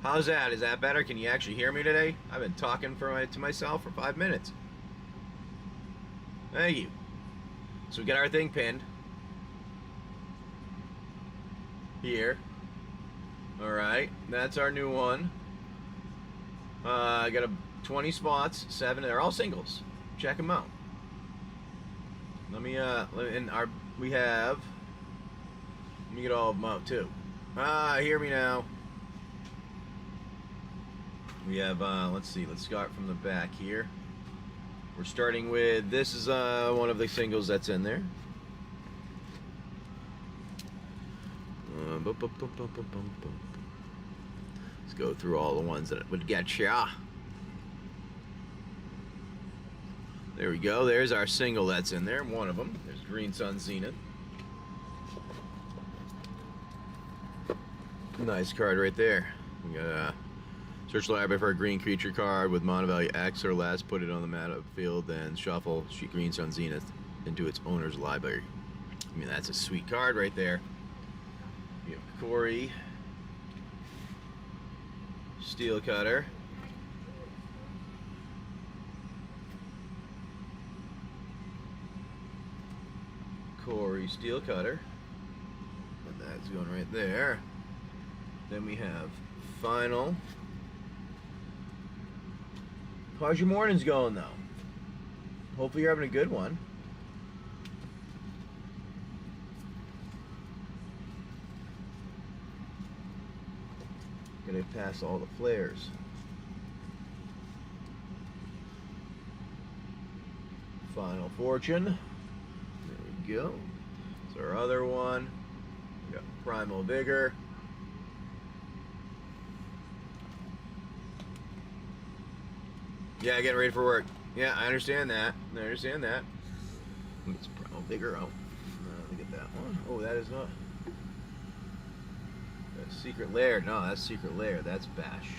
How's that? Is that better? Can you actually hear me today? I've been talking to myself for 5 minutes. Thank you. So we got our thing pinned here. All right, that's our new one. I got 20 spots, 7. They're all singles. Check them out. Let me we have. Let me get all of them out too. Hear me now. We have. Let's see. Let's start from the back here. We're starting with, this is one of the singles that's in there. Let's go through all the ones that would get ya. There we go. There's our single that's in there. One of them. There's Green Sun Zenith. Nice card right there. We got search the library for a green creature card with mana value X or less. Put it on the meta field, then shuffle Green Sun Zenith into its owner's library. I mean, that's a sweet card right there. We have Corey, Steel Cutter, Steel Cutter, and that's going right there. Then we have Final. How's your mornings going though? Hopefully you're having a good one. Gonna pass all the flares. Final Fortune. There we go. It's our other one. We got Primal Vigor. Yeah, getting ready for work. Yeah, I understand that. I understand that. Get some Primal Vigor out. Look at that one. Oh, that is not. That's Secret Lair. No, that's Secret Lair. That's Bash.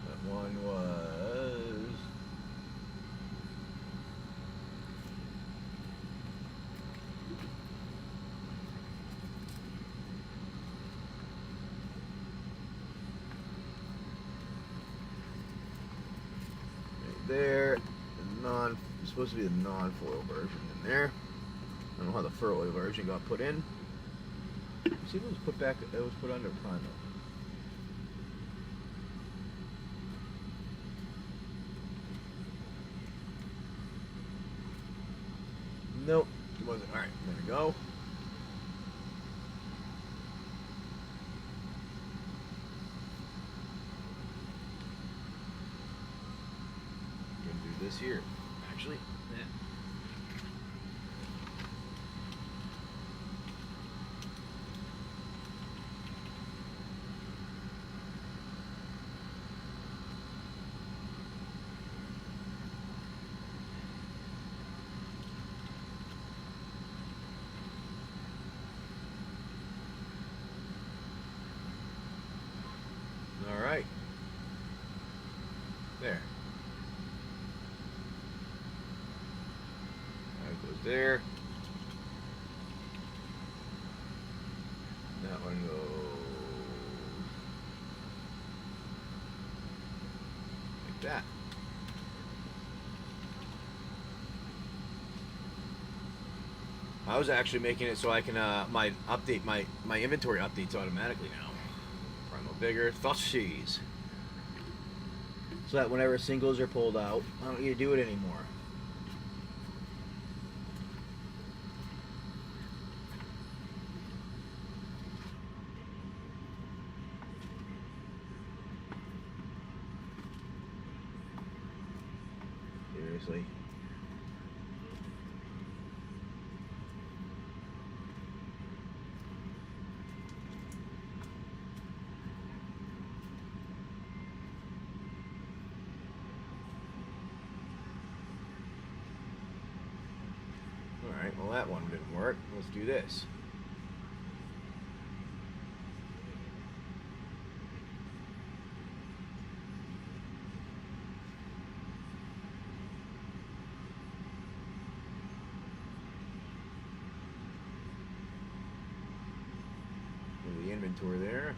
That one was. There, it's supposed to be the non-foil version in there. I don't know how the foil version got put in. See if it was put back. It was put under Primal. Nope, it wasn't. All right, there we go. This here, actually. Yeah. All right. There. Goes there. That one goes like that. I was actually making it so I can my inventory updates automatically now. Primal Vigor, Thoughtseize. So that whenever singles are pulled out, I don't need to do it anymore. Seriously. Alright, well that one didn't work. Let's do this. inventory there.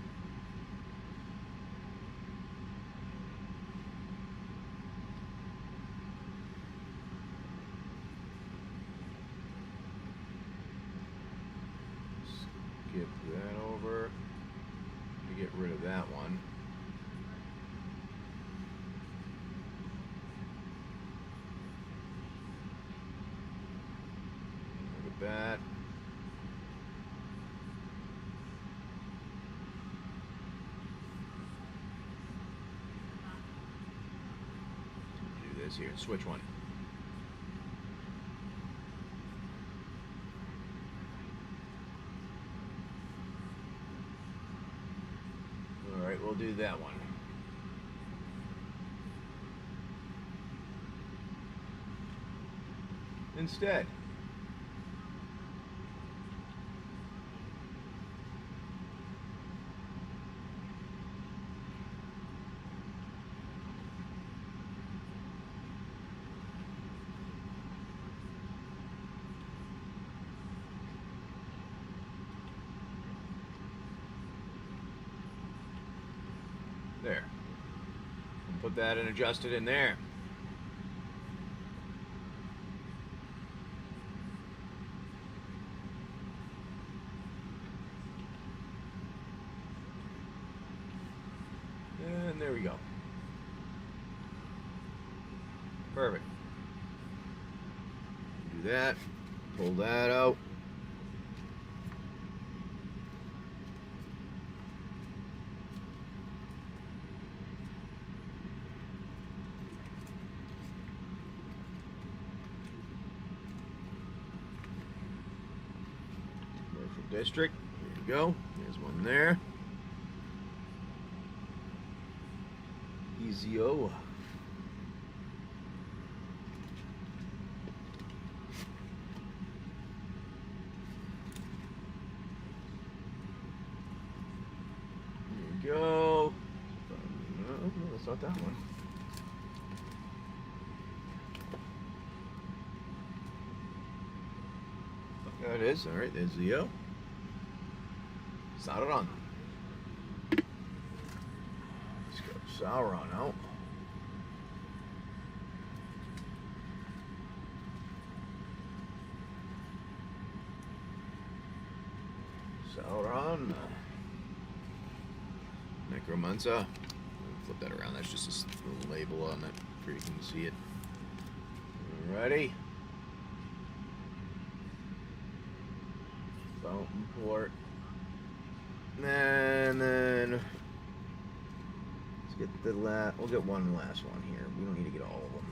Skip that over to get rid of that one. Look at that. Do this here. Switch one. Alright, we'll do that one. Instead. There. And put that and adjust it in there. And there we go. Perfect. Do that. Pull that out. District. There you go. There's one there. Easy-o. There you go. No, that's not that one. There it is. All right, there's the O. Sauron. Let's go Sauron out. Sauron. Necromancer. Flip that around. That's just a little label on it so you can see it. Alrighty. Fountain Port. And then let's get the we'll get one last one here. We don't need to get all of them.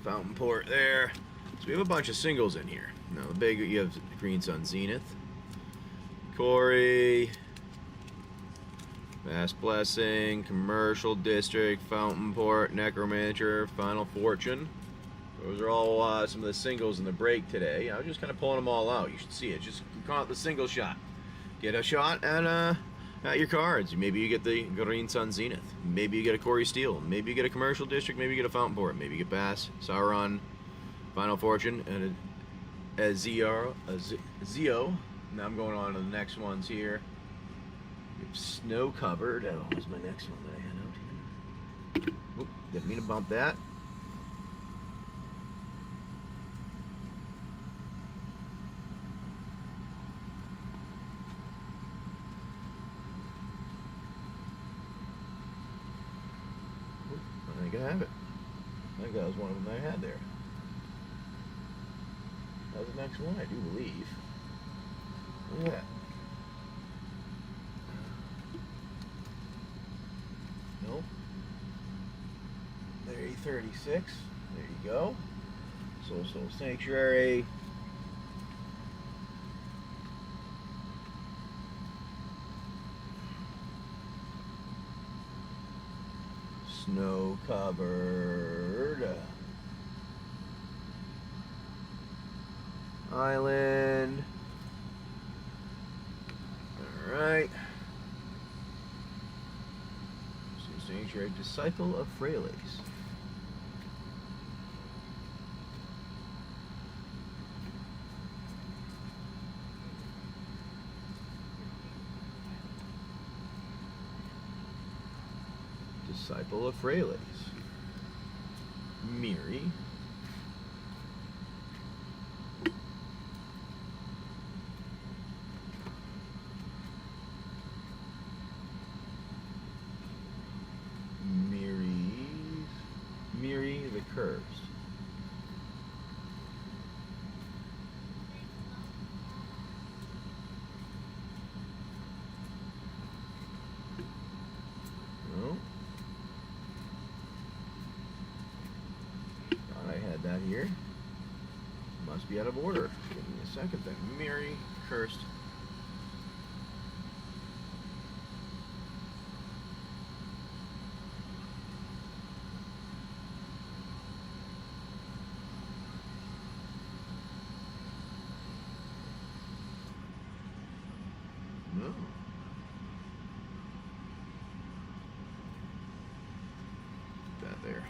Fountain Port there. So we have a bunch of singles in here. Now the big, you have Green Sun Zenith, Corey, Vast Blessing, Commercial District, Fountain Port, Necromancer, Final Fortune. Those are all some of the singles in the break today. I was just kind of pulling them all out. You should see it. Just call it the single shot. Get a shot at your cards. Maybe you get the Green Sun Zenith. Maybe you get a Corey Steel. Maybe you get a Commercial District. Maybe you get a Fountain Port. Maybe you get Bass, Sauron, Final Fortune, and a Zeo. Now I'm going on to the next ones here. Snow covered. Oh, where's my next one that I had out here? Oop, didn't mean to bump that. Oop, I think I have it. I think that was one of them I had there. That was the next one, I do believe. Look at that. Nope. There, 36. There you go. Soul Sanctuary. Snow covered. Island. Alright. Sanctuary, Disciple of Freyalise. couple of Freyleys. Miri. Miri the Cursed. No. Thought I had that here. Must be out of order. Give me a second then. Miri Cursed. No. That there.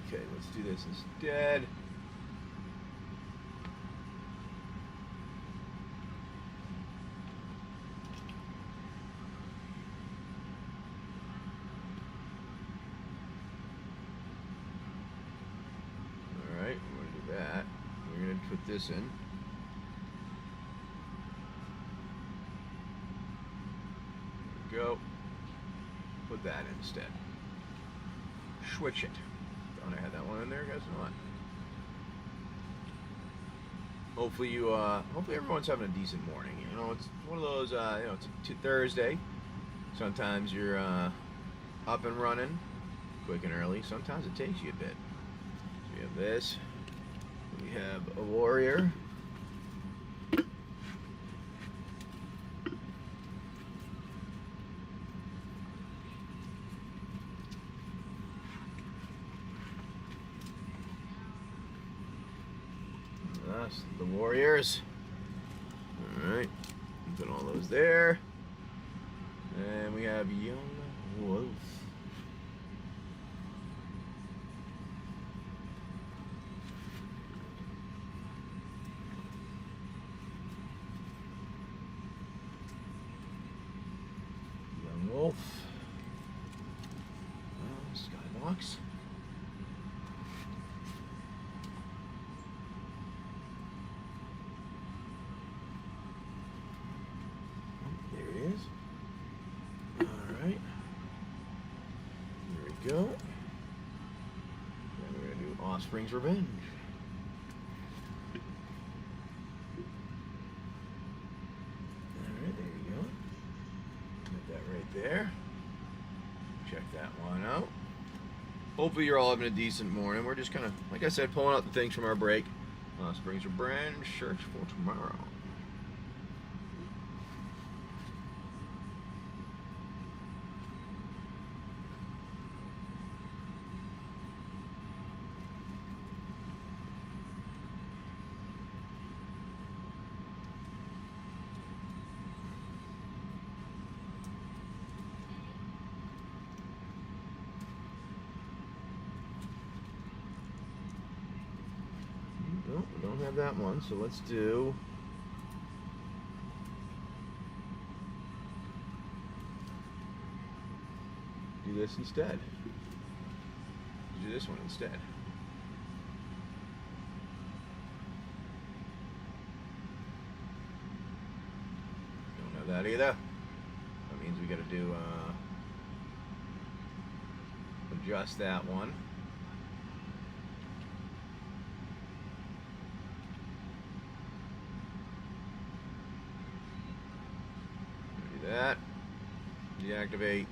Okay, let's do this instead. Alright, we're going to do that. We're going to put this in. There we go. Put that in instead. Switch it. Thought I had that one in there, guess not. Hopefully hopefully everyone's having a decent morning. You know, it's one of those, it's a Thursday. Sometimes you're up and running quick and early. Sometimes it takes you a bit. So we have this. We have a warrior. That's the warriors. Alright. Put all those there. And we have young wolf. Young wolf. Skybox. Alright. Here we go. Then we're going to do Offspring's Revenge. Alright, there you go. Put that right there. Check that one out. Hopefully you're all having a decent morning. We're just kind of, like I said, pulling out the things from our break. Offspring's Revenge, search for tomorrow. Nope, we don't have that one, so let's do this instead. Do this one instead. Don't have that either. That means we got to do adjust that one. That, deactivate.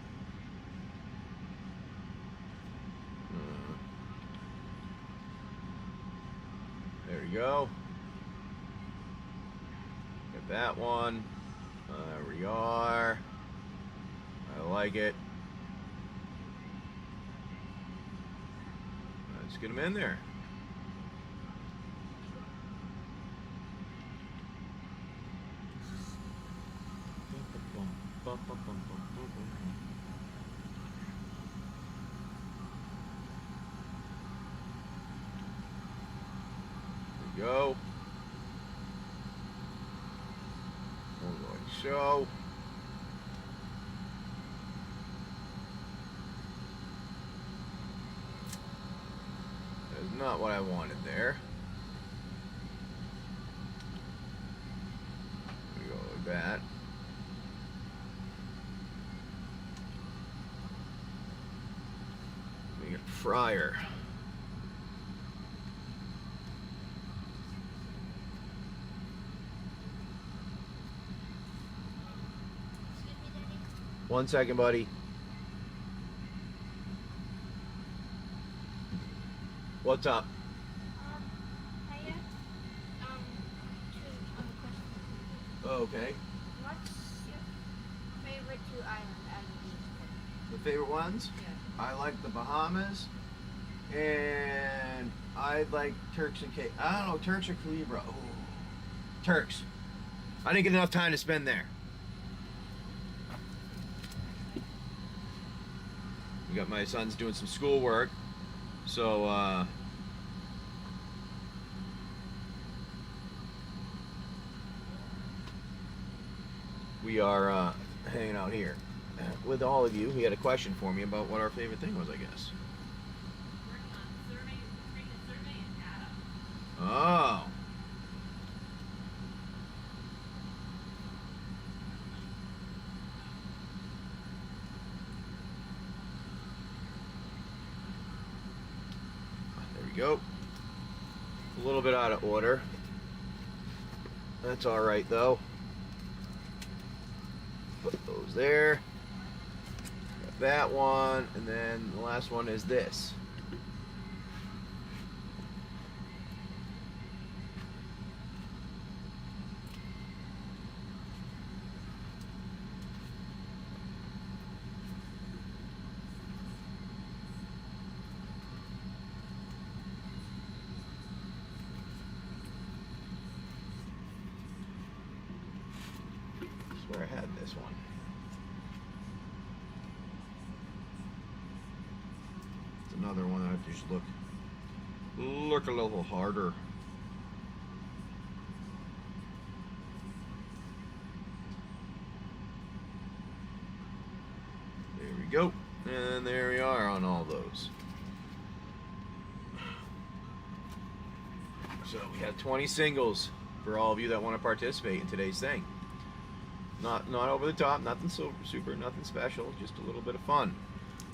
There we go. Got that one. There we are. I like it. Let's get them in there. There we go. Hold so. That's not what I wanted there. We go like that. We get fryer. One second, buddy. What's up? I have two questions. Okay. What's your favorite two islands out of these? The favorite ones? Yeah. I like the Bahamas, and I like Turks and Caicos. I don't know, Turks or Calibra. Oh, Turks. I didn't get enough time to spend there. We got my son's doing some schoolwork, so we are hanging out here with all of you. He had a question for me about what our favorite thing was, I guess. Working on survey and data. Oh. There we go. A little bit out of order. That's all right, though. Put those there. Got that one, and then the last one is this. I swear I had this one. It's another one that I have to just look a little harder. There we go. And there we are on all those. So we have 20 singles for all of you that want to participate in today's thing. Not over the top, nothing super, nothing special, just a little bit of fun.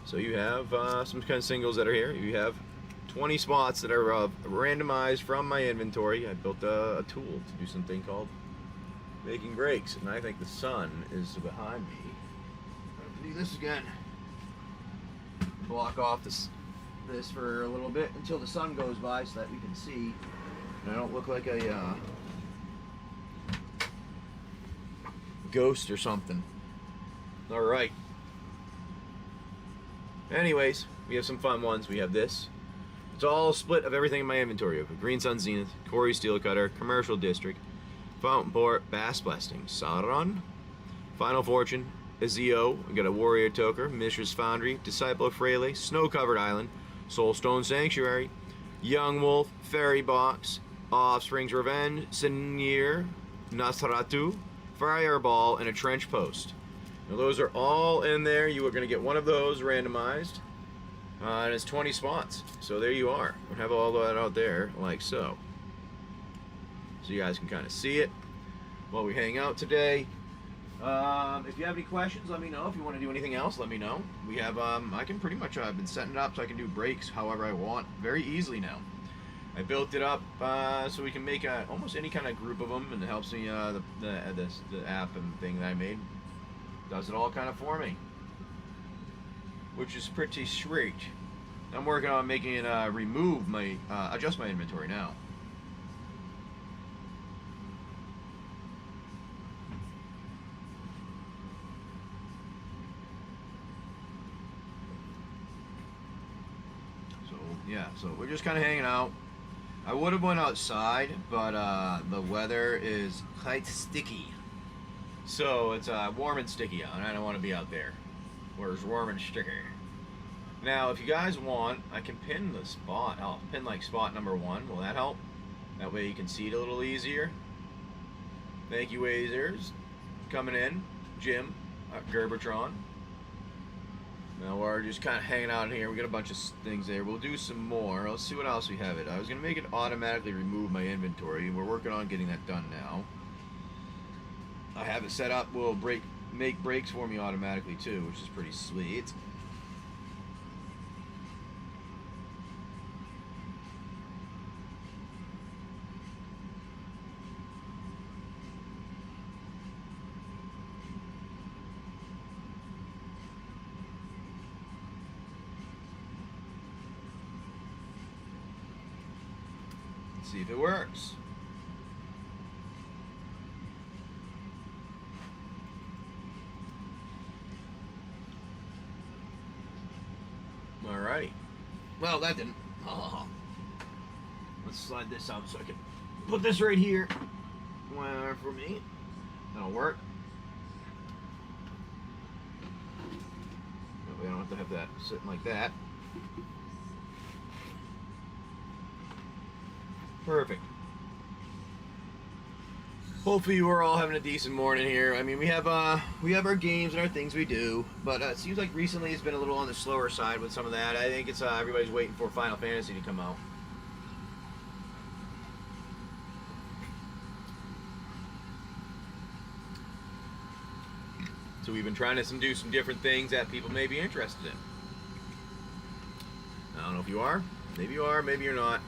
So you have some kind of singles that are here. You have 20 spots that are randomized from my inventory. I built a tool to do something called making breaks, and I think the sun is behind me. I have to do this again. Block off this for a little bit until the sun goes by so that we can see. And I don't look like a ghost or something. All right. Anyways, we have some fun ones. We have this. It's all split of everything in my inventory. Of Green Sun Zenith, Corey Steel Cutter, Commercial District, Fountain Port, Bass Blasting, Sauron, Final Fortune, Ezio. We got a Warrior Toker, Mishra's Foundry, Disciple of Frele, Snow Covered Island, Soulstone Sanctuary, Young Wolf, Fairy Box, Offspring's Revenge, Sinir, Nasratu, Fireball, and a Trench Post. Now those are all in there. You are going to get one of those randomized, and it's 20 spots. So there you are. We'll have all that out there like so. So you guys can kind of see it while we hang out today. If you have any questions, let me know. If you want to do anything else, let me know. We have, I can pretty much, I've been setting it up so I can do breaks however I want very easily now. I built it up so we can make almost any kind of group of them, and it helps me, the app and thing that I made does it all kind of for me, which is pretty sweet. I'm working on making it remove my, adjust my inventory now. So yeah, so we're just kind of hanging out. I would have went outside, but the weather is quite sticky. So it's warm and sticky out, and I don't want to be out there where it's warm and sticky. Now, if you guys want, I can pin the spot. I'll pin like spot number 1. Will that help? That way you can see it a little easier. Thank you, Wazers. coming in, Jim, Gerbertron. Now we're just kind of hanging out in here. We got a bunch of things there. We'll do some more. Let's see what else we have it. I was going to make it automatically remove my inventory. We're working on getting that done now. I have it set up. Will make breaks for me automatically too, which is pretty sweet. See if it works. Alrighty. Well, that didn't. Oh. Let's slide this out so I can put this right here for me. That'll work. We don't have to have that sitting like that. Perfect. Hopefully you are all having a decent morning here. I mean, we have our games and our things we do, but it seems like recently it's been a little on the slower side with some of that. I think it's everybody's waiting for Final Fantasy to come out. So we've been trying to do some different things that people may be interested in. I don't know if you are. Maybe you are. Maybe you're not.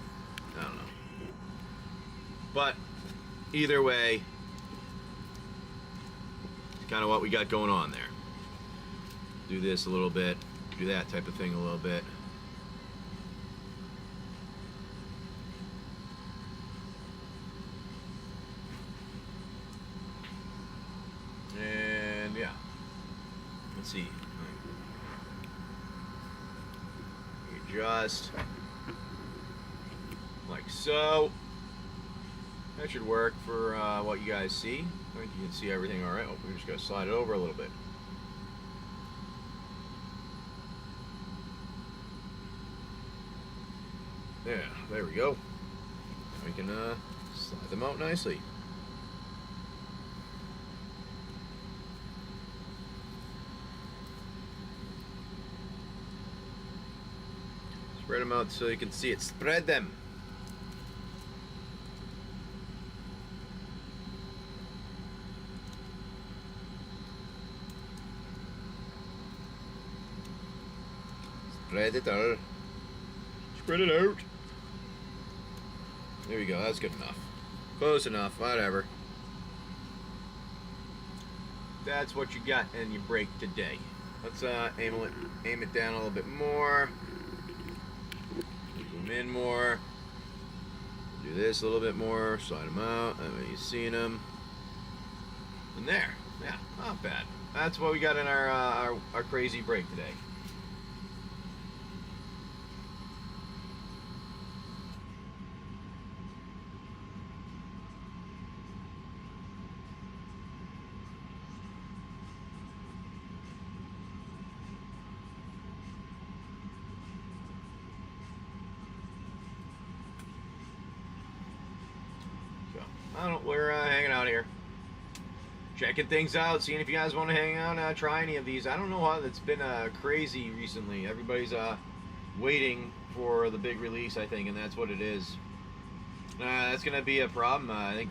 I don't know. But either way, it's kind of what we got going on there. Do this a little bit, do that type of thing a little bit. And yeah, let's see. Just like so. That should work for what you guys see. I think you can see everything all right. Oh, we just got to slide it over a little bit. Yeah, there we go. We can slide them out nicely. Spread them out so you can see it. Spread them. Spread it out. Spread it out. There we go. That's good enough. Close enough. Whatever. That's what you got in your break today. Let's aim it down a little bit more. Zoom in more. Do this a little bit more. Slide them out. That way you've seen them. And there. Yeah, not bad. That's what we got in our crazy break today. We're hanging out here, checking things out, seeing if you guys want to hang out, try any of these. I don't know how it's been crazy recently. Everybody's waiting for the big release, I think, and that's what it is. That's gonna be a problem. I think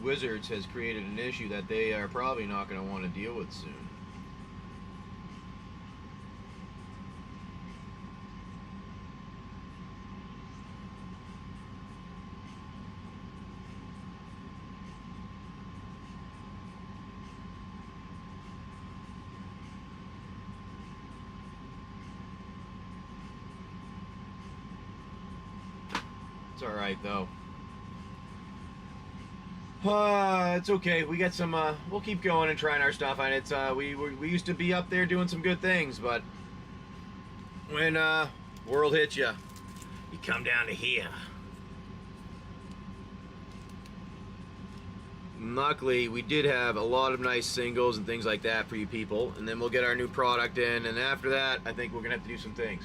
Wizards has created an issue that they are probably not going to want to deal with soon. It's all right though. It's okay. We got some. We'll keep going and trying our stuff. And it's we used to be up there doing some good things, but when world hits you, you come down to here. Luckily, we did have a lot of nice singles and things like that for you people, and then we'll get our new product in, and after that, I think we're gonna have to do some things.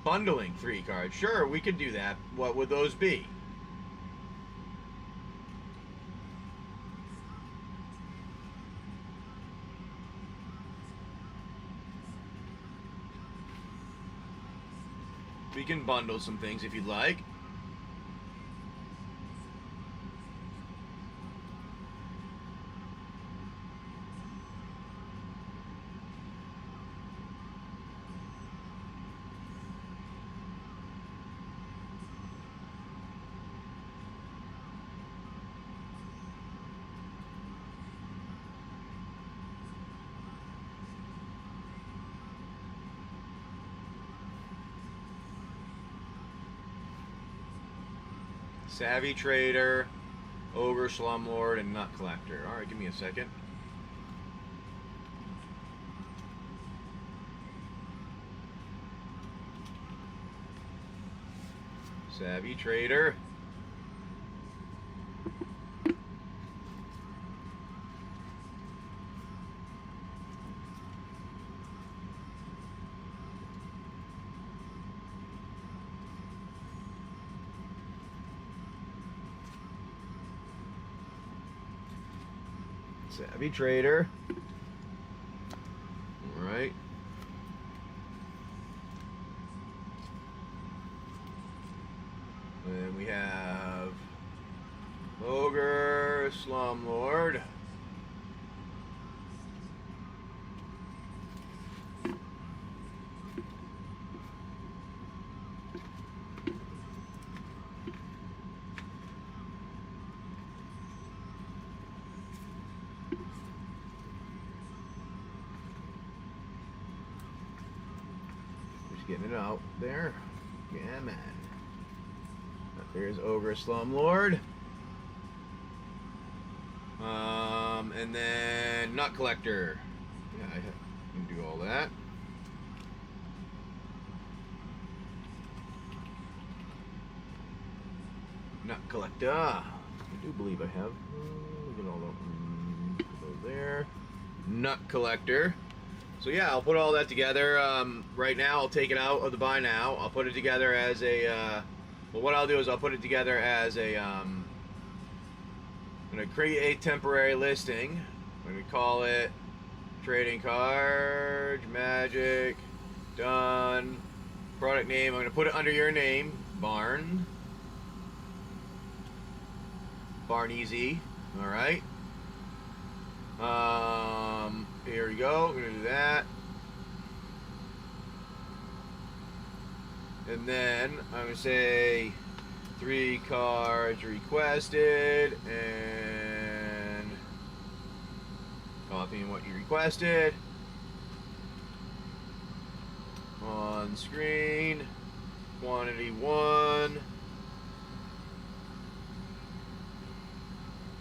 Bundling 3 cards. Sure, we could do that. What would those be? We can bundle some things if you'd like. Savvy Trader, Ogre, Slumlord, and Nut Collector. Alright, give me a second. Savvy Trader. Savvy Trader. All right. And we have Ogre, Slumlord. Getting it out there. Yeah, man. There's Ogre Slumlord. And then Nut Collector. Yeah, I can do all that. Nut Collector. I do believe I have. Get all those there. Nut Collector. So yeah, I'll put all that together. Right now, I'll take it out of the buy now. I'll put it together as a. Well, what I'll do is I'll put it together as a. I'm gonna create a temporary listing. I'm gonna call it trading cards, magic, done. Product name. I'm gonna put it under your name, Barn. Barn Easy. All right. Here we go. We're gonna do that. And then I'm gonna say 3 cards requested and copying what you requested on screen. Quantity 1,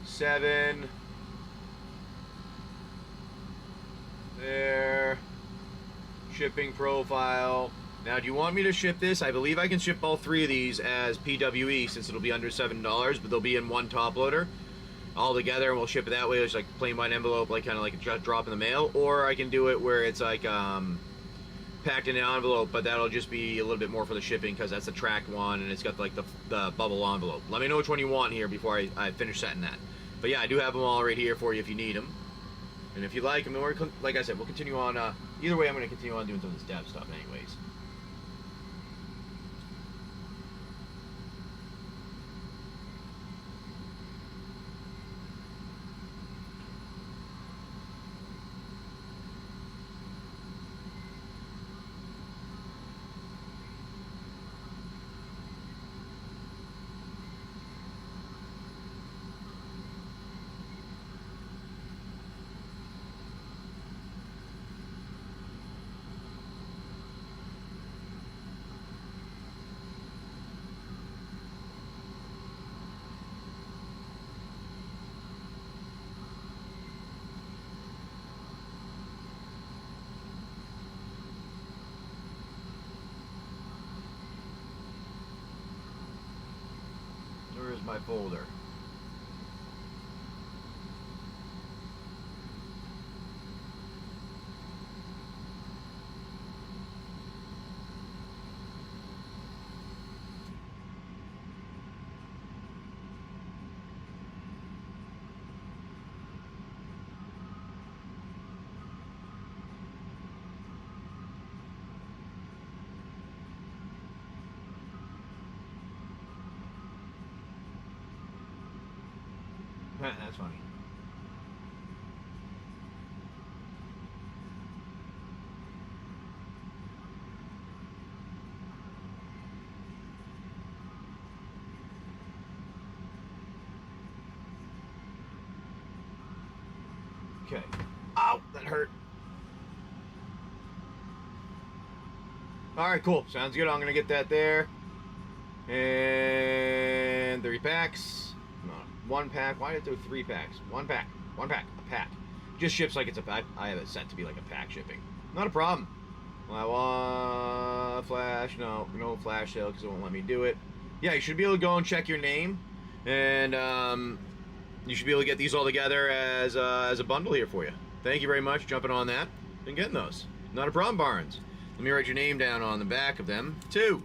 7. There. Shipping profile. Now, do you want me to ship this? I believe I can ship all 3 of these as PWE since it'll be under $7, but they'll be in one top loader all together, and we'll ship it that way. It's like plain white envelope, like kind of like a drop in the mail. Or I can do it where it's like packed in an envelope, but that'll just be a little bit more for the shipping because that's the tracked one and it's got like the bubble envelope. Let me know which one you want here before I finish setting that. But yeah, I do have them all right here for you if you need them. And if you like, I mean, like I said, we'll continue on. Either way, I'm going to continue on doing some of this dev stuff anyways. Where's my folder? That's funny. Okay. Ow, that hurt. All right, cool. Sounds good. I'm gonna get that there. And 3 packs. No, 1 pack. Why did I do 3 packs? 1 pack. 1 pack. A pack. Just ships like it's a pack. I have it set to be like a pack shipping. Not a problem. I want flash. No flash sale because it won't let me do it. Yeah, you should be able to go and check your name, and you should be able to get these all together as a bundle here for you. Thank you very much for jumping on that and getting those. Not a problem, Barnes. Let me write your name down on the back of them too.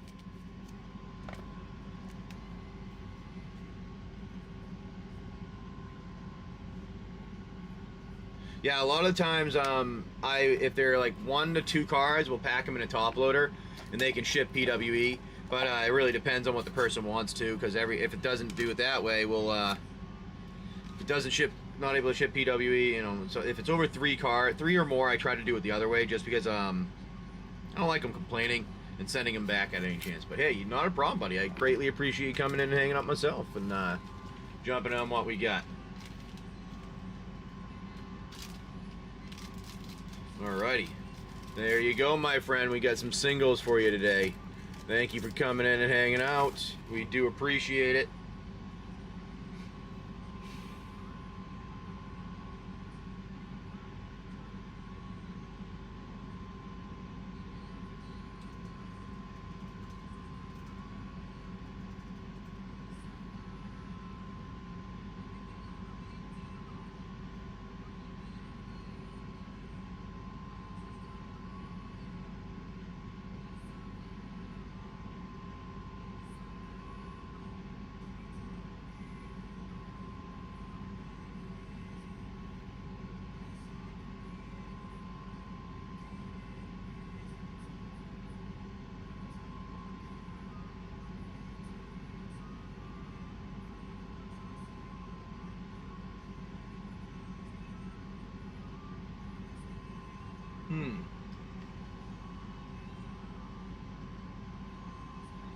Yeah, a lot of the times, if they're like 1 to 2 cards, we'll pack them in a top loader, and they can ship PWE. But it really depends on what the person wants to, because if it doesn't do it that way, we'll if it doesn't ship, not able to ship PWE, you know. So if it's over 3 or more, I try to do it the other way, just because I don't like them complaining and sending them back at any chance. But hey, not a problem, buddy. I greatly appreciate you coming in and hanging out myself and jumping on what we got. Alrighty, there you go, my friend. We got some singles for you today. Thank you for coming in and hanging out. We do appreciate it.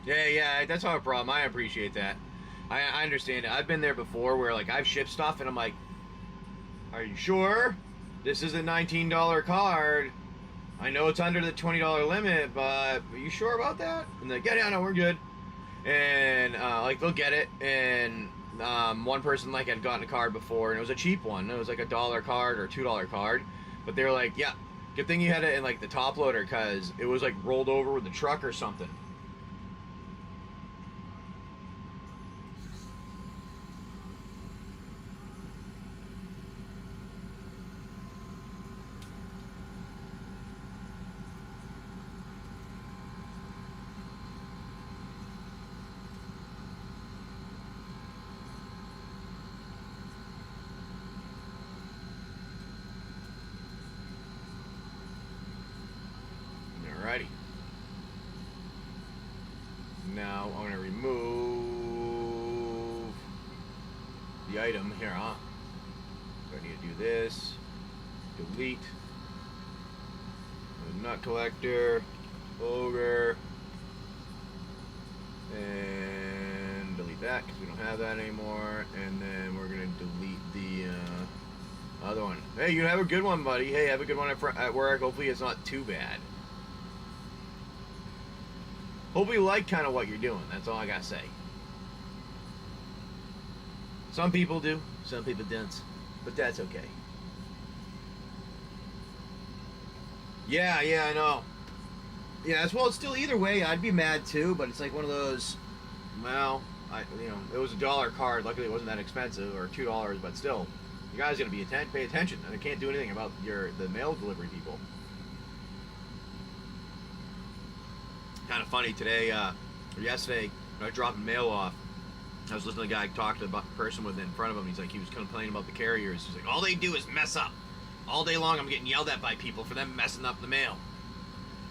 Yeah, that's not a problem. I appreciate that. I understand it. I've been there before where, like, I've shipped stuff and I'm like, are you sure? This is a $19 card. I know it's under the $20 limit, but are you sure about that? And they're like, yeah, no, we're good. And, like, they'll get it. And one person, like, had gotten a card before, and it was a cheap one. It was, like, a $1 card or $2 card. But they were like, yeah, good thing you had it in, like, the top loader, because it was, like, rolled over with the truck or something. Alrighty. Now I'm going to remove the item here, huh? So I need to do this. Delete. The nut collector. Ogre. And delete that because we don't have that anymore. And then we're going to delete the other one. Hey, you have a good one, buddy. Hey, have a good one at work. Hopefully it's not too bad. Hope you like kind of what you're doing. That's all I gotta say. Some people do, some people don't, but that's okay. Yeah, I know. Yeah, well, it's still either way. I'd be mad too, but it's like one of those. Well, it was a $1 card. Luckily, it wasn't that expensive, or $2, but still, you guys gotta pay attention. And I can't do anything about the mail delivery people. Kind of funny today, or yesterday, when I was dropping mail off, I was listening to a guy talk to the person in front of him. He's like, he was complaining about the carriers. He's like, all they do is mess up. All day long, I'm getting yelled at by people for them messing up the mail.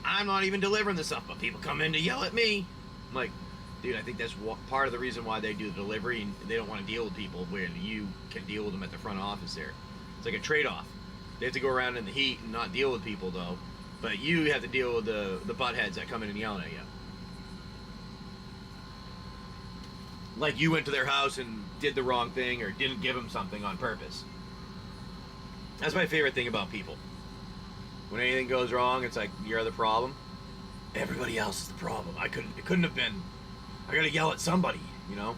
I'm not even delivering the stuff, but people come in to yell at me. I'm like, Dude, I think that's part of the reason why they do the delivery, and they don't want to deal with people when you can deal with them at the front office there. It's like a trade-off. They have to go around in the heat and not deal with people, though. But you have to deal with the buttheads that come in and yelling at you. Like you went to their house and did the wrong thing or didn't give them something on purpose. That's my favorite thing about people. When anything goes wrong, it's like, you're the problem. Everybody else is the problem. It couldn't have been. I gotta yell at somebody, you know?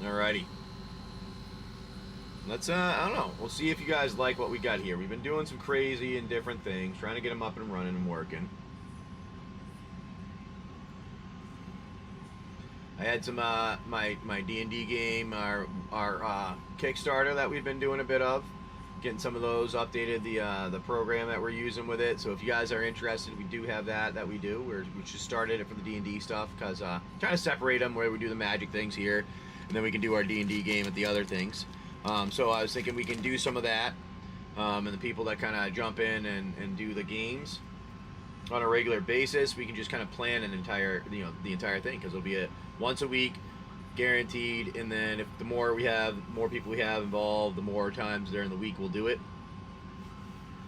Alrighty. Let's, I don't know. We'll see if you guys like what we got here. We've been doing some crazy and different things, trying to get them up and running and working. I had some, my D&D game, our Kickstarter that we've been doing a bit of. Getting some of those updated, the program that we're using with it. So if you guys are interested, we do have that we do. We just started it for the D&D stuff because trying to separate them where we do the magic things here, and then we can do our D&D game at the other things. So I was thinking we can do some of that, and the people that kind of jump in and do the games on a regular basis, we can just kind of plan an entire, the entire thing, because it'll be once a week. Guaranteed, and then if the more people we have involved, the more times during the week we'll do it.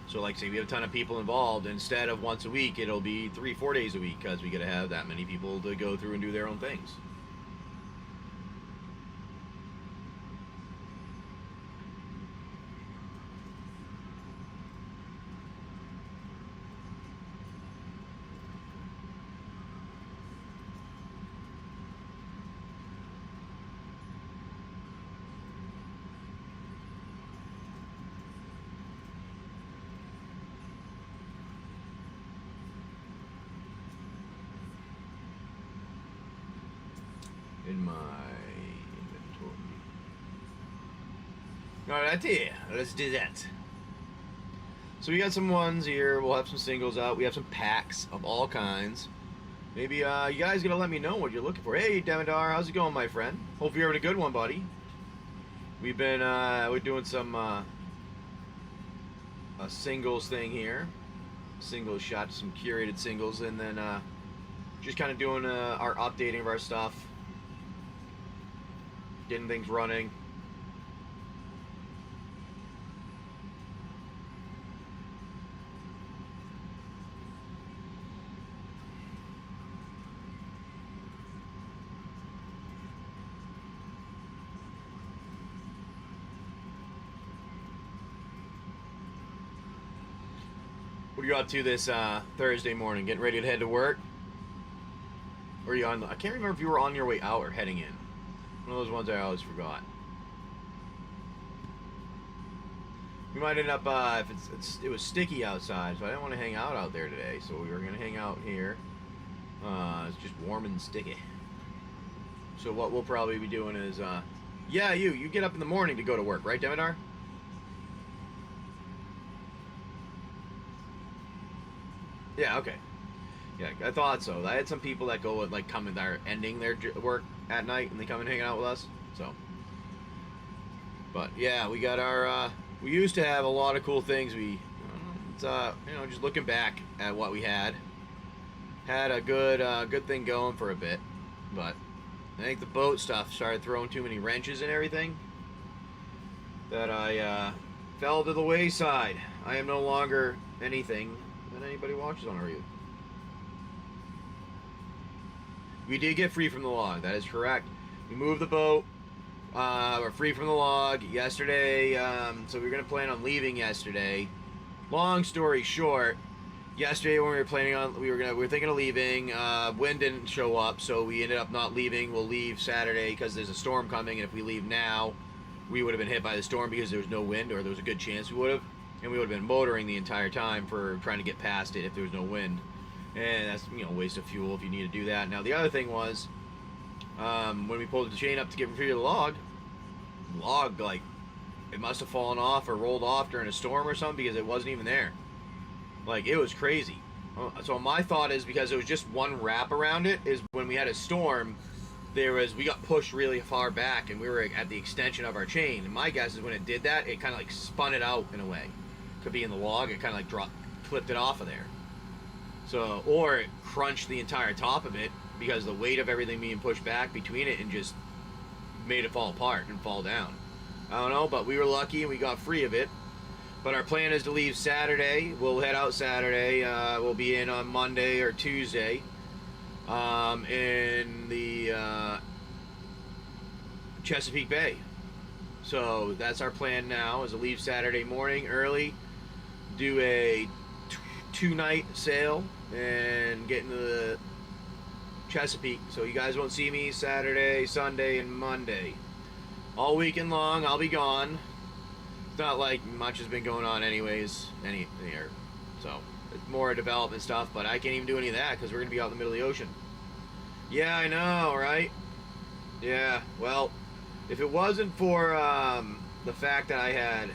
So like say we have a ton of people involved, instead of once a week, it'll be 3-4 days a week, because we gotta have that many people to go through and do their own things. In my inventory. Alright, here. Let's do that. So we got some ones here. We'll have some singles out. We have some packs of all kinds. Maybe you guys gonna let me know what you're looking for. Hey, Demodar, how's it going, my friend? Hope you're having a good one, buddy. We've been we're doing some a singles thing here. Singles shot, some curated singles, and then just kind of doing our updating of our stuff. Getting things running. What are you up to this Thursday morning? Getting ready to head to work? Or are you on? I can't remember if you were on your way out or heading in. One of those ones I always forgot. We might end up, if it was sticky outside, so I didn't want to hang out there today. So we were going to hang out here. It's just warm and sticky. So what we'll probably be doing is, yeah, you get up in the morning to go to work, right, Demodar? Yeah, okay. Yeah, I thought so. I had some people that go, like, come and they're ending their work at night and they come and hang out with us. So, but yeah, we got our. We used to have a lot of cool things. It's just looking back at what we had a good thing going for a bit, but I think the boat stuff started throwing too many wrenches and everything that I fell to the wayside. I am no longer anything that anybody watches on our YouTube. We did get free from the log. That is correct. We moved the boat. We're free from the log yesterday. So we were gonna plan on leaving yesterday. Long story short, yesterday when we were planning on, we were thinking of leaving. Wind didn't show up, so we ended up not leaving. We'll leave Saturday because there's a storm coming, and if we leave now, we would have been hit by the storm because there was no wind, or there was a good chance we would have, and we would have been motoring the entire time for trying to get past it if there was no wind. And that's, waste of fuel if you need to do that. Now, the other thing was, when we pulled the chain up to get free of the log, like, it must have fallen off or rolled off during a storm or something because it wasn't even there. Like, it was crazy. So my thought is, because it was just one wrap around it, is when we had a storm, we got pushed really far back and we were at the extension of our chain. And my guess is when it did that, it kind of like spun it out in a way. Could be in the log, it kind of like flipped it off of there. So, or it crunched the entire top of it because the weight of everything being pushed back between it and just made it fall apart and fall down. I don't know, but we were lucky and we got free of it. But our plan is to leave Saturday. We'll head out Saturday. We'll be in on Monday or Tuesday in the Chesapeake Bay. So that's our plan now, is to leave Saturday morning early, do a two-night sail, and get into the Chesapeake. So you guys won't see me Saturday, Sunday, and Monday. All weekend long, I'll be gone. It's not like much has been going on anyways, anywhere. So it's more development stuff, but I can't even do any of that because we're going to be out in the middle of the ocean. Yeah, I know, right? Yeah, well, if it wasn't for the fact that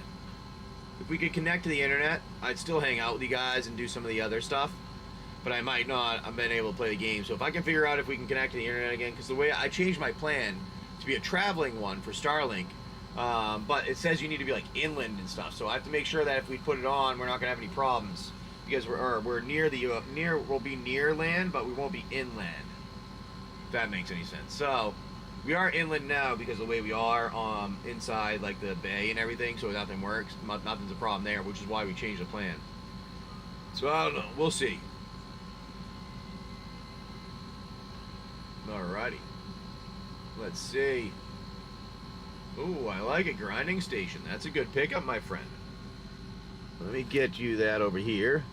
if we could connect to the internet, I'd still hang out with you guys and do some of the other stuff. But I might not. I've been able to play the game. So if I can figure out if we can connect to the internet again, because the way I changed my plan to be a traveling one for Starlink, but it says you need to be like inland and stuff. So I have to make sure that if we put it on, we're not gonna have any problems because we're near we'll be near land, but we won't be inland. If that makes any sense. So we are inland now because of the way we are inside like the bay and everything. So nothing works. Nothing's a problem there, which is why we changed the plan. So I don't know. We'll see. Alrighty. Let's see. Ooh, I like it. Grinding station. That's a good pickup, my friend. Let me get you that over here.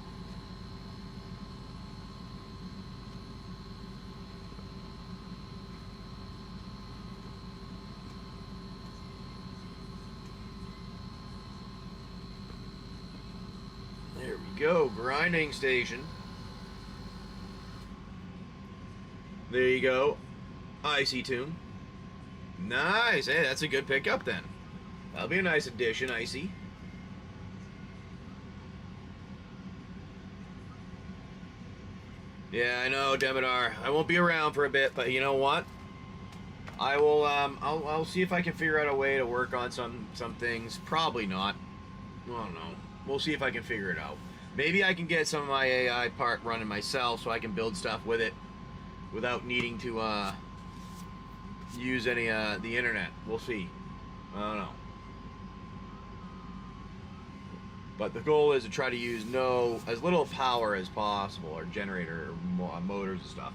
There we go. Grinding station. There you go. Icy tune. Nice. Hey, that's a good pickup then. That'll be a nice addition, Icy. Yeah, I know, Demidar. I won't be around for a bit, but you know what? I will. I'll see if I can figure out a way to work on some things. Probably not. I don't know. We'll see if I can figure it out. Maybe I can get some of my AI part running myself, so I can build stuff with it without needing to use any the internet. We'll see. I don't know. But the goal is to try to use as little power as possible, or generator, or motors and stuff.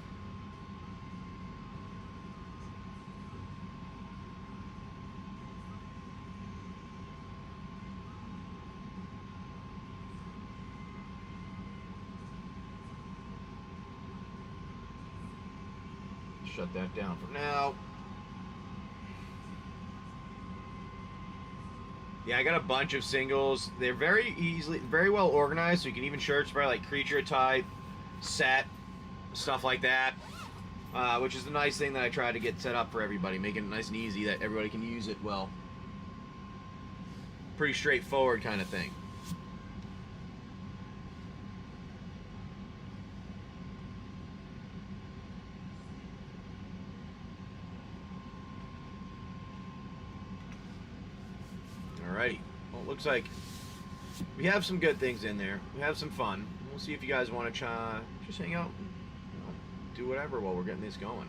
Shut that down for now. Yeah, I got a bunch of singles. They're very well organized, so you can even search for like creature type, set, stuff like that. Which is the nice thing that I try to get set up for everybody, making it nice and easy that everybody can use it well. Pretty straightforward kind of thing. Alrighty. Well, it looks like we have some good things in there. We have some fun. We'll see if you guys want to just hang out, do whatever while we're getting this going.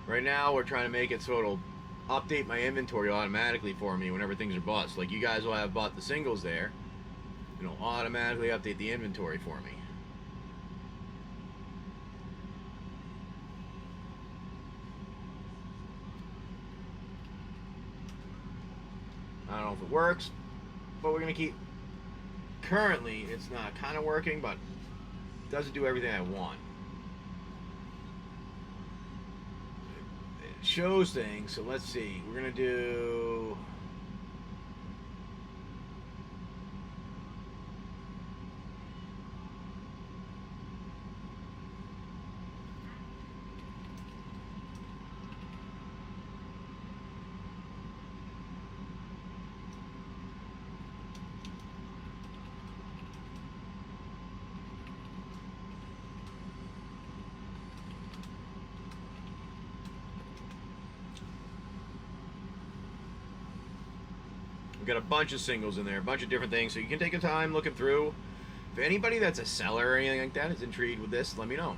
Right now, we're trying to make it so it'll update my inventory automatically for me whenever things are bought. So like you guys will have bought the singles there, it'll automatically update the inventory for me. I don't know if it works, but we're gonna keep. Currently, it's not kind of working, but it doesn't do everything I want. shows things. So let's see. We're gonna do. We've got a bunch of singles in there, a bunch of different things, so you can take your time looking through. If anybody that's a seller or anything like that is intrigued with this, let me know.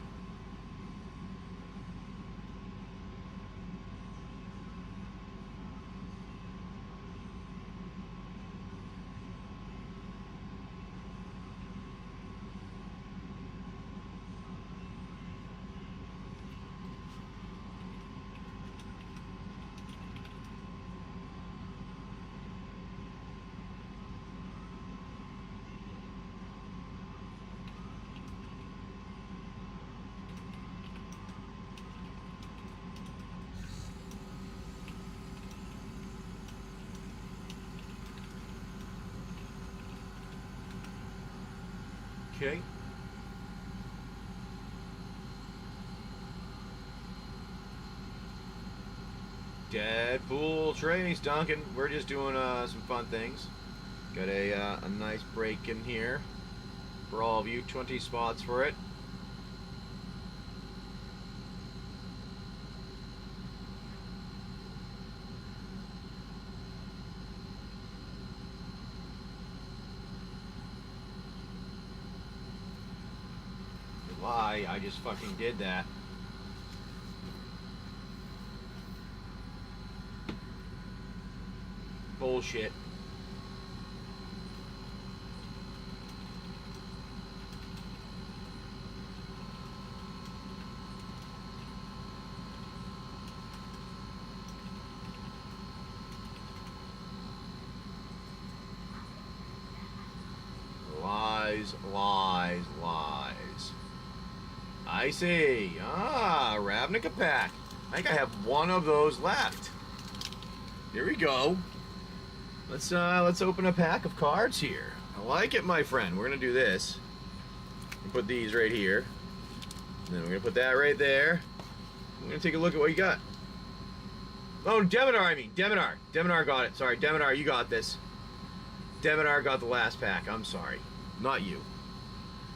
Okay. Deadpool, Trace, Duncan. We're just doing some fun things. Got a nice break in here for all of you. 20 spots for it. Lie, I just fucking did that. Bullshit. Lies, lies, lies. I see. Ah, Ravnica pack. I think I have one of those left. Here we go. Let's open a pack of cards here. I like it, my friend. We're gonna do this. Put these right here. And then we're gonna put that right there. We're gonna take a look at what you got. Oh, Deminar, I mean. Deminar. Deminar got it. Sorry, Deminar, you got this. Deminar got the last pack. I'm sorry. Not you.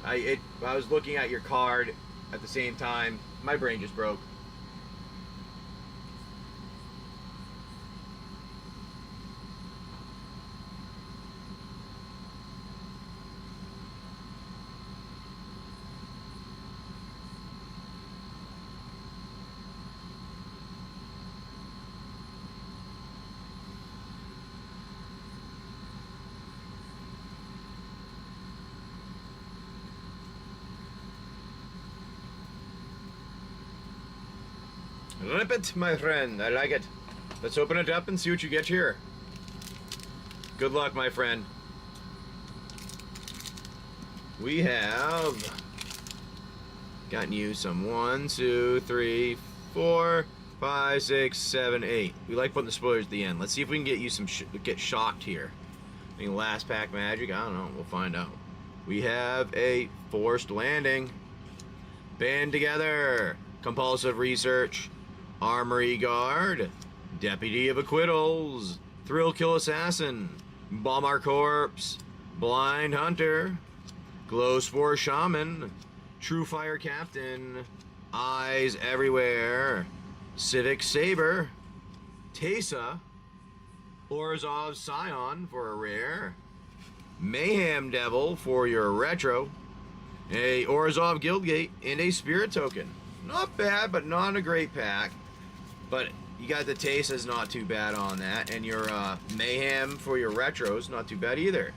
I was looking at your card at the same time. My brain just broke. Rip it, my friend. I like it. Let's open it up and see what you get here. Good luck, my friend. We have gotten you some 1, 2, 3, 4, 5, 6, 7, 8. We like putting the spoilers at the end. Let's see if we can get you some get shocked here. I think last pack magic. I don't know. We'll find out. We have a forced landing. Band together. Compulsive research. Armory Guard, Deputy of Acquittals, Thrill Kill Assassin, Bomber Corpse, Blind Hunter, Glow Spore Shaman, True Fire Captain, Eyes Everywhere, Civic Saber, Tesa, Orzhov Scion for a rare, Mayhem Devil for your retro, a Orzhov Guildgate, and a Spirit Token. Not bad, but not a great pack. But you got the Tesa's not too bad on that, and your Mayhem for your retros, not too bad either.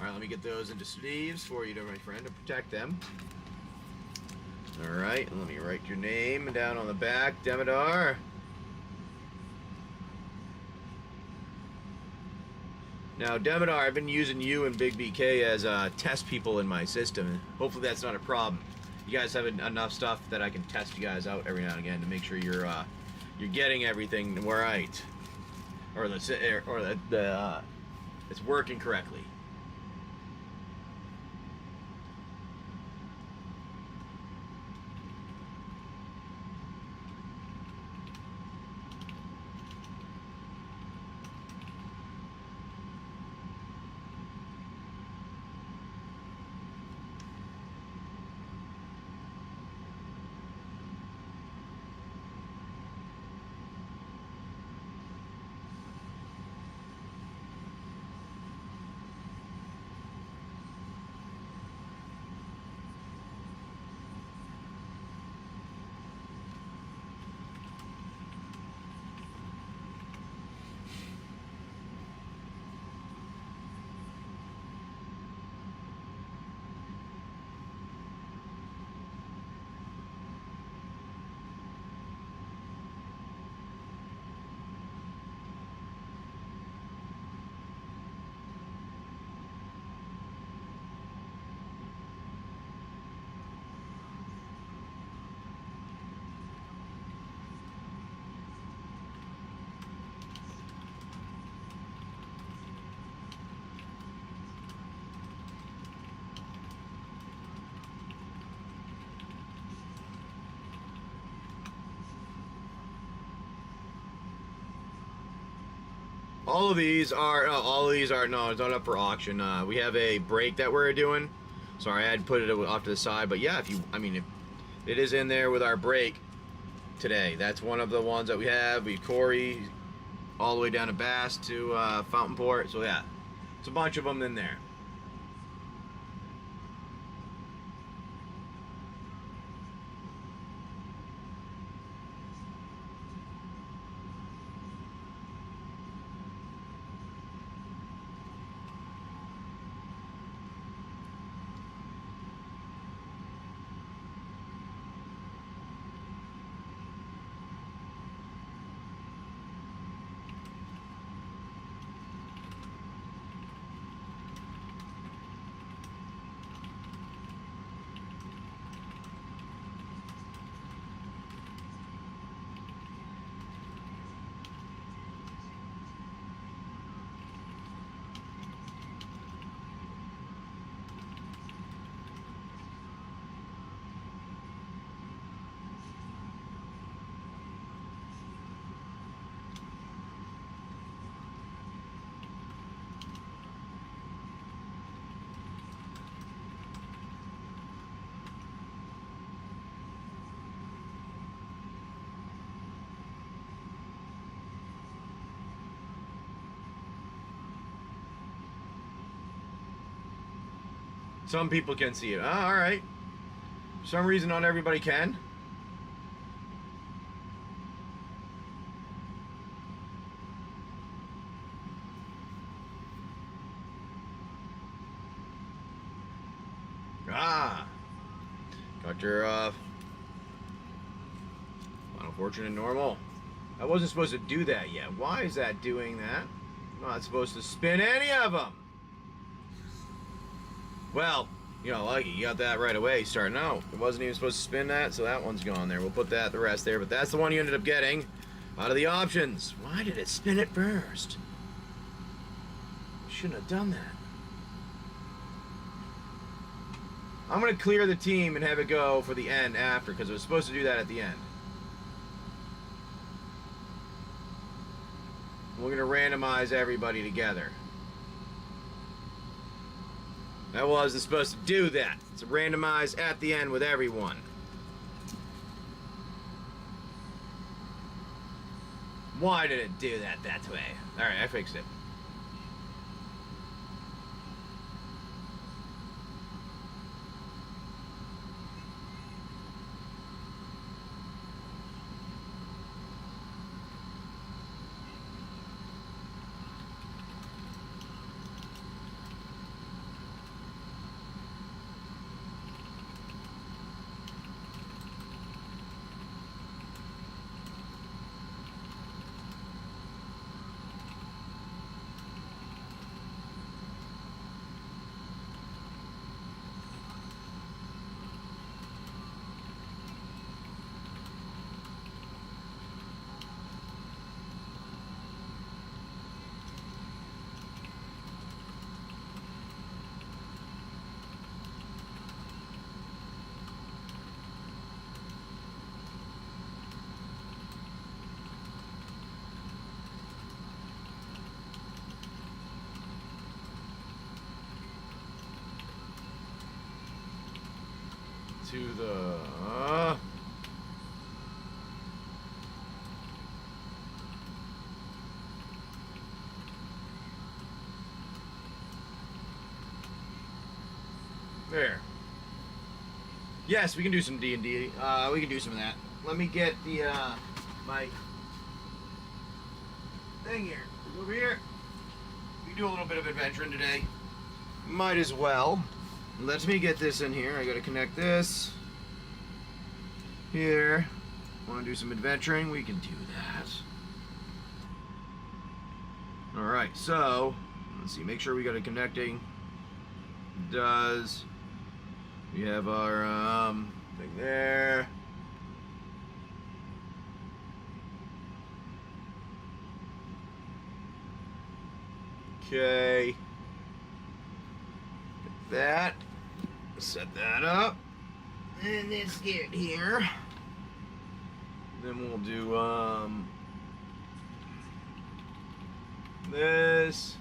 All right, let me get those into sleeves for you, my friend, to protect them. All right, let me write your name down on the back, Demidar. Now, Demidar, I've been using you and Big BK as test people in my system. Hopefully that's not a problem. You guys have enough stuff that I can test you guys out every now and again to make sure you're you're getting everything right, or it's working correctly. All of these are no, it's not up for auction. We have a break that we're doing. Sorry, I had put it off to the side, but yeah, if it is in there with our break today. That's one of the ones that we have. We Corey all the way down to Bass to Fountainport. So yeah, it's a bunch of them in there. Some people can see it. All right. For some reason, not everybody can. Got your Final Fortune and normal. I wasn't supposed to do that yet. Why is that doing that? I'm not supposed to spin any of them. Well, lucky you got that right away starting out. It wasn't even supposed to spin that, so that one's gone there. We'll put the rest there, but that's the one you ended up getting out of the options. Why did it spin it first? Shouldn't have done that. I'm going to clear the team and have it go for the end after, because it was supposed to do that at the end. We're going to randomize everybody together. That wasn't supposed to do that. It's randomized at the end with everyone. Why did it do that way? Alright, I fixed it. to the... There. Yes, we can do some D&D. We can do some of that. Let me get the, my thing here. Over here. We can do a little bit of adventuring today. Might as well. Let me get this in here. I gotta connect this. Here. Wanna do some adventuring? We can do that. Alright, so, let's see, make sure we got it connecting. Does. We have our thing there. Okay. Get that. Set that up. And let's get it here. Then we'll do this.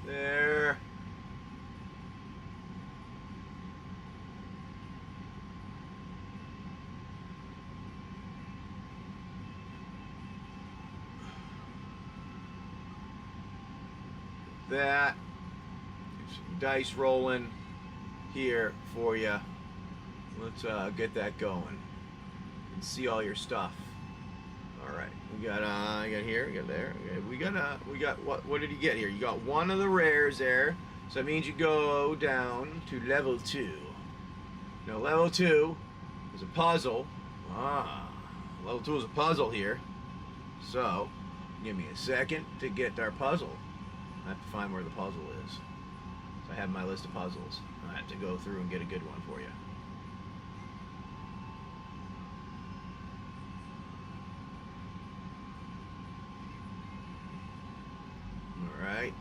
There. That. Dice rolling here for you. Let's get that going and see all your stuff. All right, we got I got here, we got there, we got what did you get here? You got one of the rares there, so that means you go down to level 2. Now level 2 is a puzzle. Level 2 is a puzzle here. So give me a second to get our puzzle. I have to find where the puzzle is. So I have my list of puzzles. I have to go through and get a good one for you. Right.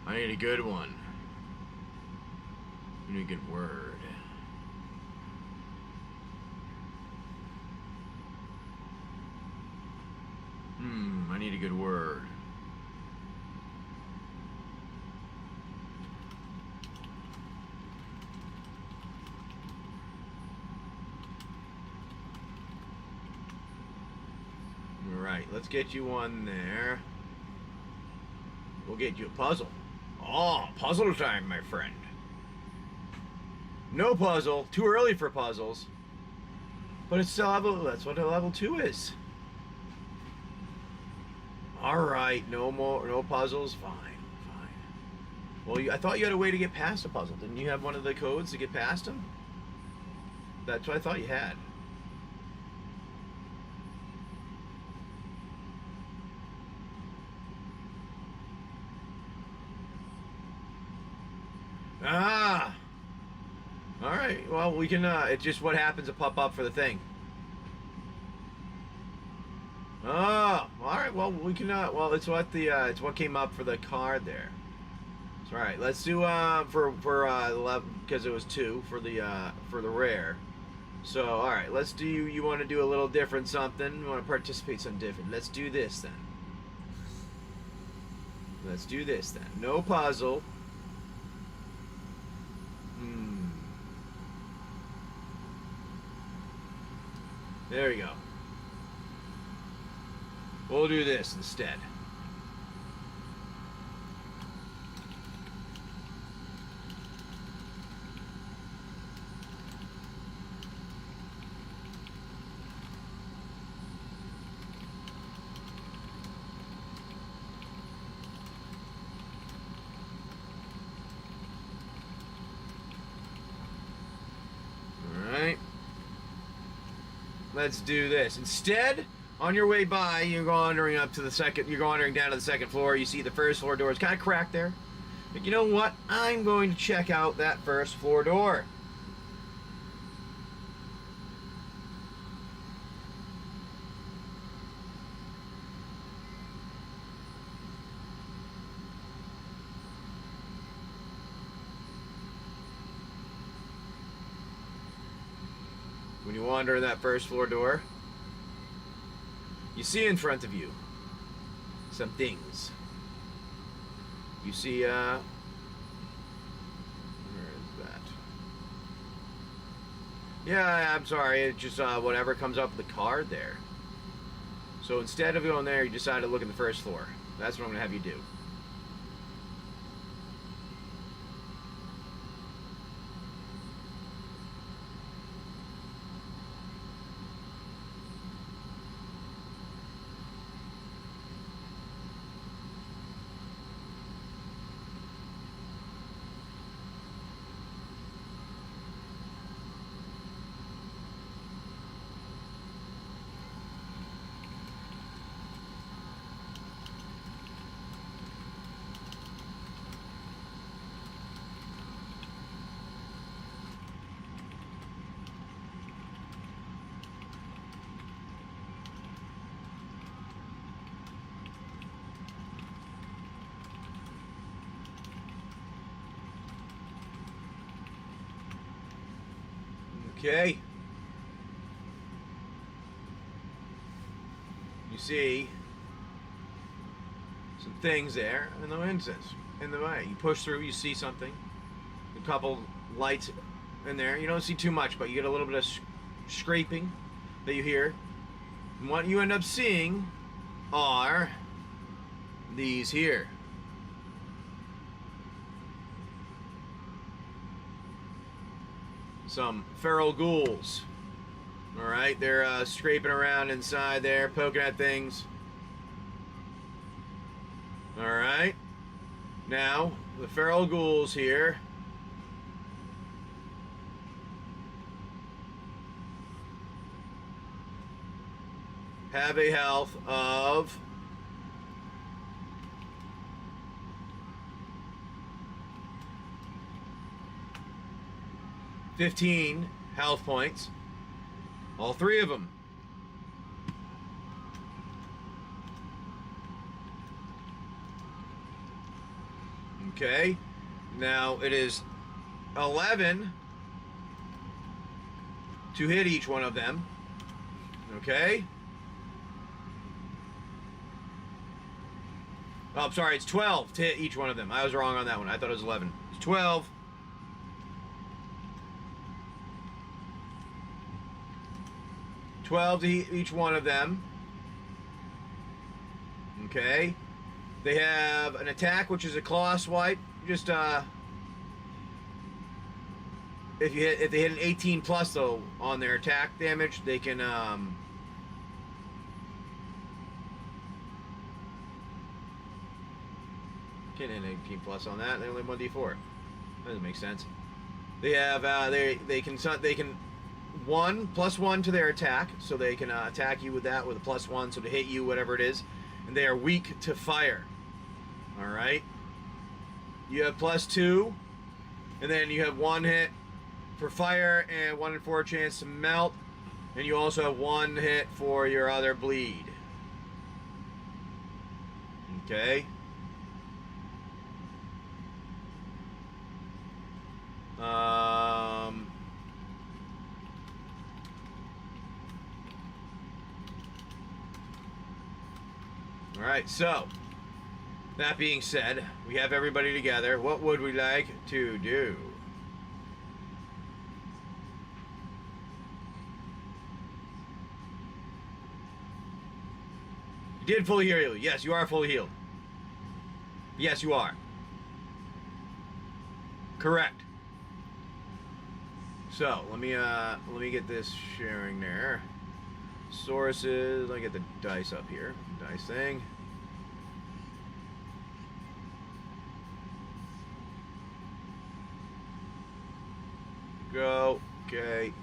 I need a good one. I need a good word. I need a good word. Alright, let's get you one there. We'll get you a puzzle. Oh, puzzle time, my friend. No puzzle. Too early for puzzles. But it's still level. That's what a level 2 is. Alright, no puzzles. Fine. Well, I thought you had a way to get past a puzzle. Didn't you have one of the codes to get past them? That's what I thought you had. Alright, well, we can, it's just what happens to pop up for the thing. Oh, alright, well, we can, well, it's what the, it's what came up for the card there. So, alright, let's do, because it was 2 for the rare. So, alright, let's do, you want to do a little different something, you want to participate something different. Let's do this then. Let's do this then. No puzzle. There you go. We'll do this instead. let's do this. Instead, on your way by, you're wandering up to the second. You're wandering down to the second floor. You see the first floor door is kind of cracked there. But you know what? I'm going to check out that first floor door. When you wander in that first floor door, you see in front of you some things. You see, where is that? Yeah, I'm sorry, it's just whatever comes up with the card there. So instead of going there, you decide to look at the first floor. That's what I'm going to have you do. Okay. You see some things there in the instance. In the way. You push through, you see something. A couple lights in there. You don't see too much, but you get a little bit of scraping that you hear. And what you end up seeing are these here. Some feral ghouls. Alright, they're scraping around inside there, poking at things. Alright. Now, the feral ghouls here have a health of 15 health points. All three of them. Okay. Now it is 11 to hit each one of them. Okay. Oh, I'm sorry. It's 12 to hit each one of them. I was wrong on that one. I thought it was 11. It's 12. 12 to each one of them. Okay. They have an attack, which is a claw swipe. Just if they hit an 18 plus though on their attack damage, they can can't hit an 18 plus on that. They only have 1d4. Doesn't make sense. They have they can +1 to their attack, so they can attack you with that with a +1, so to hit you, whatever it is, and they are weak to fire. All right. You have +2, and then you have 1 hit for fire and 1 in 4 chance to melt, and you also have 1 hit for your other bleed. Okay. Alright, so that being said, we have everybody together. What would we like to do? You did fully heal. Yes, you are fully healed. Yes, you are. Correct. So let me get this sharing there. Sources. Let me get the dice up here. Dice thing. Go. Okay.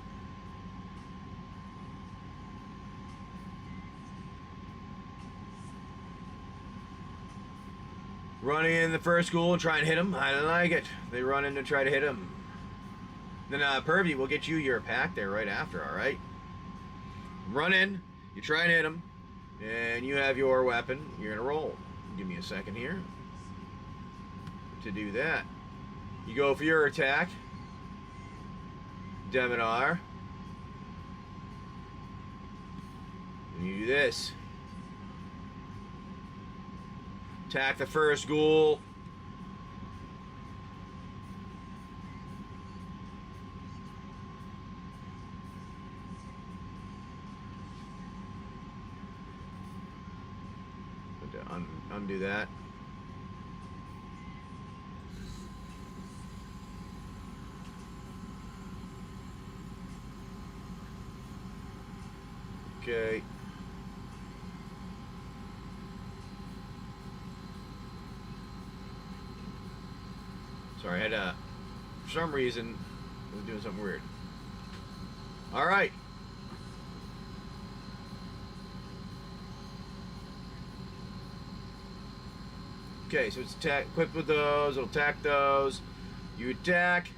Running in the first ghoul and try and hit him. I don't like it. They run in to try to hit him. Then Pervy will get you your pack there right after, alright? Run in, you try and hit him, and you have your weapon. You're going to roll. Give me a second here to do that. You go for your attack. Deminar. And you do this. Attack the first ghoul. Undo that. Okay. Sorry, I had for some reason, I was doing something weird. All right. Okay, so it's equipped with those. It'll attack those. You attack.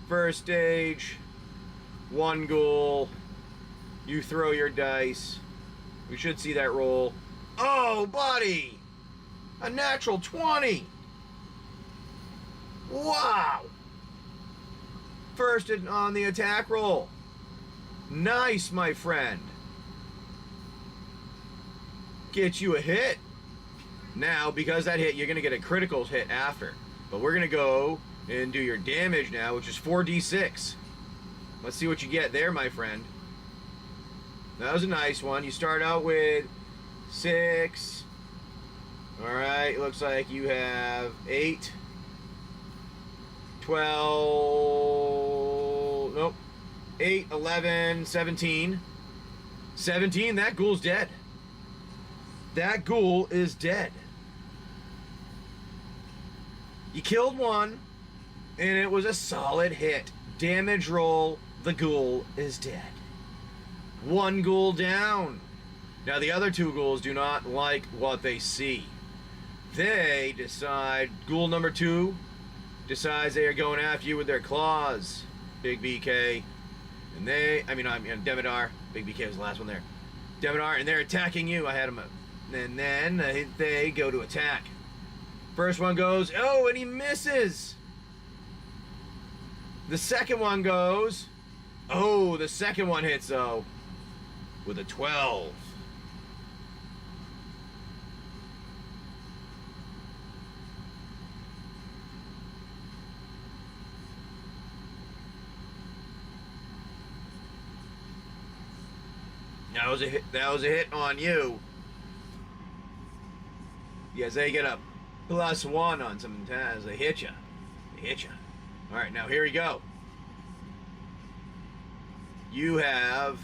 First stage. One ghoul. You throw your dice. We should see that roll. Oh, buddy! A natural 20! Wow! First on the attack roll. Nice, my friend. Get you a hit. Now, because that hit, you're going to get a critical hit after. But we're going to go and do your damage now, which is 4d6. Let's see what you get there, my friend. That was a nice one. You start out with 6. Alright, looks like you have 8. 12. Nope. 8, 11, 17. 17, that ghoul's dead. That ghoul is dead. You killed one, and it was a solid hit. Damage roll, the ghoul is dead. One ghoul down. Now the other two ghouls do not like what they see. They decide, ghoul number 2 decides they are going after you with their claws, Big BK. And Demidar. Big BK was the last one there. Demidar, and they're attacking you. I had them. And then they go to attack. First one goes, oh, and he misses. The second one goes, oh, the second one hits, though, with a 12. That was a hit on you. Yes, they get a +1 on some times. They hit you. They hit you. All right, now here we go. You have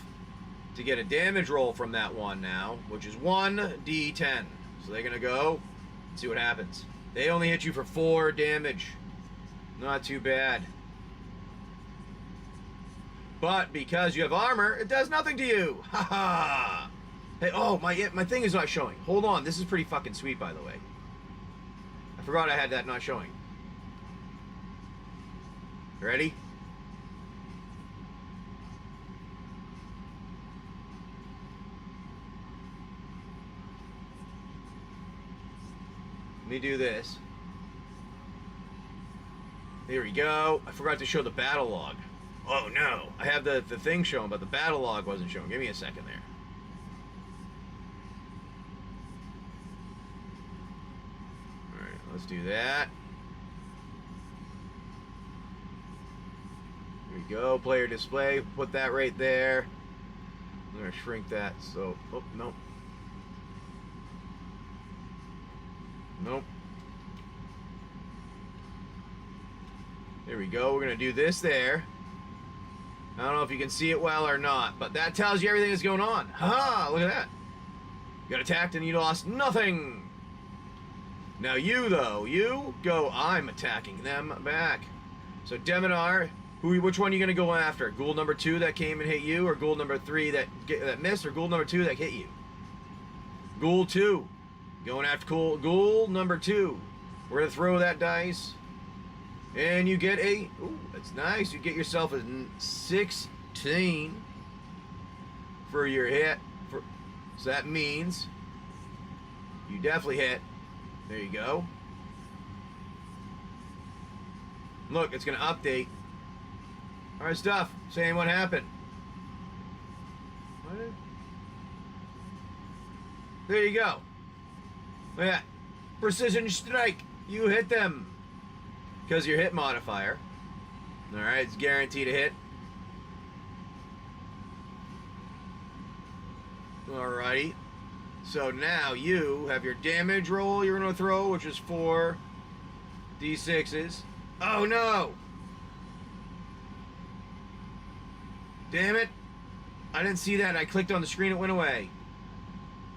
to get a damage roll from that one now, which is 1d10. So they're gonna go and see what happens. They only hit you for 4 damage. Not too bad. But because you have armor, it does nothing to you. Ha ha! Hey, oh, my thing is not showing. Hold on, this is pretty fucking sweet, by the way. I forgot I had that not showing. Ready? Let me do this. There we go. I forgot to show the battle log. Oh no, I have the thing showing, but the battle log wasn't showing. Give me a second there. Alright, let's do that. Here we go, player display. Put that right there. I'm gonna shrink that, so, oh, nope. Nope. There we go, we're gonna do this there. I don't know if you can see it well or not, but that tells you everything that's going on. Ha! Look at that. You got attacked and you lost nothing. Now you, though, you go, I'm attacking them back. So Deminar, which one are you going to go after? Ghoul number 2 that came and hit you, or ghoul number 3 that missed, or ghoul number 2 that hit you? Ghoul 2. Going after ghoul number 2. We're gonna throw that dice, and you get a. Ooh, that's nice. You get yourself a 16 for your hit. So that means you definitely hit. There you go. Look, it's gonna update. All right, stuff. Saying what happened. What? There you go. Look at that. Precision strike. You hit them. Because your hit modifier. Alright, it's guaranteed to hit. Alrighty. So now you have your damage roll you're going to throw, which is 4 D6s. Oh no! Damn it. I didn't see that. I clicked on the screen, it went away.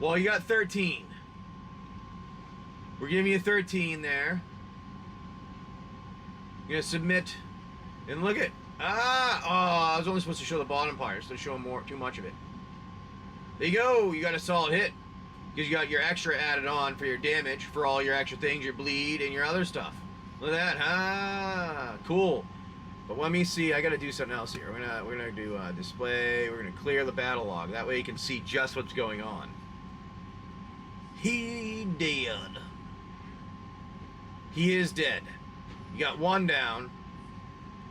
Well, you got 13. We're giving you 13 there. You're gonna submit, and look at I was only supposed to show the bottom part, instead of showing too much of it. There you go. You got a solid hit because you got your extra added on for your damage, for all your extra things, your bleed and your other stuff. Look at that, cool. But let me see. I got to do something else here. We're gonna do display. We're gonna clear the battle log. That way you can see just what's going on. He dead. He is dead. You got 1 down.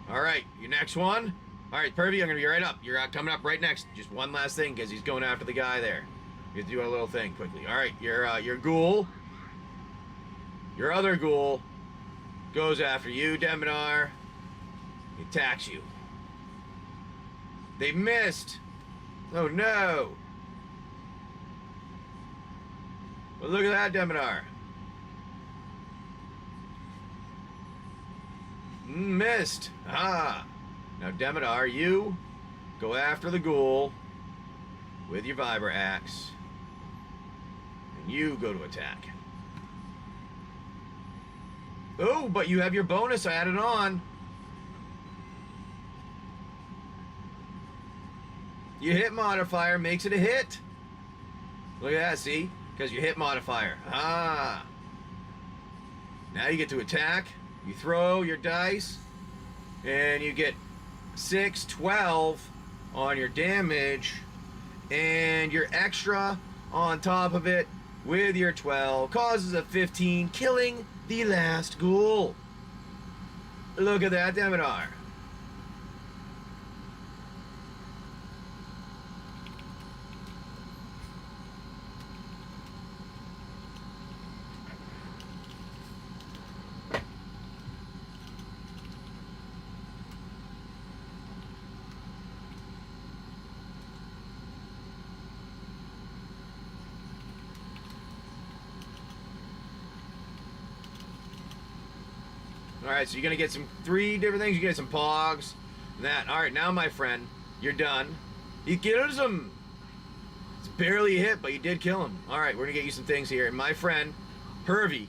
Alright, your next one. Alright, Pervy, I'm going to be right up. You're coming up right next. Just one last thing, because he's going after the guy there. You have to do a little thing quickly. Alright, your ghoul. Your other ghoul goes after you, Deminar. He attacks you. They missed. Oh no. Well, look at that, Deminar. Missed. Now, Deminar, you go after the ghoul with your Vibra Axe. And you go to attack. Oh, but you have your bonus added on. Your hit modifier makes it a hit. Look at that, see? Because your hit modifier. Now you get to attack. You throw your dice, and you get 6, 12 on your damage, and your extra on top of it with your 12 causes a 15, killing the last ghoul. Look at that, Deminar. Alright, so you're going to get 3 different things. You get some pogs. And that. Alright, now, my friend, you're done. You kills him. It's barely a hit, but you did kill him. Alright, we're going to get you some things here. And my friend, Hervey,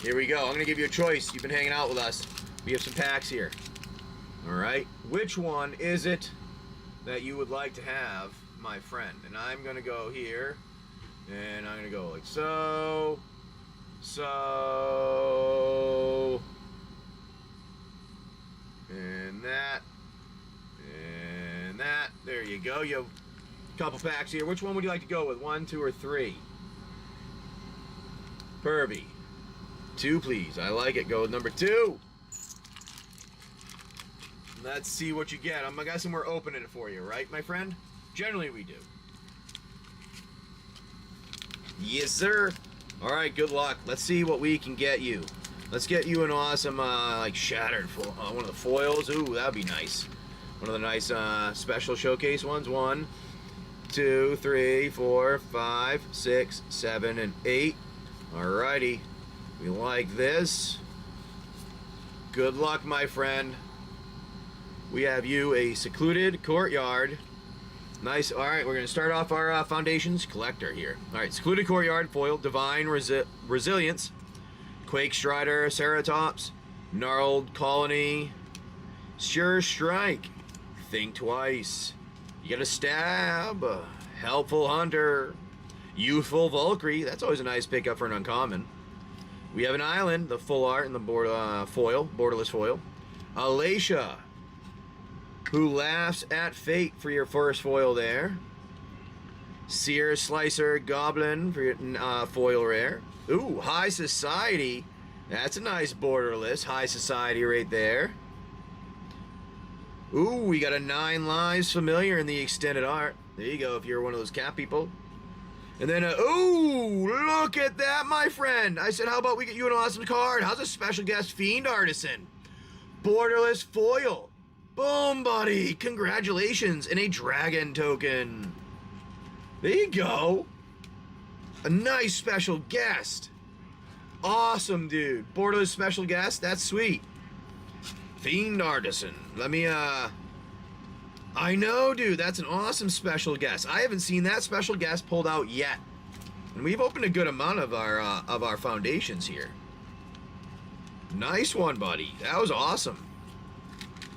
here we go. I'm going to give you a choice. You've been hanging out with us. We have some packs here. Alright, which one is it that you would like to have, my friend? And I'm going to go here. And I'm going to go like so. So. And that. And that. There you go. You have a couple packs here. Which one would you like to go with? 1, 2, or 3? Pervy. 2, please. I like it. Go with number 2. Let's see what you get. I'm guessing we're opening it for you, right, my friend? Generally, we do. Yes, sir. All right, good luck. Let's see what we can get you. Let's get you an awesome, like, shattered, one of the foils. Ooh, that'd be nice. One of the nice special showcase ones. 1, 2, 3, 4, 5, 6, 7, and 8. Alrighty. We like this. Good luck, my friend. We have you a secluded courtyard. Nice. Alright, we're going to start off our foundations collector here. Alright, secluded courtyard, foil, divine resilience, quake strider, ceratops, gnarled colony, sure strike, think twice, you get a stab, helpful hunter, youthful Valkyrie. That's always a nice pickup for an uncommon. We have an island, the full art and the borderless foil. Alacia, who laughs at fate for your first foil there. Sear Slicer Goblin for your foil rare. Ooh, High Society. That's a nice borderless High Society right there. Ooh, we got a 9 Lives familiar in the extended art. There you go, if you're one of those cat people. And then, ooh, look at that, my friend. I said, how about we get you an awesome card? How's a special guest Fiend Artisan? Borderless foil. Boom, buddy. Congratulations. And a dragon token. There you go. A nice special guest. Awesome, dude. Borderless special guest. That's sweet. Fiend Artisan. Let me, I know, dude. That's an awesome special guest. I haven't seen that special guest pulled out yet. And we've opened a good amount of our foundations here. Nice one, buddy. That was awesome.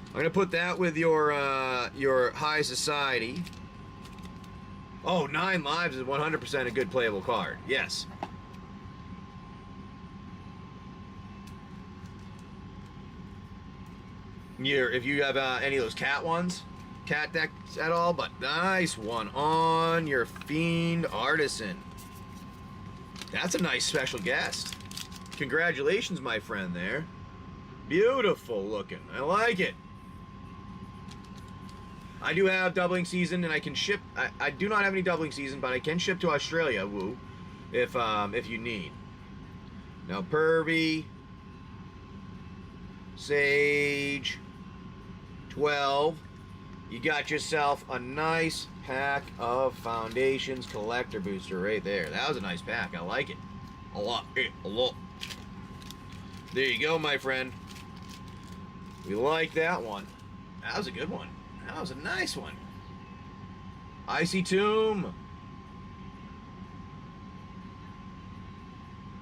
I'm gonna put that with your High Society. Oh, 9 Lives is 100% a good playable card. Yes. If you have any of those cat ones, cat decks at all, but nice one on your Fiend Artisan. That's a nice special guest. Congratulations, my friend there. Beautiful looking. I like it. I do have doubling season, and I can ship. I do not have any doubling season, but I can ship to Australia. Woo, if you need. Now, Pervy, Sage, 12. You got yourself a nice pack of Foundations Collector Booster right there. That was a nice pack. I like it a lot. A lot. There you go, my friend. We like that one. That was a good one. That was a nice one. Icy Tomb.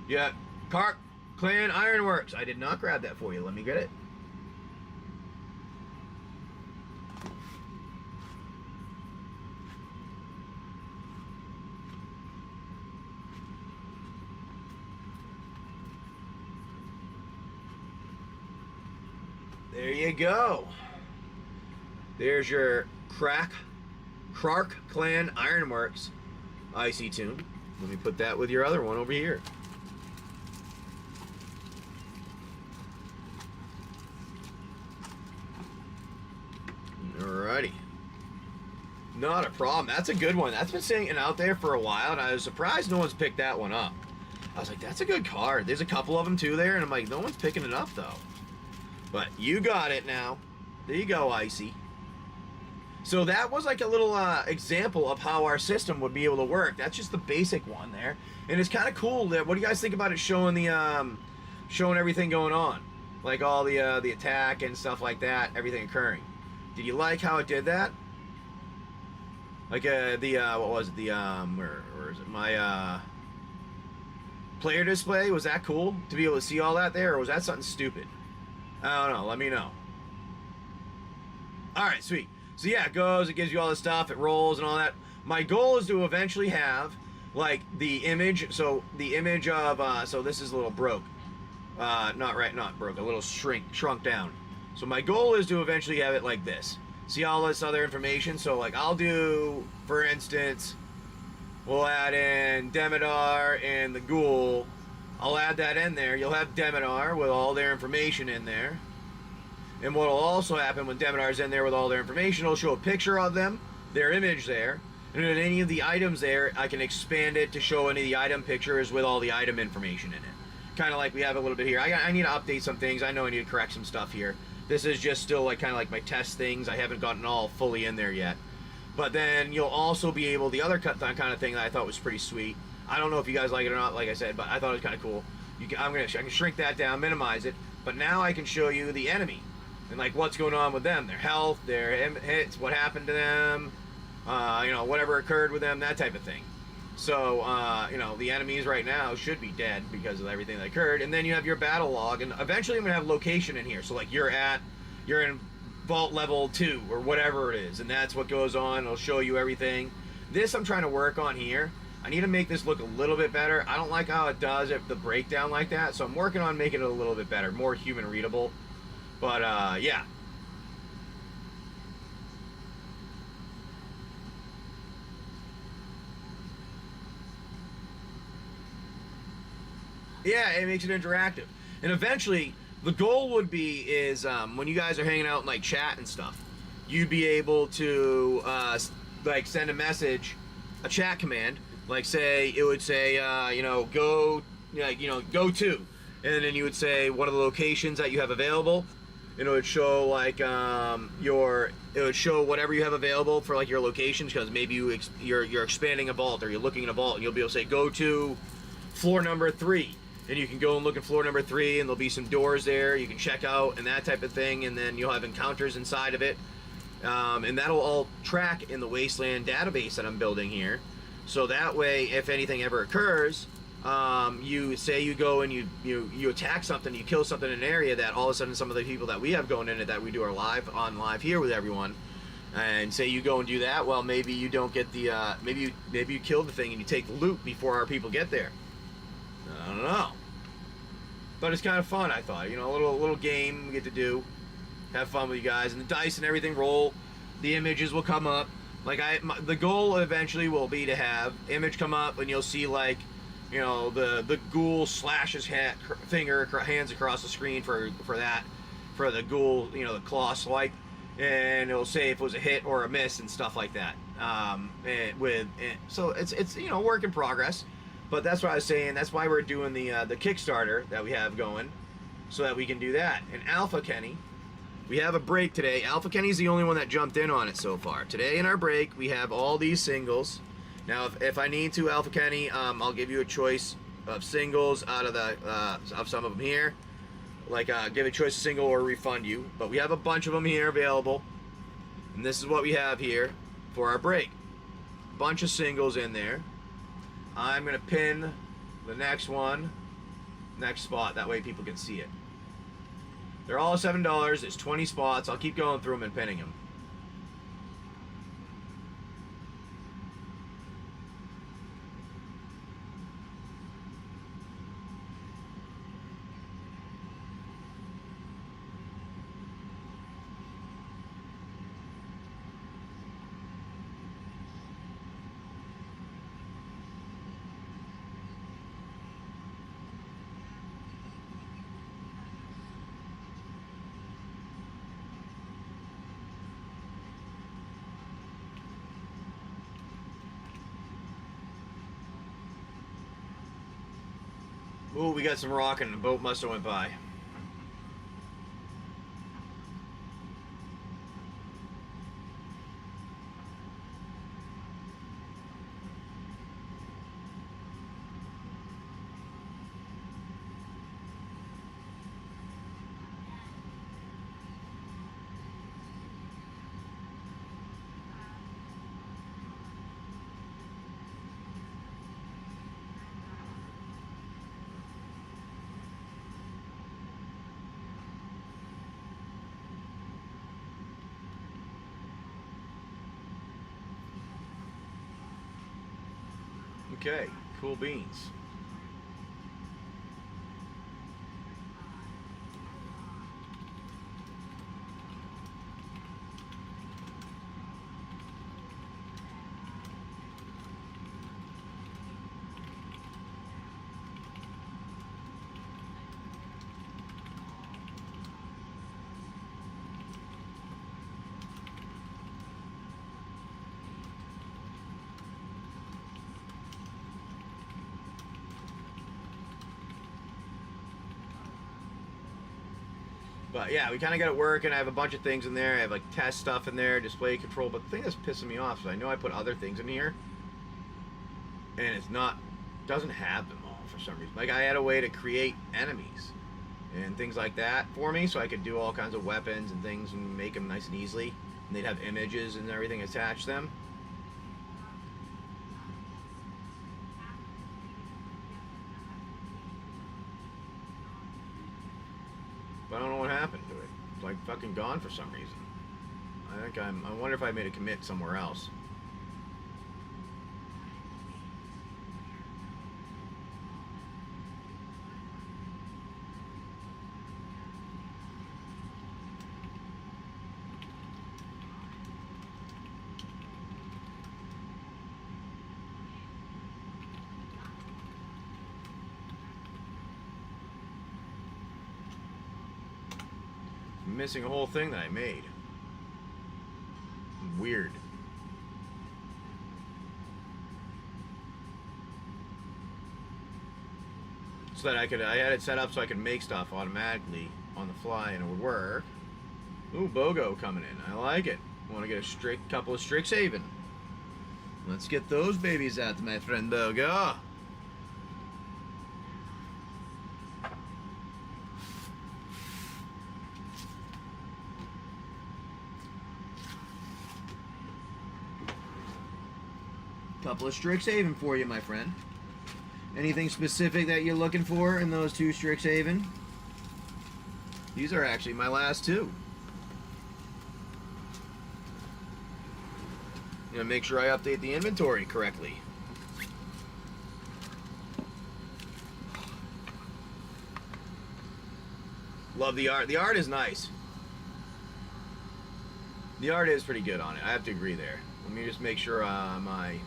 Yeah, Carp Clan Ironworks. I did not grab that for you. Let me get it. There you go. There's your Clark Clan Ironworks Icy Tomb. Let me put that with your other one over here. Alrighty. Not a problem. That's a good one. That's been sitting out there for a while, and I was surprised no one's picked that one up. I was like, that's a good card. There's a couple of them too there, and I'm like, no one's picking it up though. But you got it now. There you go, Icy. So that was like a little example of how our system would be able to work. That's just the basic one there, and it's kind of cool. That what do you guys think about it showing the showing everything going on, like all the attack and stuff like that, everything occurring? Did you like how it did that? Like what was it? Where is it? My player display, was that cool to be able to see all that there, or was that something stupid? I don't know. Let me know. All right, sweet. So yeah, it goes. It gives you all the stuff. It rolls and all that. My goal is to eventually have like the image. So the image of so this is a little broke. Not broke. A little shrunk down. So my goal is to eventually have it like this. See all this other information. So like I'll do, for instance, we'll add in Demidar and the Ghoul. I'll add that in there. You'll have Demidar with all their information in there. And what will also happen when Demidar's in there with all their information, it'll show a picture of them, their image there. And then any of the items there, I can expand it to show any of the item pictures with all the item information in it. Kind of like we have a little bit here. I need to update some things. I know I need to correct some stuff here. This is just still like kind of like my test things. I haven't gotten all fully in there yet. But then you'll also be able, the other kind of thing that I thought was pretty sweet. I don't know if you guys like it or not, like I said, but I thought it was kind of cool. I can shrink that down, minimize it, but now I can show you the enemy and like what's going on with them, their health, their hits, what happened to them, you know, whatever occurred with them, that type of thing. So, you know, the enemies right now should be dead because of everything that occurred, and then you have your battle log, and eventually I'm gonna have location in here. So like you're in vault level 2 or whatever it is, and that's what goes on. It'll show you everything. This I'm trying to work on here. I need to make this look a little bit better. I don't like how it does the breakdown like that, so I'm working on making it a little bit better, more human readable. But yeah. Yeah, it makes it interactive. And eventually, the goal would be is when you guys are hanging out in like chat and stuff, you'd be able to like send a message, a chat command, like say it would say go go to, and then you would say one of the locations that you have available, and it would show like it would show whatever you have available for like your locations, because maybe you're expanding a vault or you're looking at a vault, and you'll be able to say go to floor number 3. And you can go and look at floor number 3, and there'll be some doors there you can check out and that type of thing, and then you'll have encounters inside of it, and that'll all track in the Wasteland database that I'm building here. So that way, if anything ever occurs, you say you go and you attack something, you kill something in an area, that all of a sudden some of the people that we have going in it, that we do our live here with everyone, and say you go and do that, well, maybe you don't get the maybe you kill the thing and you take the loot before our people get there. I don't know. But it's kind of fun, I thought. A little game we get to do. Have fun with you guys. And the dice and everything roll. The images will come up. Like the goal eventually will be to have image come up, and you'll see like, the ghoul slashes hands across the screen for the ghoul, the claw swipe, and it'll say if it was a hit or a miss and stuff like that. So it's work in progress. But that's what I was saying. That's why we're doing the Kickstarter that we have going, so that we can do that. And Alpha Kenny, we have a break today. Alpha Kenny's the only one that jumped in on it so far. Today in our break, we have all these singles. Now, if I need to, Alpha Kenny, I'll give you a choice of singles out of of some of them here. Like give a choice of single or refund you. But we have a bunch of them here available, and this is what we have here for our break. Bunch of singles in there. I'm going to pin the next spot. That way people can see it. They're all $7. It's 20 spots. I'll keep going through them and pinning them. Ooh, we got some rocking. The boat must have went by. Okay, cool beans. But yeah, we kind of got it working. I have a bunch of things in there. I have like test stuff in there, display control. But the thing that's pissing me off is I know I put other things in here, and doesn't have them all for some reason. Like I had a way to create enemies and things like that for me, so I could do all kinds of weapons and things and make them nice and easily. And they'd have images and everything attached to them. But I don't know what happened to it. It's like fucking gone for some reason. I wonder if I made a commit somewhere else. missing a whole thing that I made. Weird. So that I had it set up so I could make stuff automatically on the fly and it would work. Ooh, BOGO coming in. I like it. Want to get a couple of Strixhaven. Let's get those babies out, my friend BOGO. Couple of Strixhaven for you, my friend. Anything specific that you're looking for in those 2 Strixhaven? These are actually my last 2. Gonna make sure I update the inventory correctly. Love the art. The art is nice. The art is pretty good on it. I have to agree there. Let me just make sure my...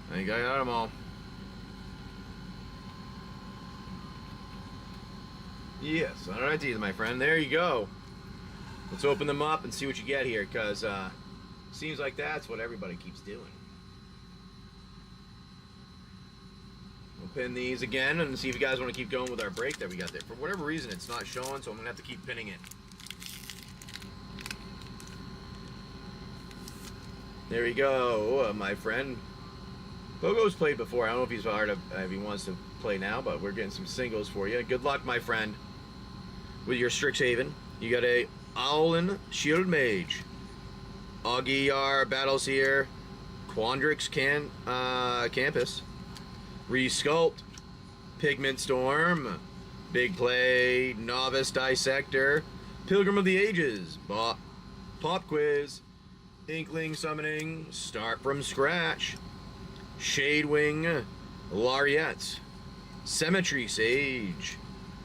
I think I got them all. Yes, alright, my friend. There you go. Let's open them up and see what you get here, because seems like that's what everybody keeps doing. We'll pin these again and see if you guys want to keep going with our break that we got there. For whatever reason, it's not showing, so I'm going to have to keep pinning it. There you go, my friend. BOGO's played before. I don't know if he's hard if he wants to play now, but we're getting some singles for you. Good luck, my friend, with your Strixhaven. You got a Owlin Shielded Mage, Augiar Battleseer, Quandrix Campus, Resculpt, Pigment Storm, Big Play, Novice Dissector, Pilgrim of the Ages, Pop Quiz, Inkling Summoning, Start from Scratch, Shadewing, Lariat, Cemetery Sage,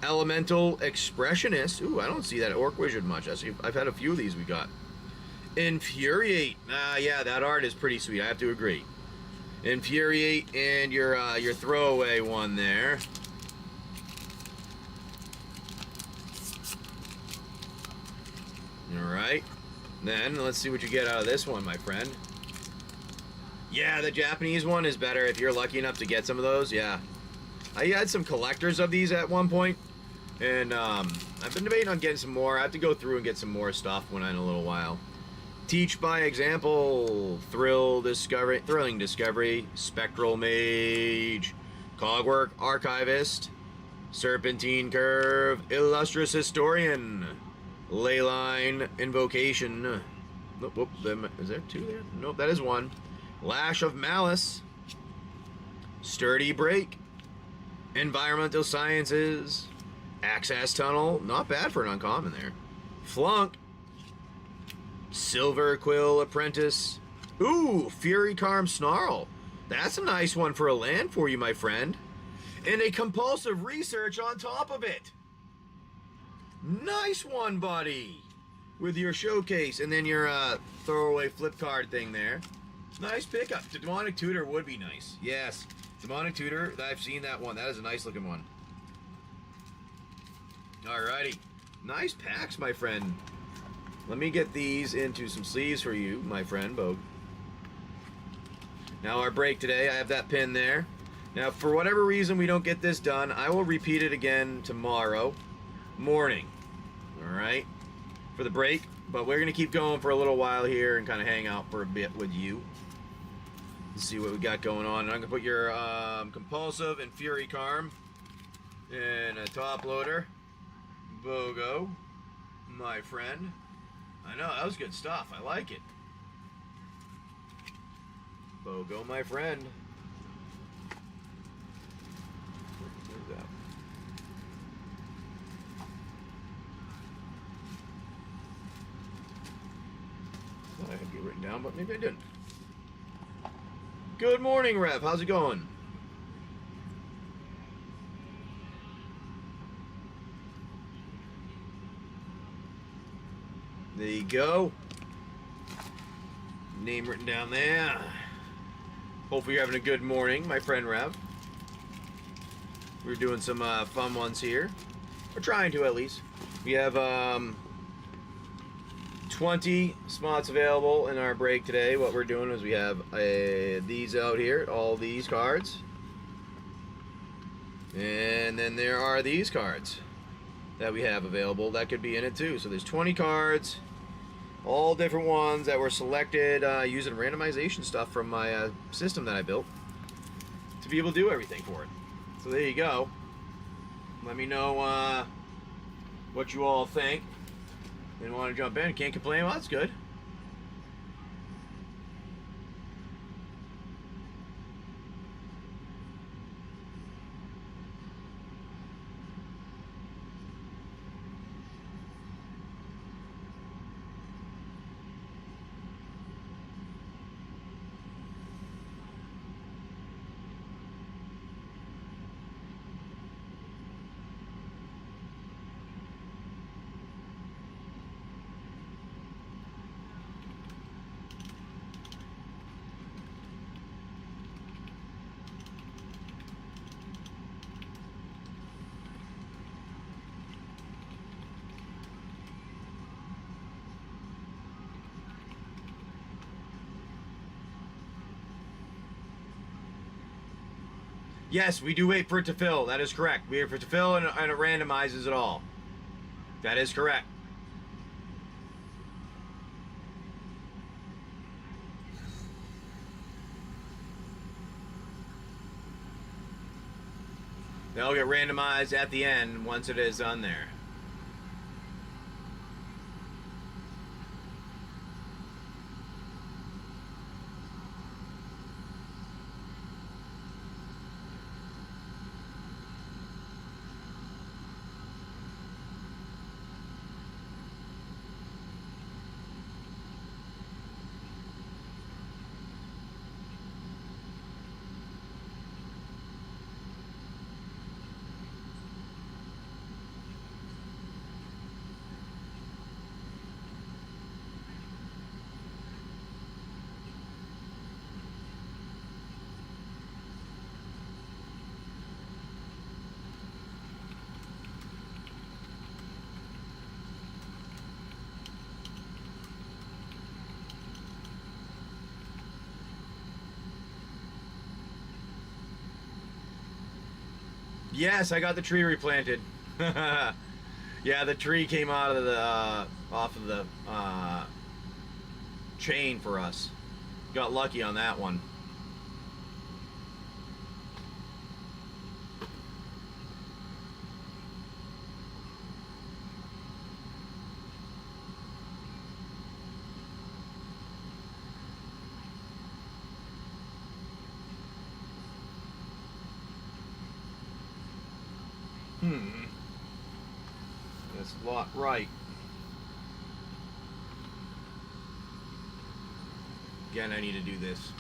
Elemental Expressionist. Ooh, I don't see that Orc Wizard much. I've had a few of these we got. Infuriate. Yeah, that art is pretty sweet. I have to agree. Infuriate and your throwaway one there. All right. Then let's see what you get out of this one, my friend. Yeah, the Japanese one is better if you're lucky enough to get some of those. Yeah, I had some collectors of these at one point, and I've been debating on getting some more. I have to go through and get some more stuff in a little while. Teach by example, thrilling discovery, spectral mage, cogwork archivist, serpentine curve, illustrious historian, leyline invocation. Whoop, is there 2 there? Nope, that is 1. Lash of Malice, Sturdy Break, Environmental Sciences, Access Tunnel, not bad for an uncommon there. Flunk, Silver Quill Apprentice, ooh, Fury Carm Snarl. That's a nice one for a land for you, my friend. And a compulsive research on top of it. Nice one, buddy. With your showcase and then your throwaway flip card thing there. Nice pickup. The Demonic Tutor would be nice. Yes. Demonic Tutor, I've seen that one. That is a nice looking one. Alrighty. Nice packs, my friend. Let me get these into some sleeves for you, my friend, Bogue. Now our break today, I have that pin there. Now, for whatever reason we don't get this done, I will repeat it again tomorrow morning. Alright? For the break. But we're going to keep going for a little while here and kind of hang out for a bit with you. Let's see what we got going on. And I'm going to put your Compulsive and Fury Carm in a top loader. BOGO, my friend. I know, that was good stuff. I like it. BOGO, my friend. Where's that? I had it written down, but maybe I didn't. Good morning, Rev. How's it going? There you go. Name written down there. Hopefully you're having a good morning, my friend Rev. We're doing some fun ones here. We're trying to, at least. We have 20 spots available in our break today. What we're doing is we have these out here, all these cards. And then there are these cards that we have available that could be in it too. So there's 20 cards, all different ones that were selected using randomization stuff from my system that I built to be able to do everything for it. So there you go. Let me know what you all think. Didn't want to jump in. Can't complain. Well, that's good. Yes, we do wait for it to fill. That is correct. We wait for it to fill and it randomizes it all. That is correct. They'll get randomized at the end once it is on there. Yes, I got the tree replanted. Yeah, the tree came out of the off of the chain for us. Got lucky on that one. That's a lot right. Again, I need to do this.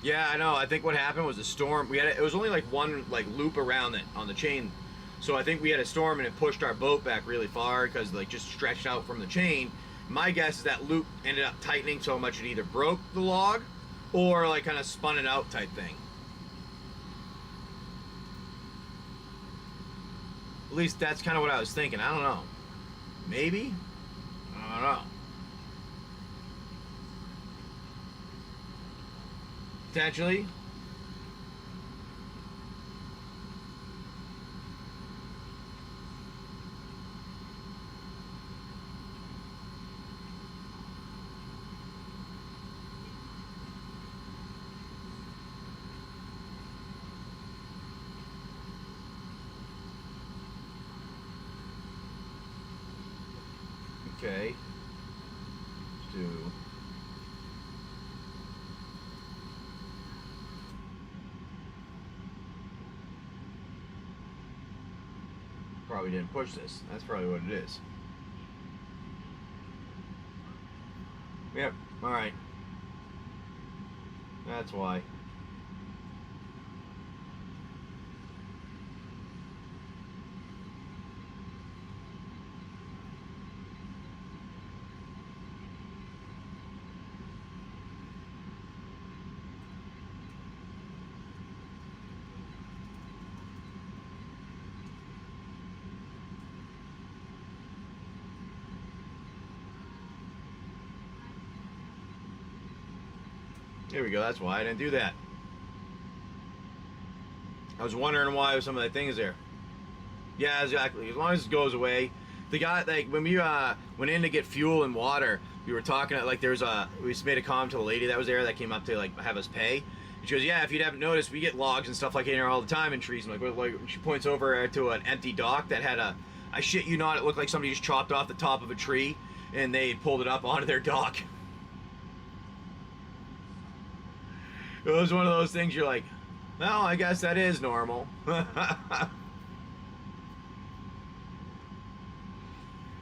Yeah, I know. I think what happened was a storm. It was only like one loop around it on the chain. So I think we had a storm and it pushed our boat back really far because just stretched out from the chain. My guess is that loop ended up tightening so much it either broke the log or kind of spun it out type thing. At least that's kind of what I was thinking. I don't know. Maybe? I don't know. Potentially. Okay. Do. Probably didn't push this. That's probably what it is. Yep. All right. That's why. Here we go. That's why I didn't do that. I was wondering why some of the things there. Yeah, exactly. As long as it goes away. The guy, like, when we went in to get fuel and water, we were talking, like, we just made a comment to the lady that was there that came up to, like, have us pay. And she goes, yeah, if you haven't noticed, we get logs and stuff like in here all the time in trees. I'm like, she points over to an empty dock that had I shit you not, it looked like somebody just chopped off the top of a tree and they pulled it up onto their dock. It was one of those things you're like, well, I guess that is normal.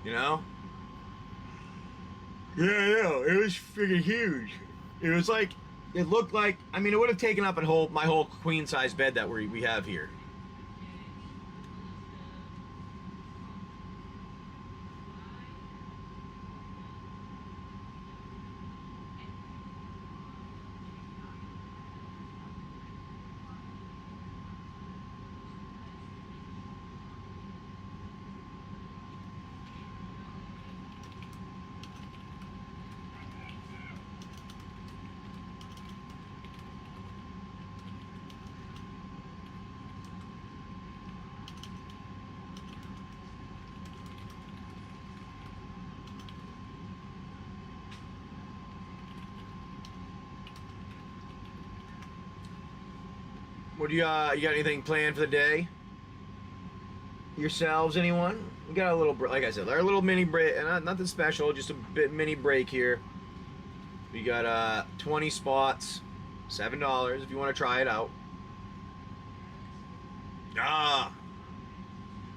You know? Yeah, I know. It was freaking huge. It was like, it looked like, I mean, it would have taken up my whole queen size bed that we have here. What do you got anything planned for the day? Yourselves, anyone? We got a little, like I said, our little mini break, nothing special, just a bit mini break here. We got 20 spots, $7 if you want to try it out. Ah,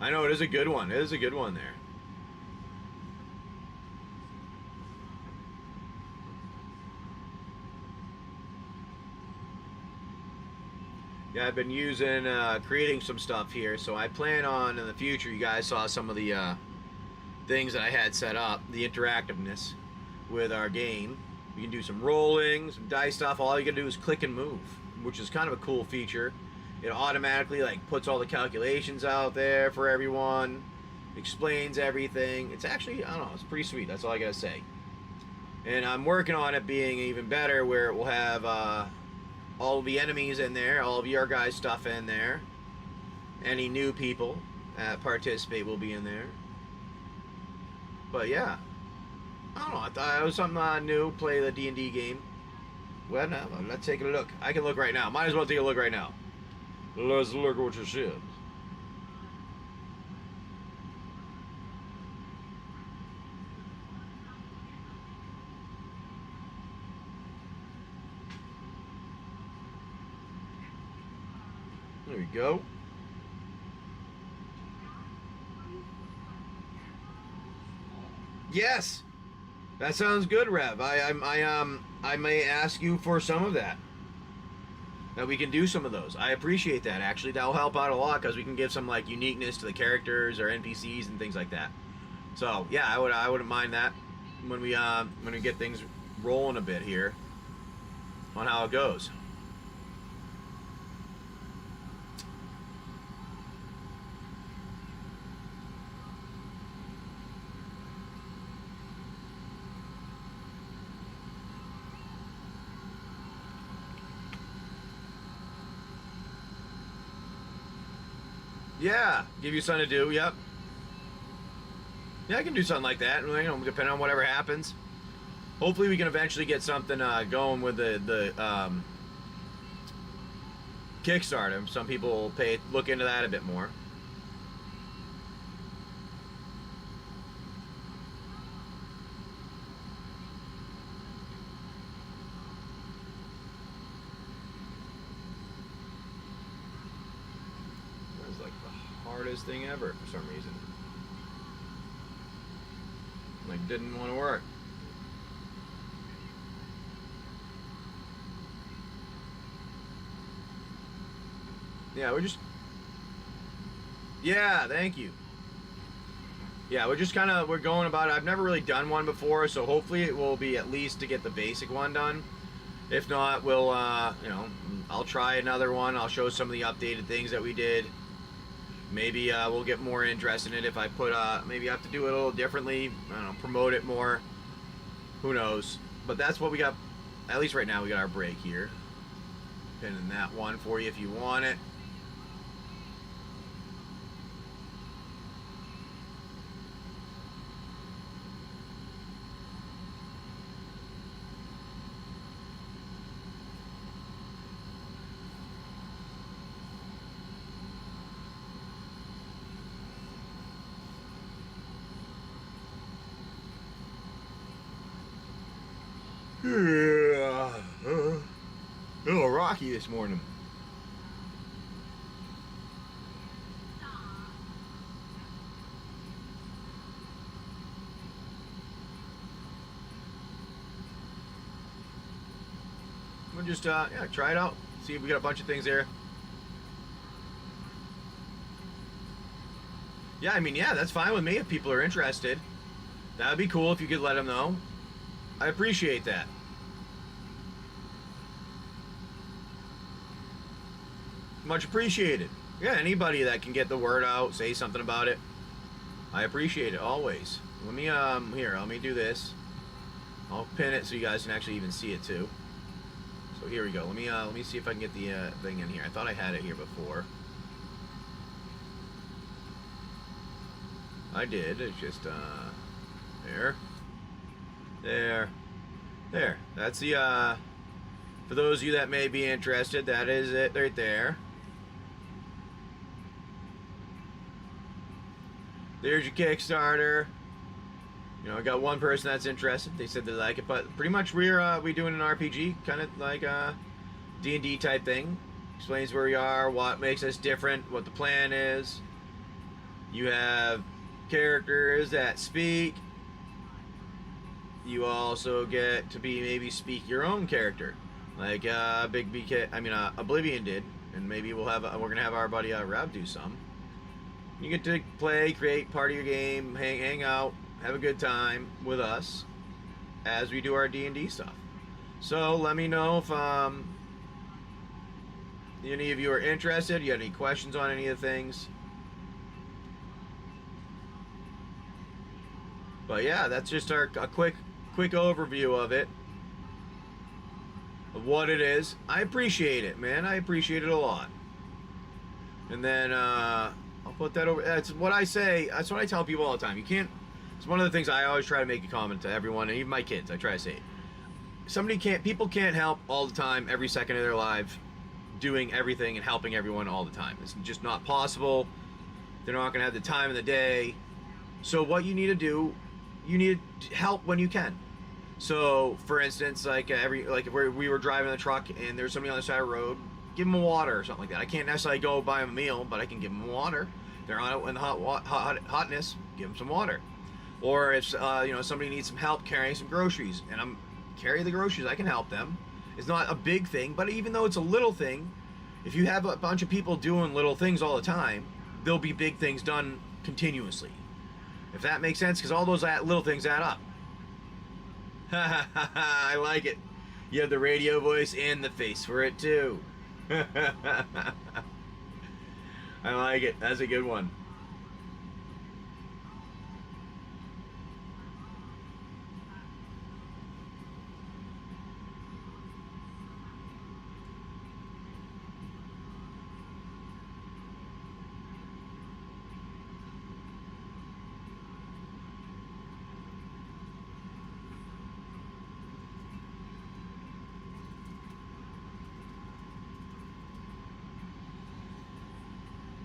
I know it is a good one. It is a good one there. Yeah, I've been using, creating some stuff here, so I plan on, in the future, you guys saw some of the things that I had set up, the interactiveness with our game. You can do some rolling, some dice stuff, all you gotta do is click and move, which is kind of a cool feature. It automatically, like, puts all the calculations out there for everyone, explains everything. It's actually, I don't know, it's pretty sweet, that's all I gotta say. And I'm working on it being even better, where it will have, all of the enemies in there, all of your guys' stuff in there. Any new people that participate will be in there. But yeah, I don't know, I thought it was something new, play the D&D game. Well, now, let's take a look. I can look right now. Might as well take a look right now. Let's look at what you said. There we go. Yes, that sounds good, Rev. I may ask you for some of that. That we can do some of those. I appreciate that. Actually, that'll help out a lot because we can give some like uniqueness to the characters or NPCs and things like that. So yeah, I wouldn't mind that when we get things rolling a bit here on how it goes. Yeah, give you something to do. Yep. Yeah, I can do something like that. You know, depending on whatever happens. Hopefully, we can eventually get something going with the Kickstarter. Some people will look into that a bit more. Hardest thing ever for some reason. Like, didn't want to work. Yeah, yeah, thank you. Yeah, we're going about it. I've never really done one before, so hopefully it will be at least to get the basic one done. If not, we'll, you know, I'll try another one. I'll show some of the updated things that we did. Maybe we'll get more interest in it if I put, maybe I have to do it a little differently. I don't know, promote it more. Who knows? But that's what we got at least right now we got our break here. Pinning that one for you if you want it. Yeah. A little rocky this morning. We'll just yeah, try it out. See if we got a bunch of things there. Yeah, I mean, yeah, that's fine with me if people are interested. That would be cool if you could let them know. I appreciate that. Much appreciated. Yeah, anybody that can get the word out, say something about it. I appreciate it always. Let me here, let me do this. I'll pin it so you guys can actually even see it too. So here we go. Let me see if I can get the thing in here. I thought I had it here before. I did. It's just there. There. That's the for those of you that may be interested, that is it right there. There's your Kickstarter. You know, I got one person that's interested. They said they like it, but pretty much we doing an RPG, kind of like a D&D type thing. Explains where we are, what makes us different, what the plan is. You have characters that speak. You also get to maybe speak your own character, like Big BK. I mean, Oblivion did, and maybe we're gonna have our buddy Rob do some. You get to play, create part of your game, hang out, have a good time with us as we do our D&D stuff. So let me know if any of you are interested. You have any questions on any of the things? But yeah, that's just a quick overview of it, of what it is. I appreciate it, man. I appreciate it a lot. And then I'll put that over. That's what I say. That's what I tell people all the time. You can't. It's one of the things I always try to make a comment to everyone, and even my kids. I try to say it. People can't help all the time, every second of their life, doing everything and helping everyone all the time. It's just not possible. They're not going to have the time of the day. So what you need to do, you need help when you can. So, for instance, like if we were driving the truck and there's somebody on the side of the road, give them a water or something like that. I can't necessarily go buy them a meal, but I can give them water. They're on it in the hotness, give them some water. Or if somebody needs some help carrying some groceries, and I'm carrying the groceries, I can help them. It's not a big thing, but even though it's a little thing, if you have a bunch of people doing little things all the time, there'll be big things done continuously. If that makes sense, because all those little things add up. I like it. You have the radio voice and the face for it too. I like it. That's a good one.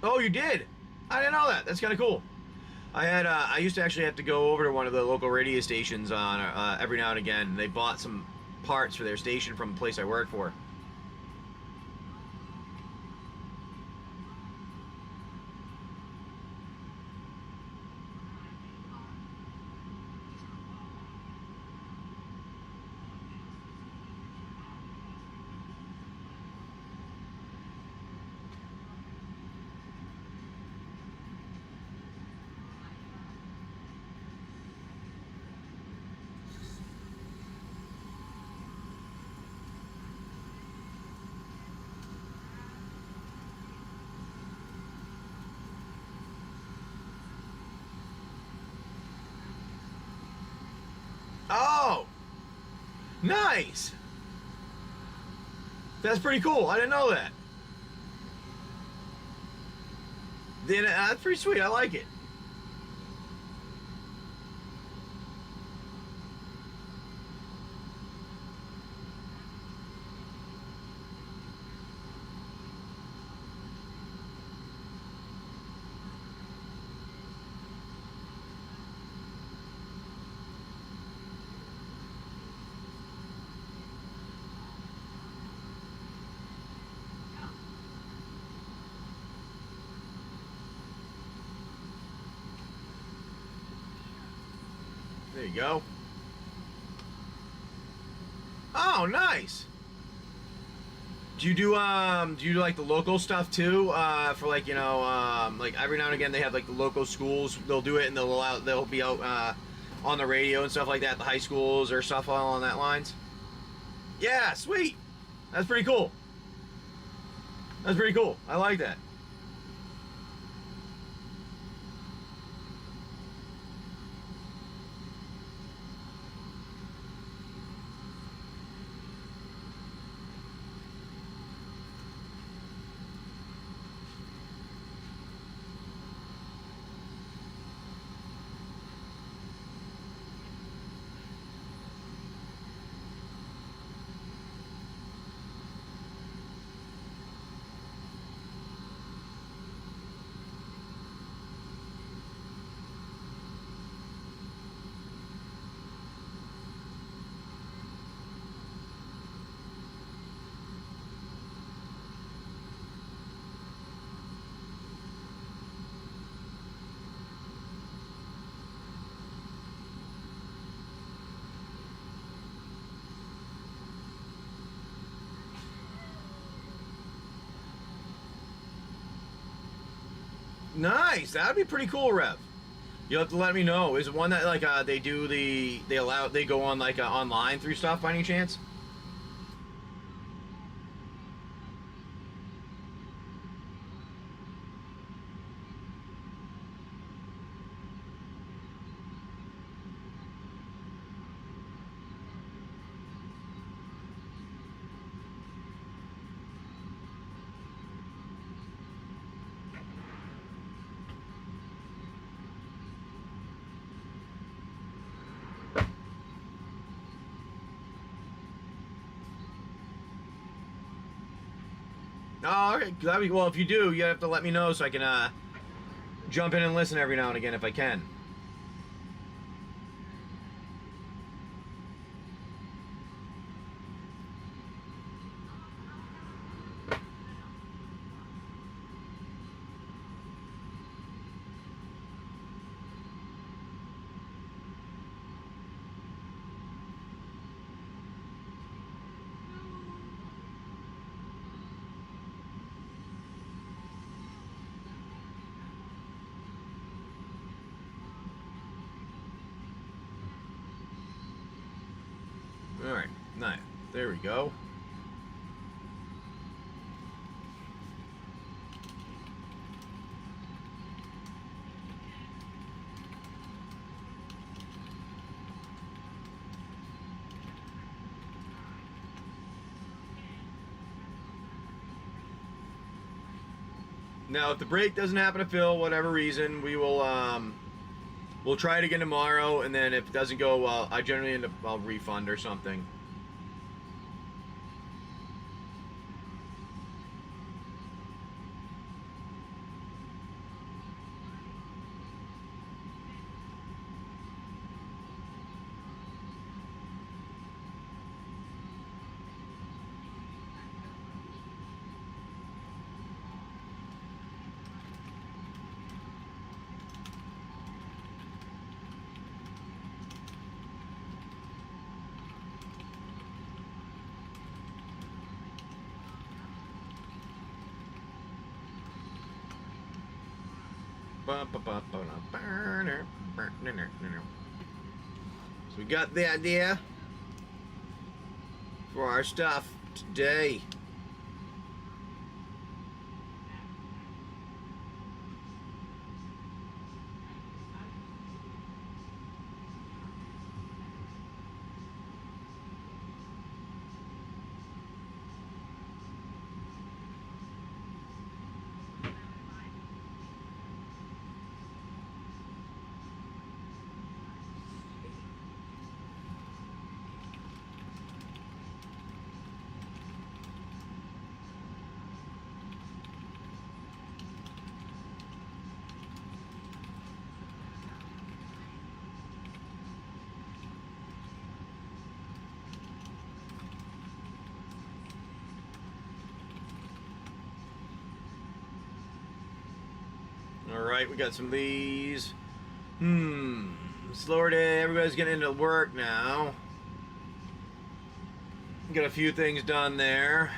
Oh, you did? I didn't know that. That's kind of cool. I used to actually have to go over to one of the local radio stations on every now and again. They bought some parts for their station from the place I work for. Oh, nice. That's pretty cool. I didn't know that. Then that's pretty sweet. I like it. There you go. Oh, nice. Do you do like the local stuff too? For like, you know, like every now and again they have like the local schools. They'll do it and they'll be out on the radio and stuff like that. The high schools or stuff along that lines. Yeah, sweet. That's pretty cool. That's pretty cool. I like that. Nice. That'd be pretty cool, Rev. You'll have to let me know. Is it one that like they go on like online through stuff by any chance? Oh, okay. That'd be, well, if you do, you have to let me know so I can jump in and listen every now and again if I can. Alright, nice. There we go. Now, if the break doesn't happen to fill, whatever reason, we will we'll try it again tomorrow, and then if it doesn't go well, I generally end up I'll refund or something. So we got the idea for our stuff today. Alright, we got some of these. Slower day. Everybody's getting into work now. Got a few things done there.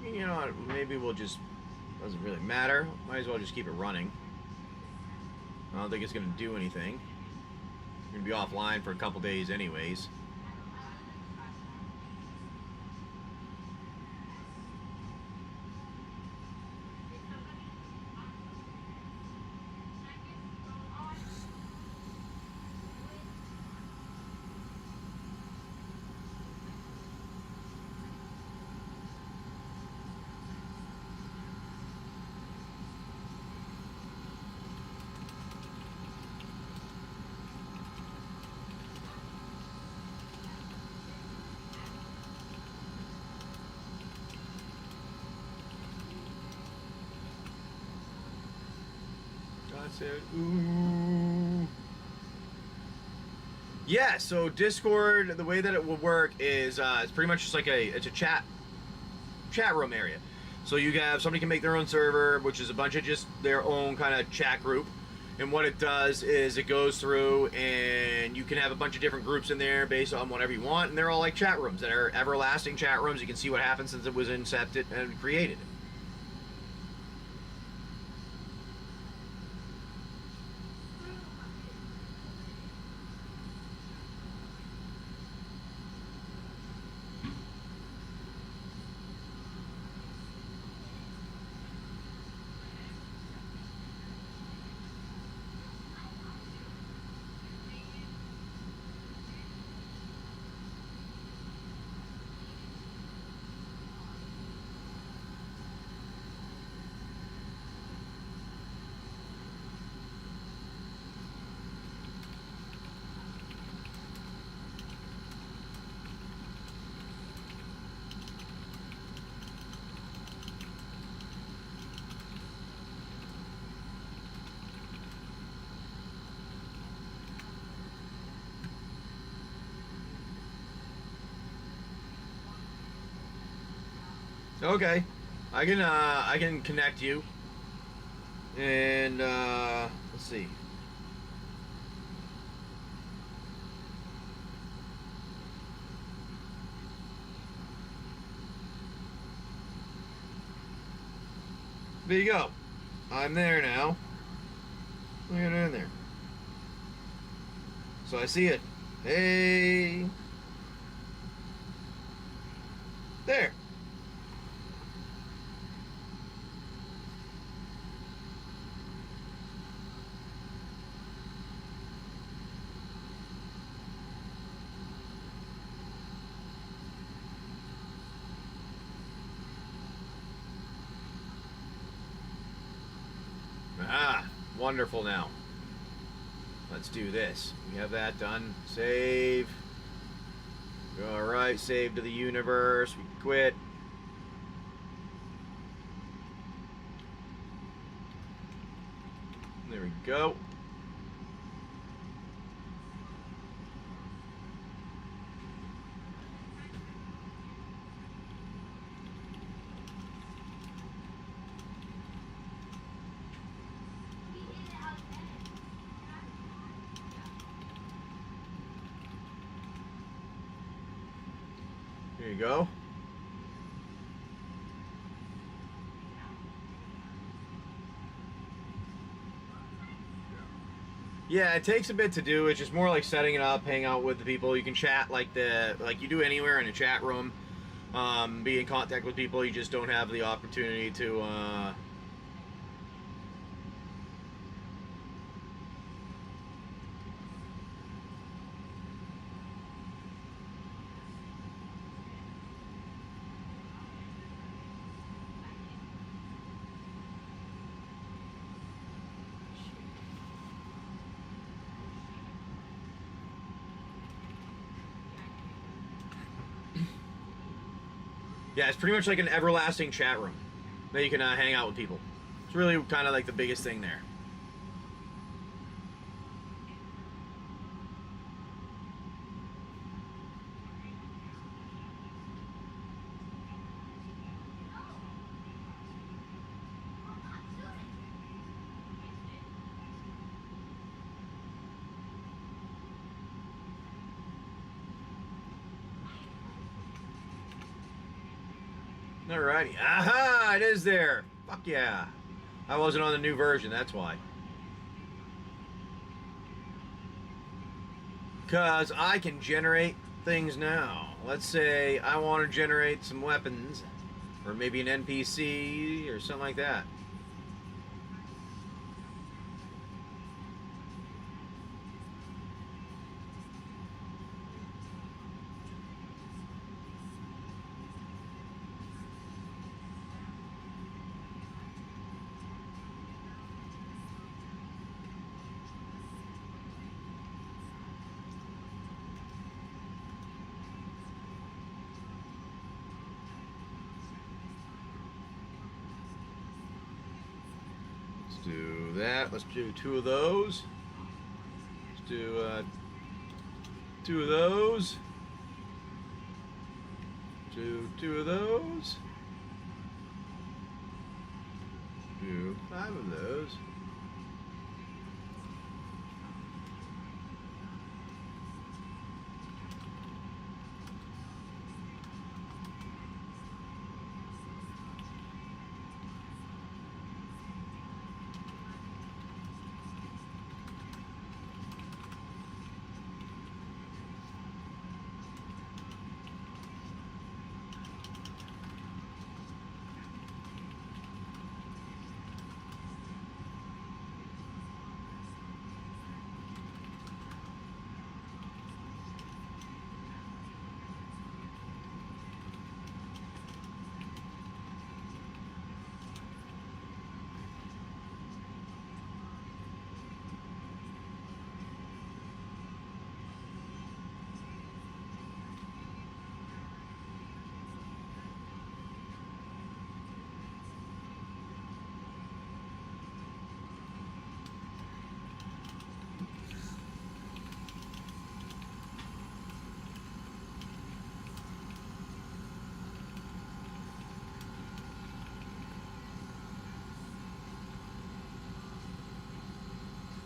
You know what? Maybe we'll just... Doesn't really matter. Might as well just keep it running. I don't think it's going to do anything. We're going to be offline for a couple days anyways. Ooh. Yeah, so Discord, the way that it will work is it's pretty much just like it's a chat room area. So you have somebody can make their own server, which is a bunch of just their own kind of chat group. And what it does is it goes through and you can have a bunch of different groups in there based on whatever you want, and they're all like chat rooms that are everlasting chat rooms. You can see what happened since it was incepted and created. Okay, I can connect you, and let's see. There you go. I'm there now. Look at it in there. So I see it. Hey. There. Ah, wonderful now. Let's do this. We have that done. Save. Alright, save to the universe. We quit. There we go. There you go. Yeah, it takes a bit to do. It's just more like setting it up, hang out with the people. You can chat like you do anywhere in a chat room. Be in contact with people. You just don't have the opportunity to yeah, it's pretty much like an everlasting chat room that you can hang out with people. It's really kind of like the biggest thing there. Alrighty. Aha! It is there. Fuck yeah. I wasn't on the new version, that's why. Because I can generate things now. Let's say I want to generate some weapons, or maybe an NPC, or something like that. Do that. Let's do 2 of those. Let's do 2 of those. Do 2 of those. Do 5 of those.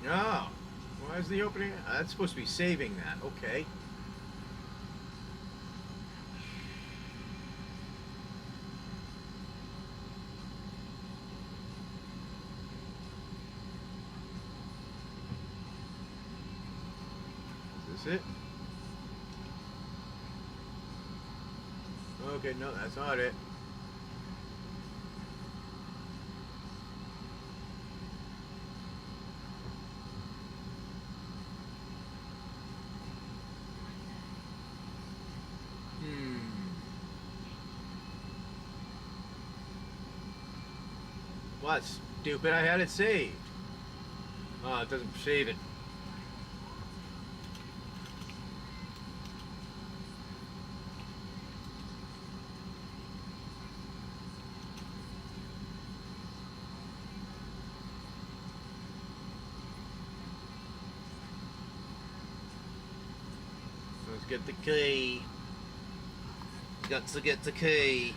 Oh, why is the opening? That's supposed to be saving that. Okay. Is this it? Okay, no, that's not it. What? Stupid, I had it saved. Oh, it doesn't save it. Let's get the key. Got to get the key.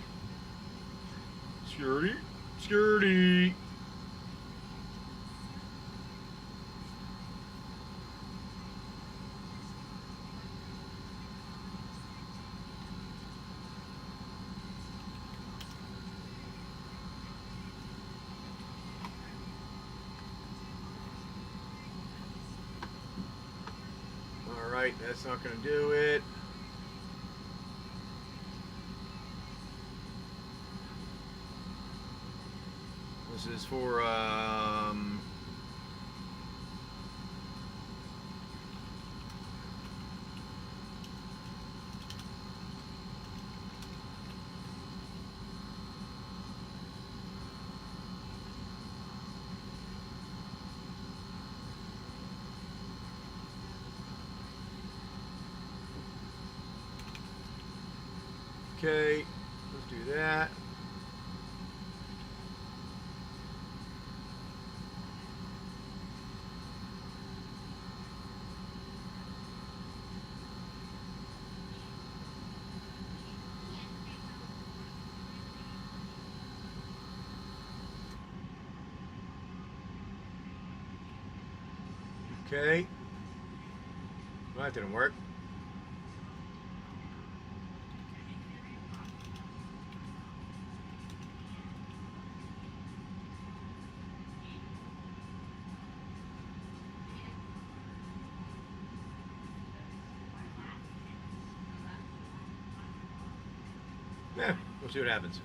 Security. Security. All right, that's not going to do it. This is for okay, let's do that. Okay. Well, that didn't work. Yeah, we'll see what happens.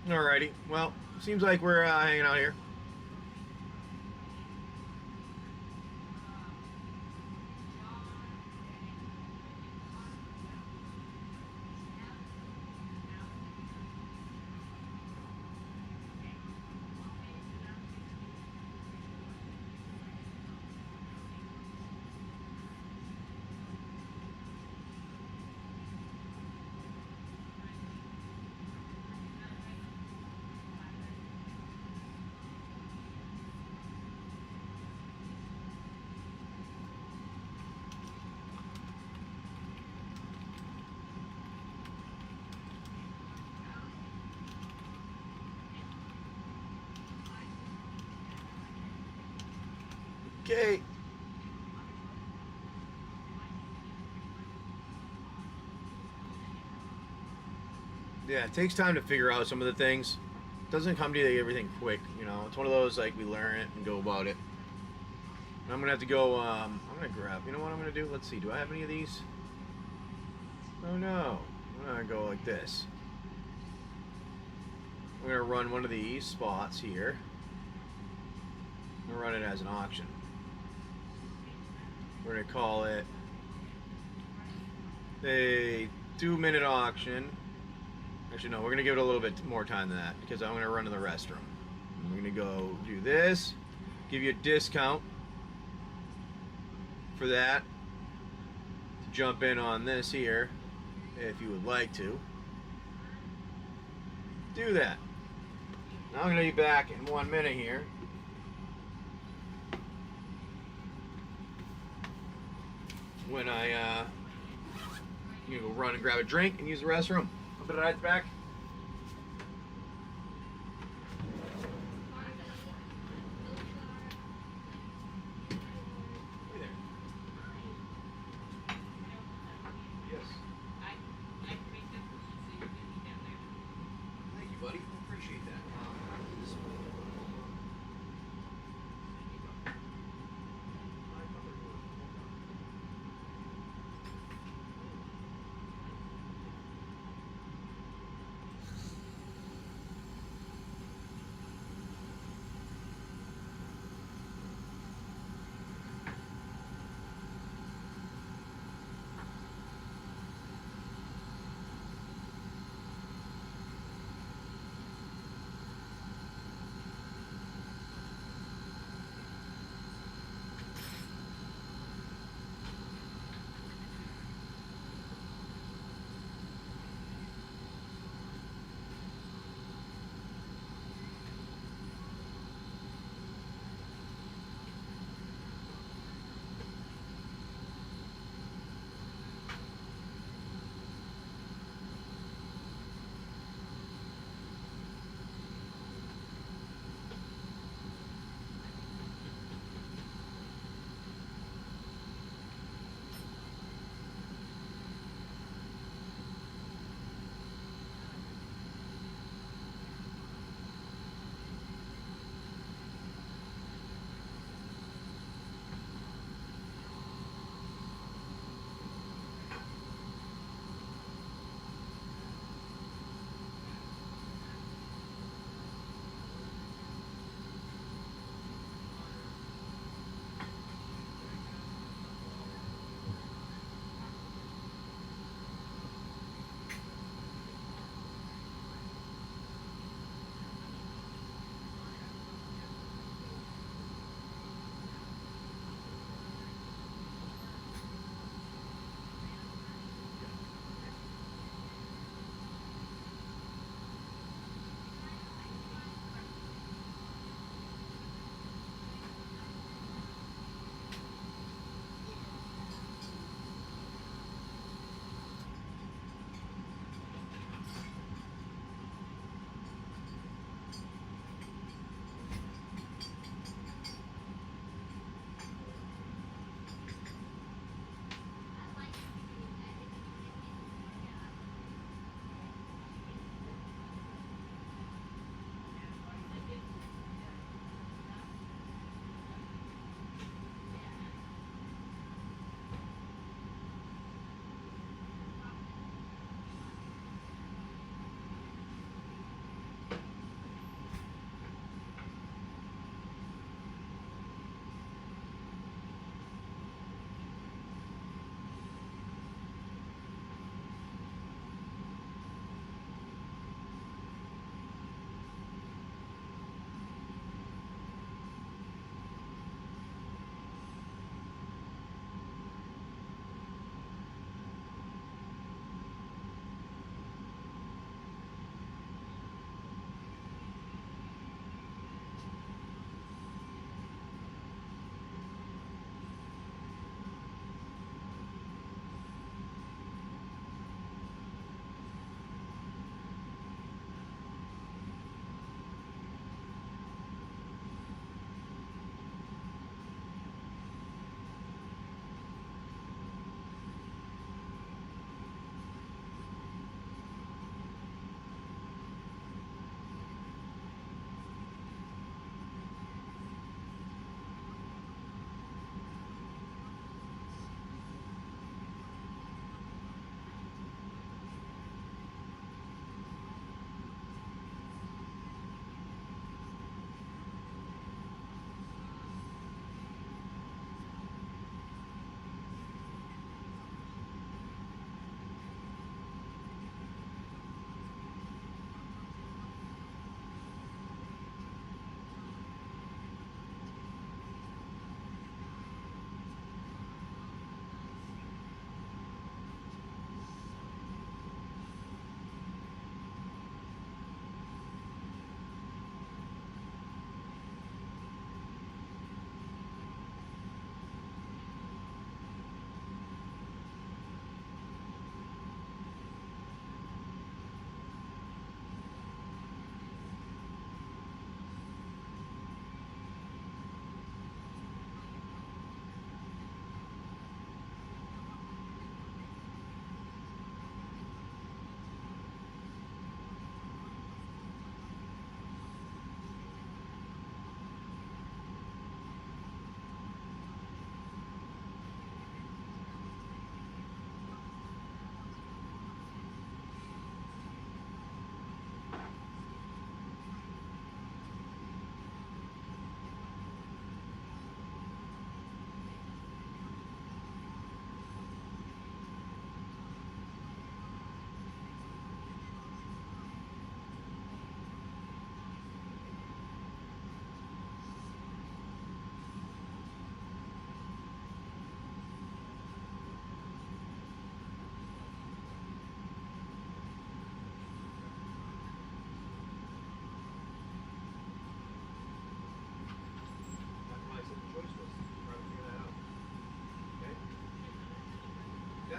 Alrighty, well, seems like we're hanging out here. Okay. Yeah, it takes time to figure out some of the things. It doesn't come to you everything quick, you know. It's one of those like we learn it and go about it. And I'm gonna have to go. I'm gonna grab. You know what I'm gonna do? Let's see. Do I have any of these? Oh no. I'm gonna go like this. I'm gonna run one of these spots here. I'm gonna run it as an auction. We're gonna call it a 2-minute auction. Actually, no, we're gonna give it a little bit more time than that because I'm gonna run to the restroom. I'm gonna go do this, give you a discount for that to jump in on this here if you would like to. Do that. Now I'm gonna be back in 1 minute here. When I'm gonna go run and grab a drink and use the restroom. I'll be right back. Hey there. Yes. I can make that for you so you can eat down there. Thank you, buddy. I appreciate that.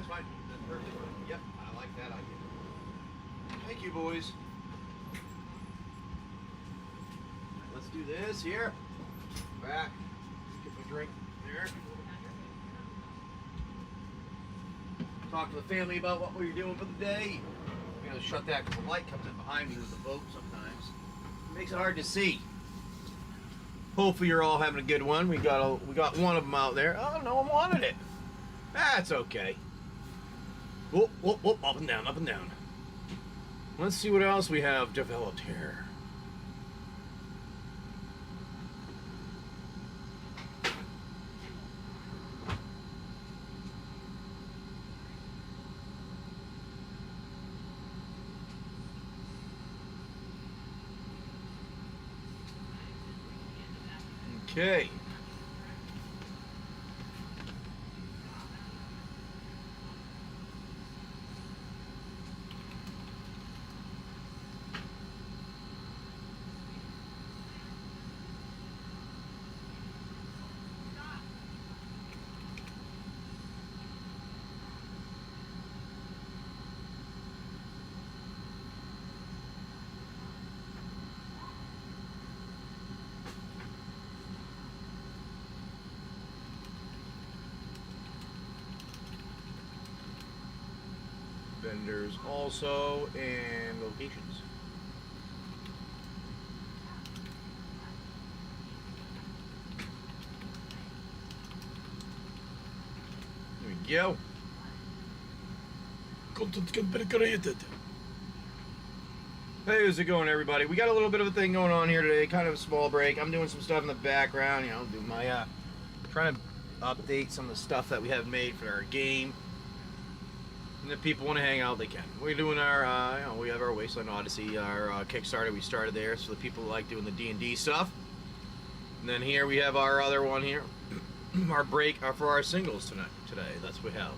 That's fine. That's perfect. Yep, I like that idea. Thank you, boys. Let's do this here. Back. Get my drink there. Talk to the family about what we're doing for the day. I'm gonna shut that because the light comes in behind me with the boat sometimes. It makes it hard to see. Hopefully you're all having a good one. We got one of them out there. Oh, no one wanted it. That's okay. Whoop, whoop, whoop, up and down, up and down. Let's see what else we have developed here. Okay. Vendors also, and locations. There we go. Content can be created. Hey, how's it going, everybody? We got a little bit of a thing going on here today, kind of a small break. I'm doing some stuff in the background, you know, do my trying to update some of the stuff that we have made for our game. And if people want to hang out, they can. We're doing our, you know, we have our Wasteland Odyssey, our Kickstarter. We started there, so the people who like doing the D&D stuff. And then here we have our other one here, our break for our singles today. That's what we have.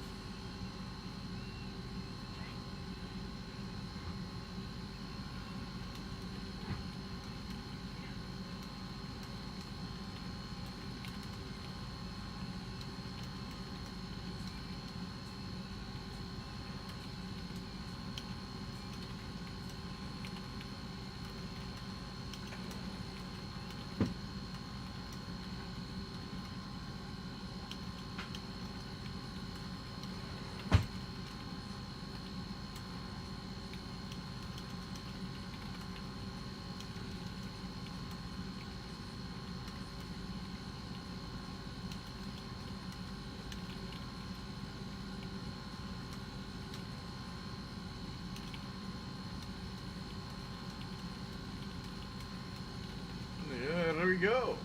Yeah, there we go.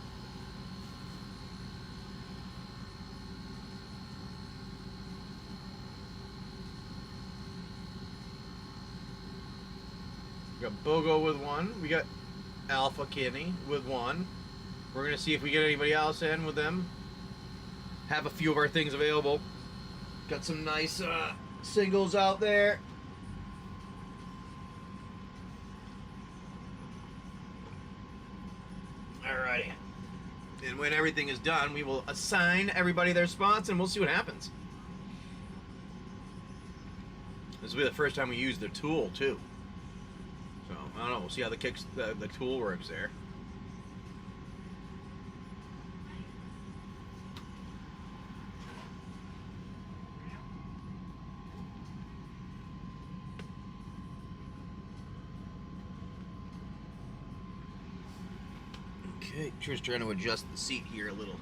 We got Bogo with one. We got Alpha Kenny with one. We're gonna see if we get anybody else in with them. Have a few of our things available. Got some nice singles out there. Alrighty. And when everything is done, we will assign everybody their spots and we'll see what happens. This will be the first time we use the tool too. So I don't know, we'll see how the tool works there. Okay, just trying to adjust the seat here a little.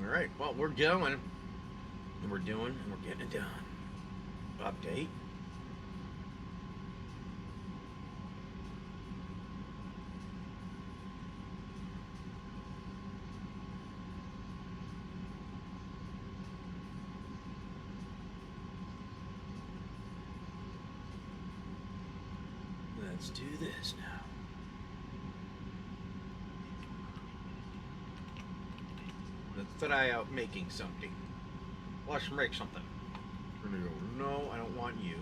Alright, well, we're going, and we're doing, and we're getting it done. Update. Let's do this now. Let's try out making something. Let's make something. We're gonna go, no, I don't want you.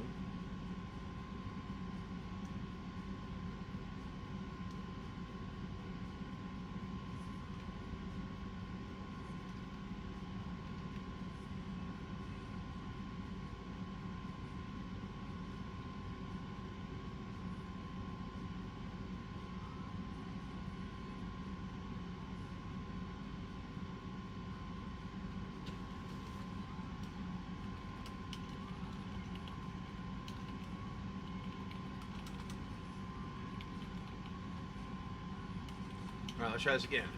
Alright, let's try this again.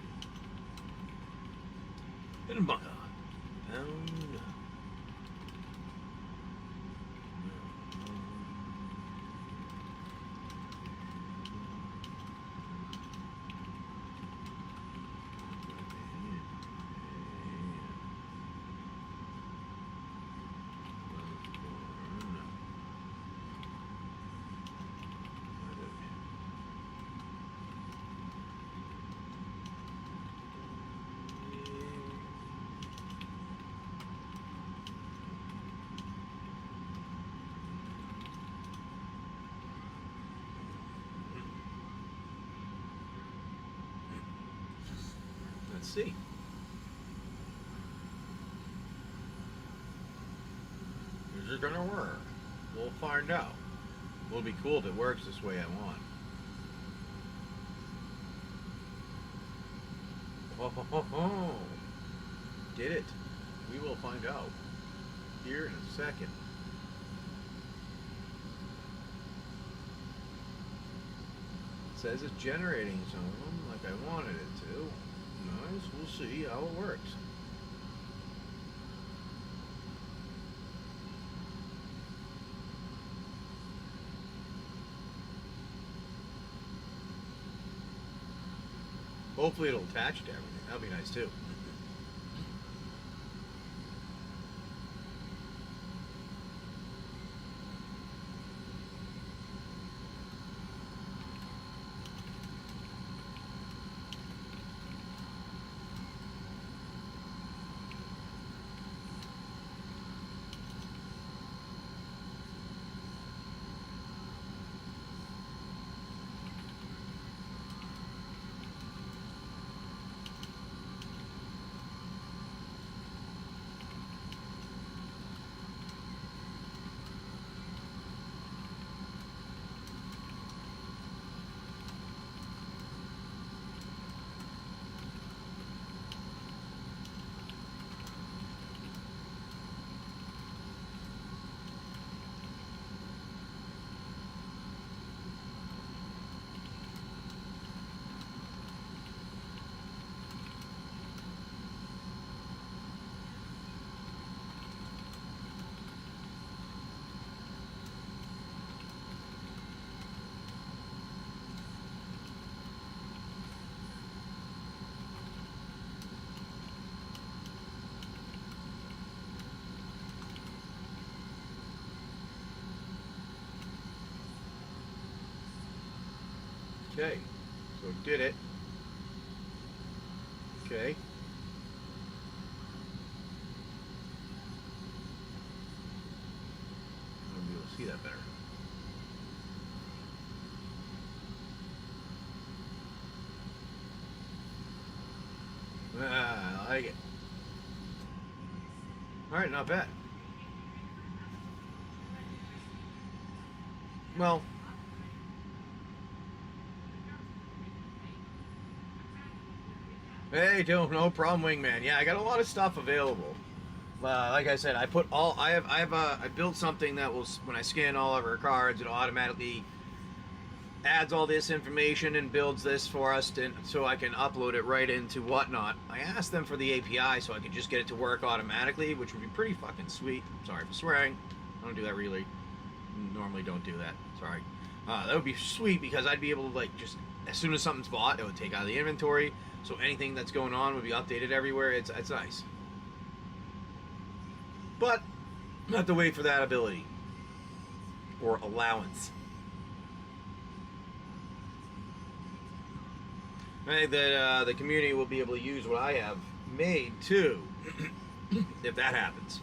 In a bunker. Down. Let's see. Is it gonna work? We'll find out. It'll be cool if it works this way I want. Oh, ho, ho, ho. Did it. We will find out here in a second. It says it's generating some of them like I wanted it to. Nice, we'll see how it works. Hopefully it'll attach to everything. That'll be nice too. Okay, so did it. Okay. I'll be able to see that better. Ah, I like it. Alright, not bad. Well, hey, no problem, Wingman. Yeah, I got a lot of stuff available. Like I said, I put all I built something that will, when I scan all of our cards, it automatically adds all this information and builds this for us so I can upload it right into Whatnot. I asked them for the API so I could just get it to work automatically, which would be pretty fucking sweet. Sorry for swearing. I don't do that really. Normally don't do that. Sorry. That would be sweet because I'd be able to, like, just as soon as something's bought, it would take out of the inventory. So anything that's going on would be updated everywhere. It's nice. But I have to wait for that ability or allowance. I think that the community will be able to use what I have made too, if that happens.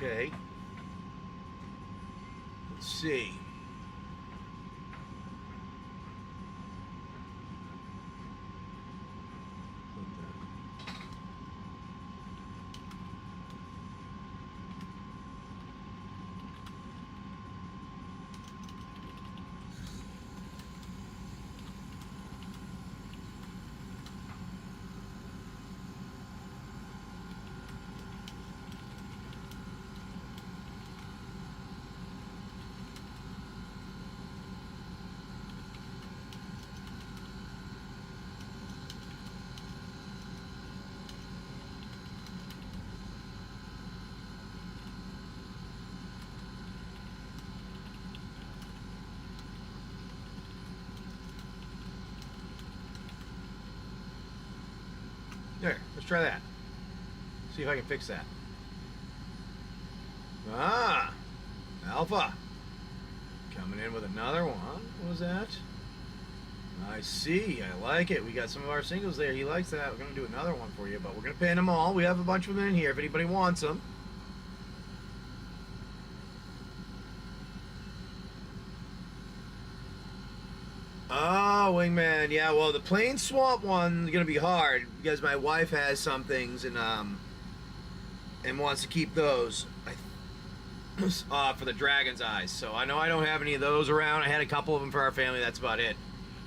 Okay. Let's see. There, let's try that. See if I can fix that. Ah, Alpha. Coming in with another one. What was that? I see. I like it. We got some of our singles there. He likes that. We're going to do another one for you, but we're going to pin them all. We have a bunch of them in here if anybody wants them. Oh, Wingman. Yeah, well, the Plain Swamp one is going to be hard because my wife has some things and wants to keep those for the Dragon's Eyes. So I know I don't have any of those around. I had a couple of them for our family. That's about it.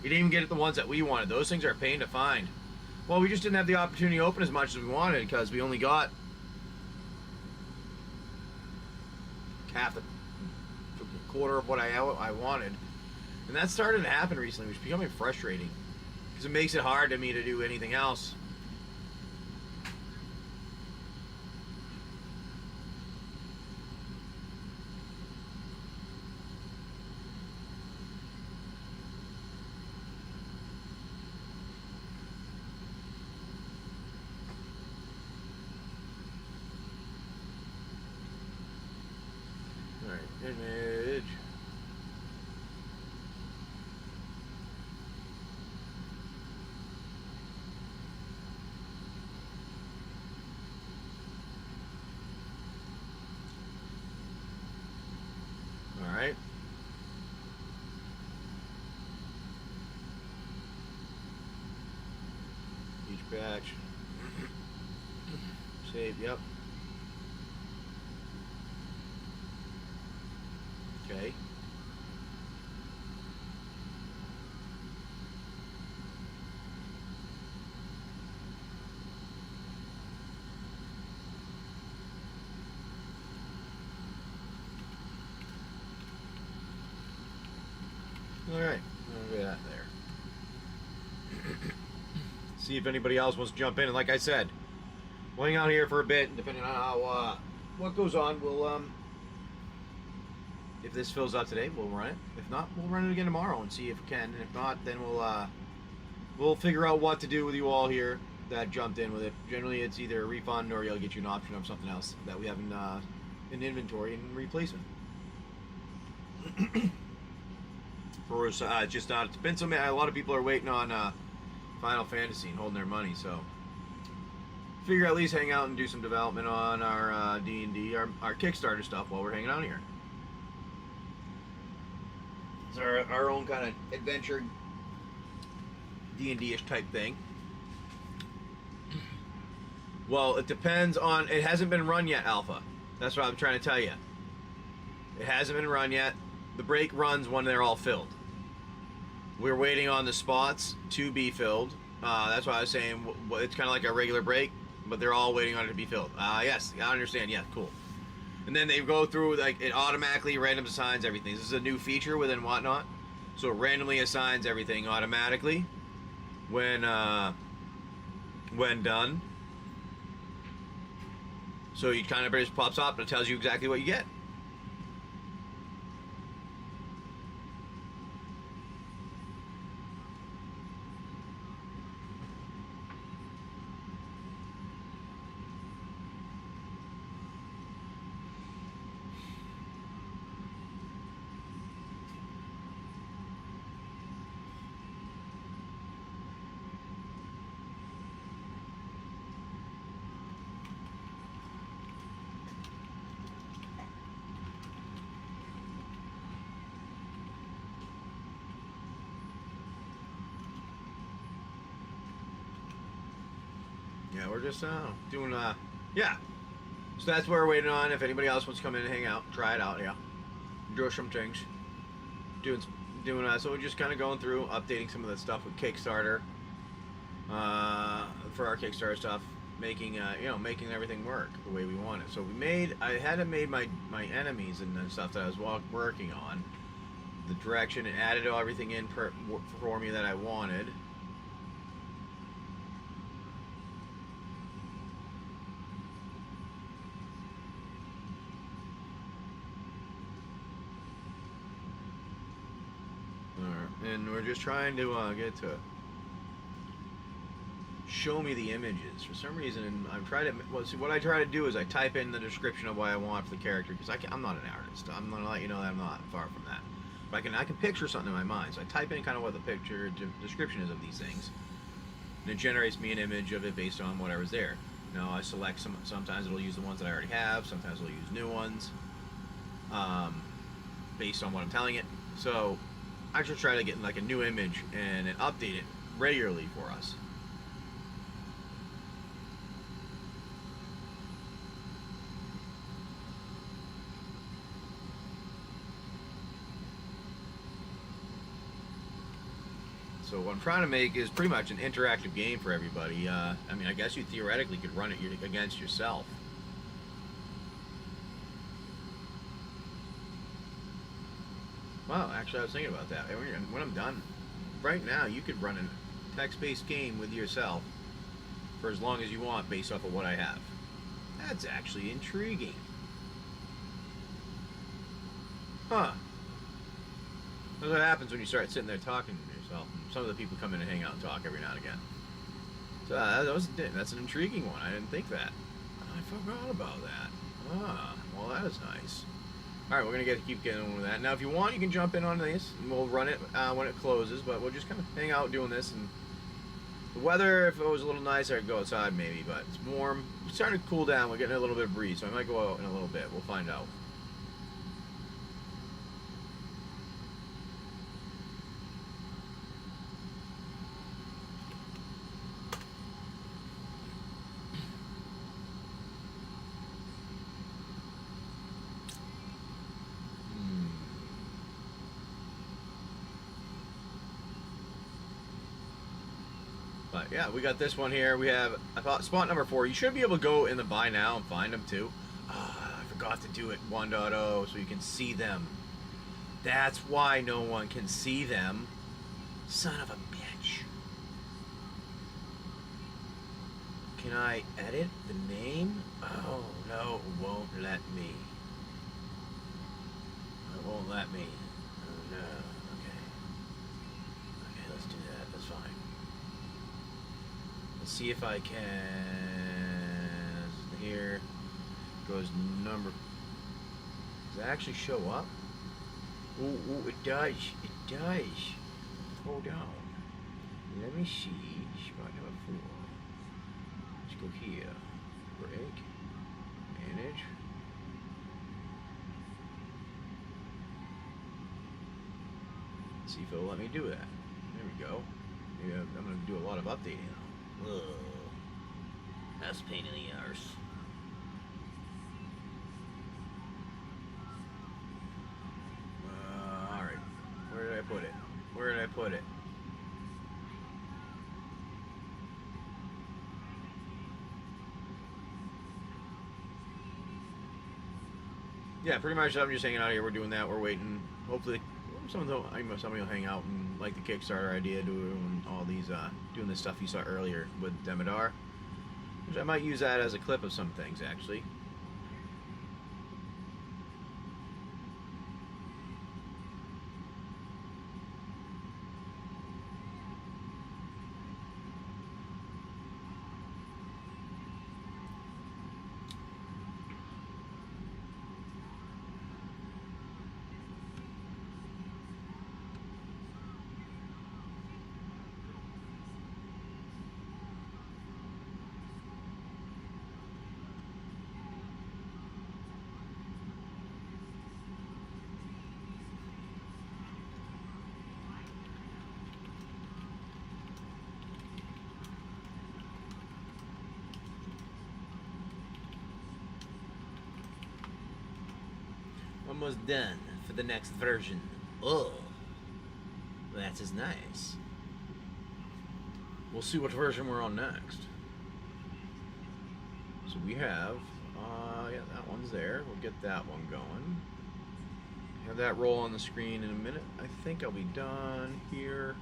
We didn't even get the ones that we wanted. Those things are a pain to find. Well, we just didn't have the opportunity to open as much as we wanted because we only got half the quarter of what I wanted. And that started to happen recently, which is becoming frustrating because it makes it hard to me to do anything else. All right, image. Alright. Each batch. Save, yep. Okay. Alright, I'll get that there. See if anybody else wants to jump in. And like I said, we'll hang out here for a bit, depending on how what goes on. We'll if this fills out today, we'll run it. If not, we'll run it again tomorrow and see if we can. And if not, then we'll figure out what to do with you all here that jumped in with it. Generally, it's either a refund or you'll get you an option of something else that we have in inventory and replacement. For us, it's just not. It's been so many. A lot of people are waiting on Final Fantasy and holding their money. So, figure at least hang out and do some development on our D&D, our Kickstarter stuff while we're hanging out here. It's our own kind of adventure D&D-ish type thing. Well, it depends on. It hasn't been run yet, Alpha. That's what I'm trying to tell you. It hasn't been run yet. The break runs when they're all filled. We're waiting on the spots to be filled. That's why I was saying it's kind of like a regular break, but they're all waiting on it to be filled. Yes, I understand. Yeah, cool. And then they go through, like, it automatically random assigns everything. This is a new feature within Whatnot, so it randomly assigns everything automatically when done. So it kind of just pops up and it tells you exactly what you get. Yeah, we're just doing yeah. So that's what we're waiting on. If anybody else wants to come in and hang out, try it out. Yeah, do some things. Doing so we're just kind of going through, updating some of the stuff with Kickstarter. For our Kickstarter stuff, making making everything work the way we want it. So I hadn't made my enemies and the stuff that I was working on. The direction, and added everything in for me that I wanted. And we're just trying to get to show me the images. For some reason, I'm trying to. Well, see, what I try to do is I type in the description of what I want for the character, because I'm not an artist. I'm gonna let you know that I'm not, far from that. But I can picture something in my mind. So I type in kind of what the picture description is of these things, and it generates me an image of it based on whatever's there. Now I select Sometimes it'll use the ones that I already have. Sometimes it'll use new ones, based on what I'm telling it. So I just try to get like a new image and update it regularly for us. So what I'm trying to make is pretty much an interactive game for everybody. I mean, I guess you theoretically could run it against yourself. Well, actually, I was thinking about that. When I'm done, right now, you could run a text-based game with yourself for as long as you want based off of what I have. That's actually intriguing. Huh. That's what happens when you start sitting there talking to yourself. Some of the people come in and hang out and talk every now and again. So that's an intriguing one. I didn't think that. I forgot about that. Well, that is nice. Alright, we're going to keep getting on with that. Now, if you want, you can jump in on this, and we'll run it when it closes, but we'll just kind of hang out doing this. And the weather, if it was a little nicer, I'd go outside maybe, but it's warm. It's starting to cool down. We're getting a little bit of breeze, so I might go out in a little bit. We'll find out. But yeah, we got this one here. We have spot number 4. You should be able to go in the buy now and find them too. I forgot to do it 1.0 so you can see them. That's why no one can see them. Son of a bitch. Can I edit the name? Oh, no, it won't let me. It won't let me. Oh, no. Okay. Okay, let's do that. That's fine. Let's see if I can... Here goes number... Does it actually show up? Ooh, it does. It does. Hold on. Let me see. Spot number 4. Let's go here. Break. Manage. See if it'll let me do that. There we go. Maybe I'm going to do a lot of updating now. Ugh. That's a pain in the arse. Alright. Where did I put it? Where did I put it? Yeah, pretty much I'm just hanging out here. We're doing that. We're waiting. Hopefully somebody will hang out and like the Kickstarter idea, doing all these, doing the stuff you saw earlier with Demodar. Which I might use that as a clip of some things, actually. Almost done for the next version. Oh, that is nice. We'll see what version we're on next. So we have, yeah, that one's there. We'll get that one going. Have that roll on the screen in a minute. I think I'll be done here.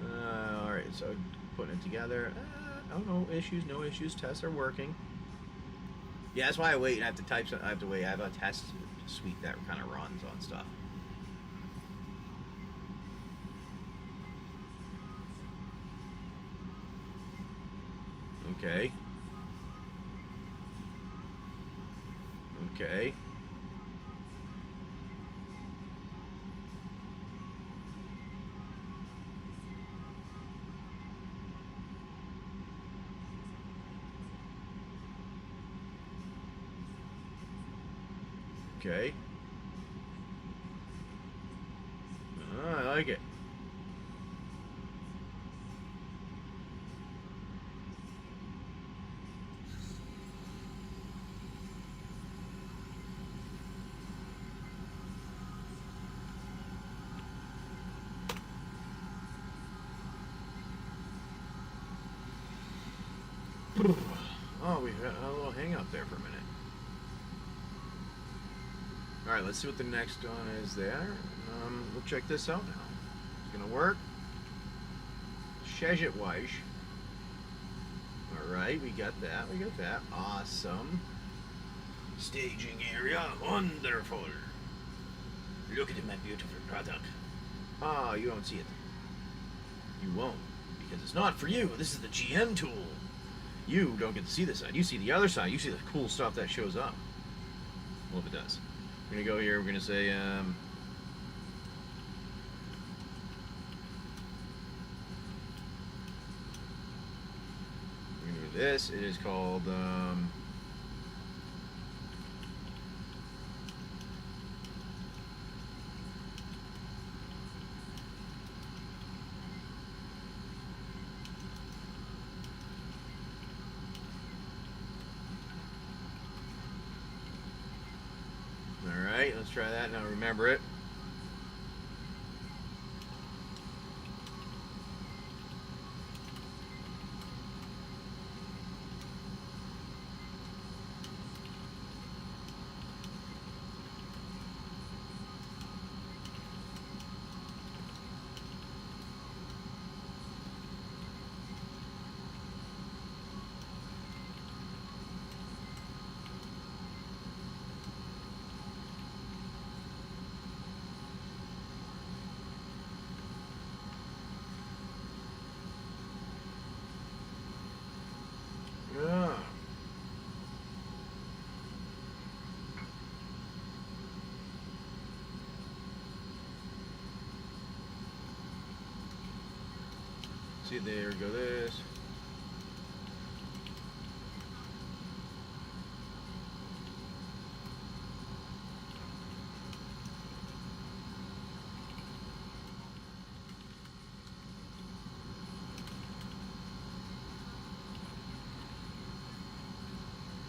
All right, so putting it together. Oh, no issues, no issues. Tests are working. Yeah, that's why I wait. I have to type. I have to wait. I have a test suite that kind of runs on stuff. Okay. Okay. Okay. I like it. Oh, we had a little hang up there for a minute. Alright, let's see what the next one is there. We'll check this out now. It's gonna work. Shezit Weish. Alright, we got that. We got that. Awesome. Staging area. Wonderful. Look at my beautiful product. Ah, you don't see it. You won't. Because it's not for you. This is the GM tool. You don't get to see this side. You see the other side. You see the cool stuff that shows up. Well, if it does. We're going to go here. We're going to say, we're going to do this. It is called, alright, let's try that now. Remember it. See, there go this.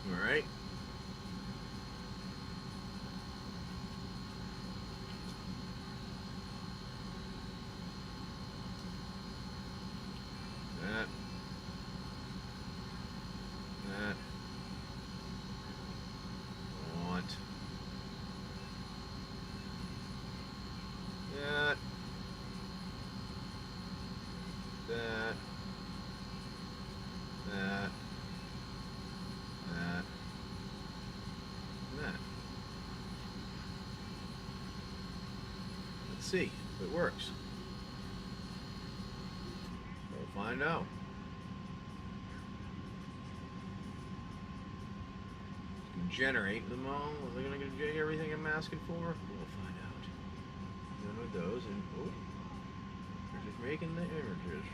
All right. That. Want. That. That. That. That. That. Let's see if it works. We'll find out. Generate them all. Are they gonna get everything I'm asking for? We'll find out. None of those, and oh, they're just making the images.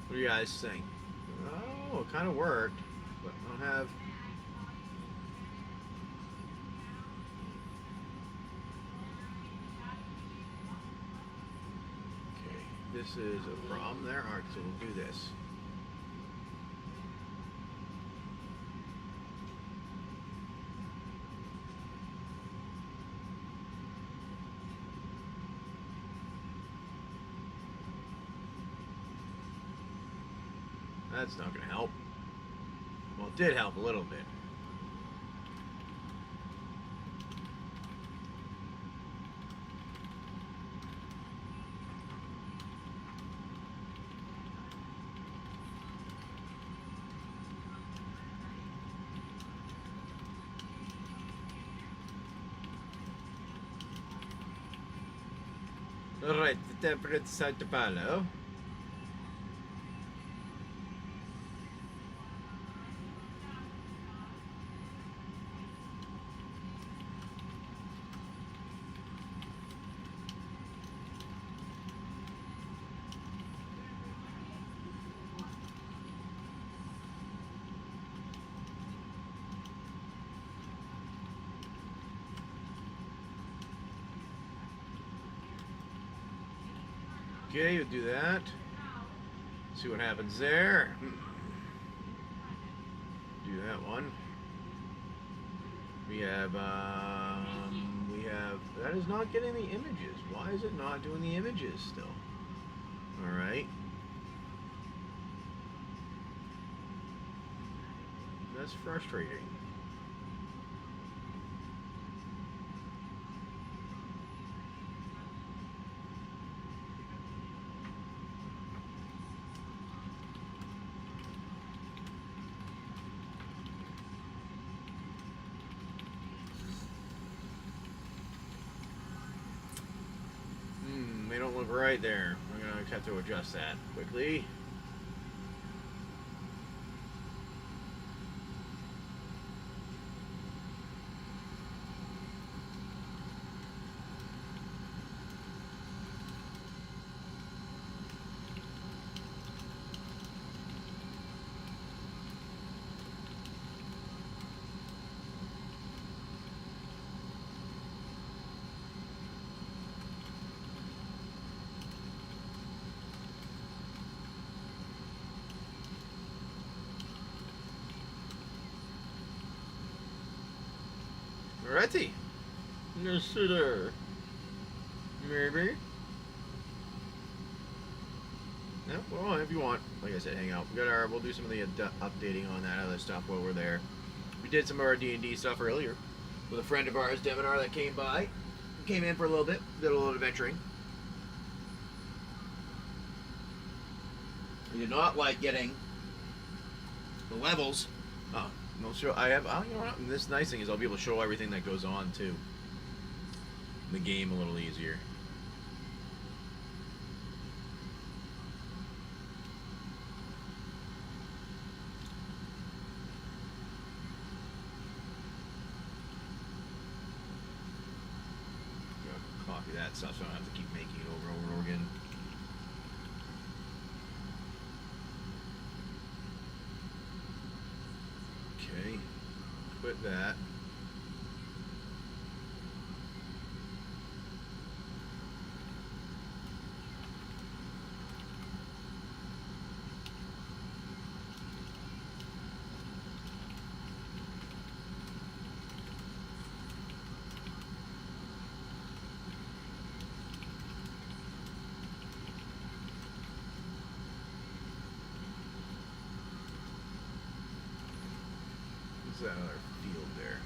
What do you guys think? Oh, it kind of worked, but I don't have. Okay, this is a problem there. Alright, so we'll do this. That's not going to help. Well, it did help a little bit. Alright, the temperature side to follow. Okay, we'll do that. See what happens there. Do that one. We have, that is not getting the images. Why is it not doing the images still? All right. That's frustrating. They don't look right there. I'm going to have to adjust that quickly. Alrighty. Yes, sir. Maybe. No, well, if you want, like I said, hang out. We'll do some of the updating on that other stuff while we're there. We did some of our D&D stuff earlier with a friend of ours, Deminar, that came by. Came in for a little bit, did a little adventuring. We did not like getting the levels. Oh, no, show. I have. Oh, you know what? This nice thing is I'll be able to show everything that goes on too. The game a little easier. Copy that stuff so I don't have to keep making it over and over again. Okay, quit that. That other field there.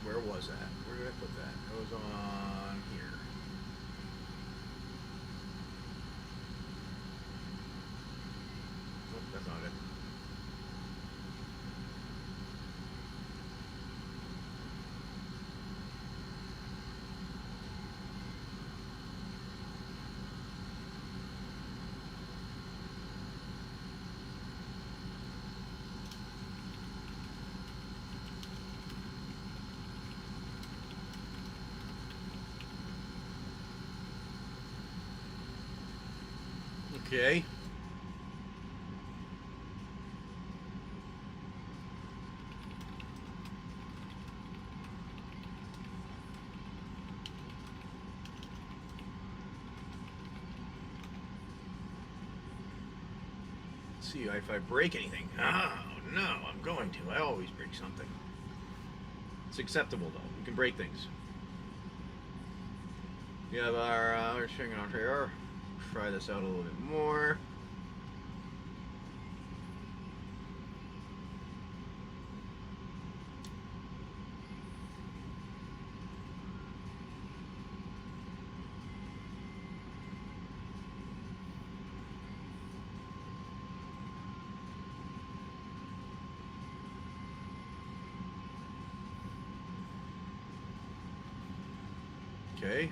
Where was that? Where did I put that? It was on here. Nope, that's not it. Okay. Let's see if I break anything. Oh, no, I'm going to. I always break something. It's acceptable, though. We can break things. We have our string on here. Try this out a little bit more. Okay.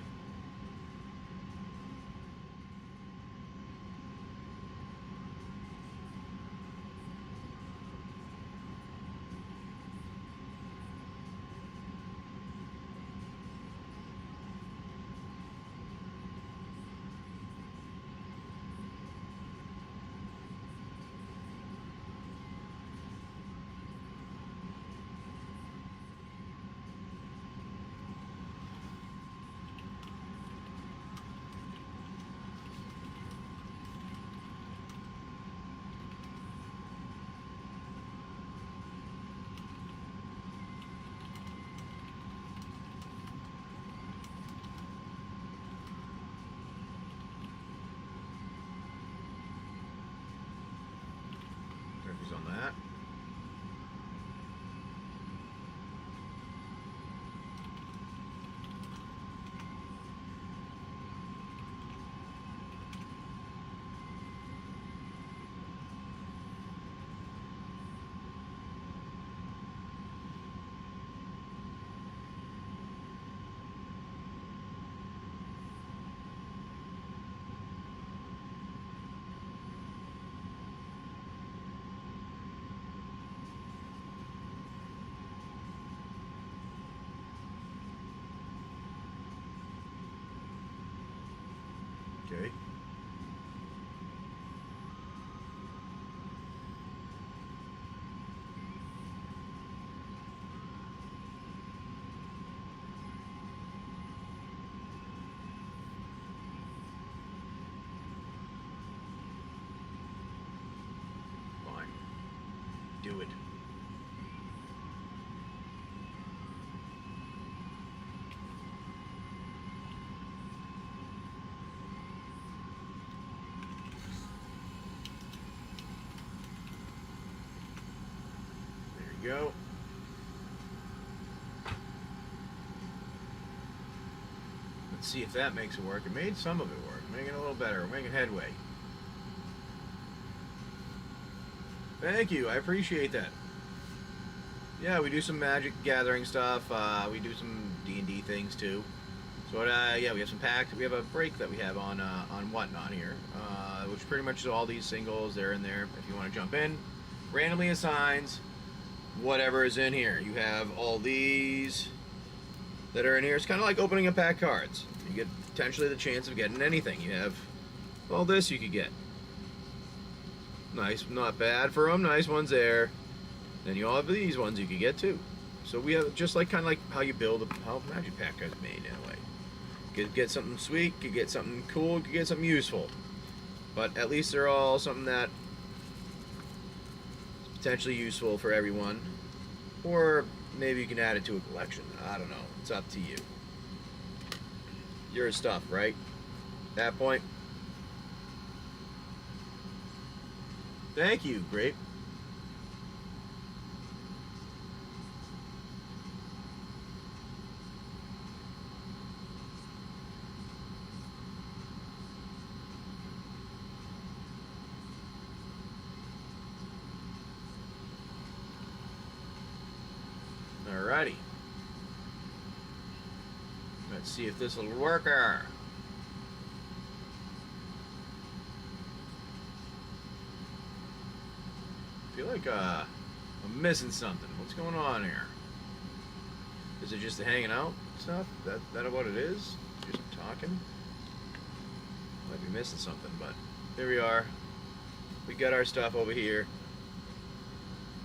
On that. Okay. Fine. Do it. go. Let's see if that makes it work. It made some of it work. Making it a little better. We're making headway. Thank you. I appreciate that. Yeah, we do some Magic Gathering stuff. We do some D&D things too. So yeah, we have some packs. We have a break that we have on Whatnot here, which pretty much is all these singles. They're in there. If you want to jump in, randomly assigns whatever is in here. You have all these that are in here. It's kind of like opening a pack of cards. You get potentially the chance of getting anything. You have all this you could get. Nice, not bad for them. Nice ones there. Then you all have these ones you could get too. So we have just like kind of like how you build how Magic Pack is made in a way. You could get something sweet, you could get something cool, you could get something useful. But at least they're all something that is potentially useful for everyone. Or maybe you can add it to a collection. I don't know. It's up to you. Your stuff, right? At that point. Thank you, Grape. Alrighty. Let's see if this will work. I feel like I'm missing something. What's going on here? Is it just the hanging out stuff? That what it is? Just talking? Might be missing something, but here we are. We got our stuff over here.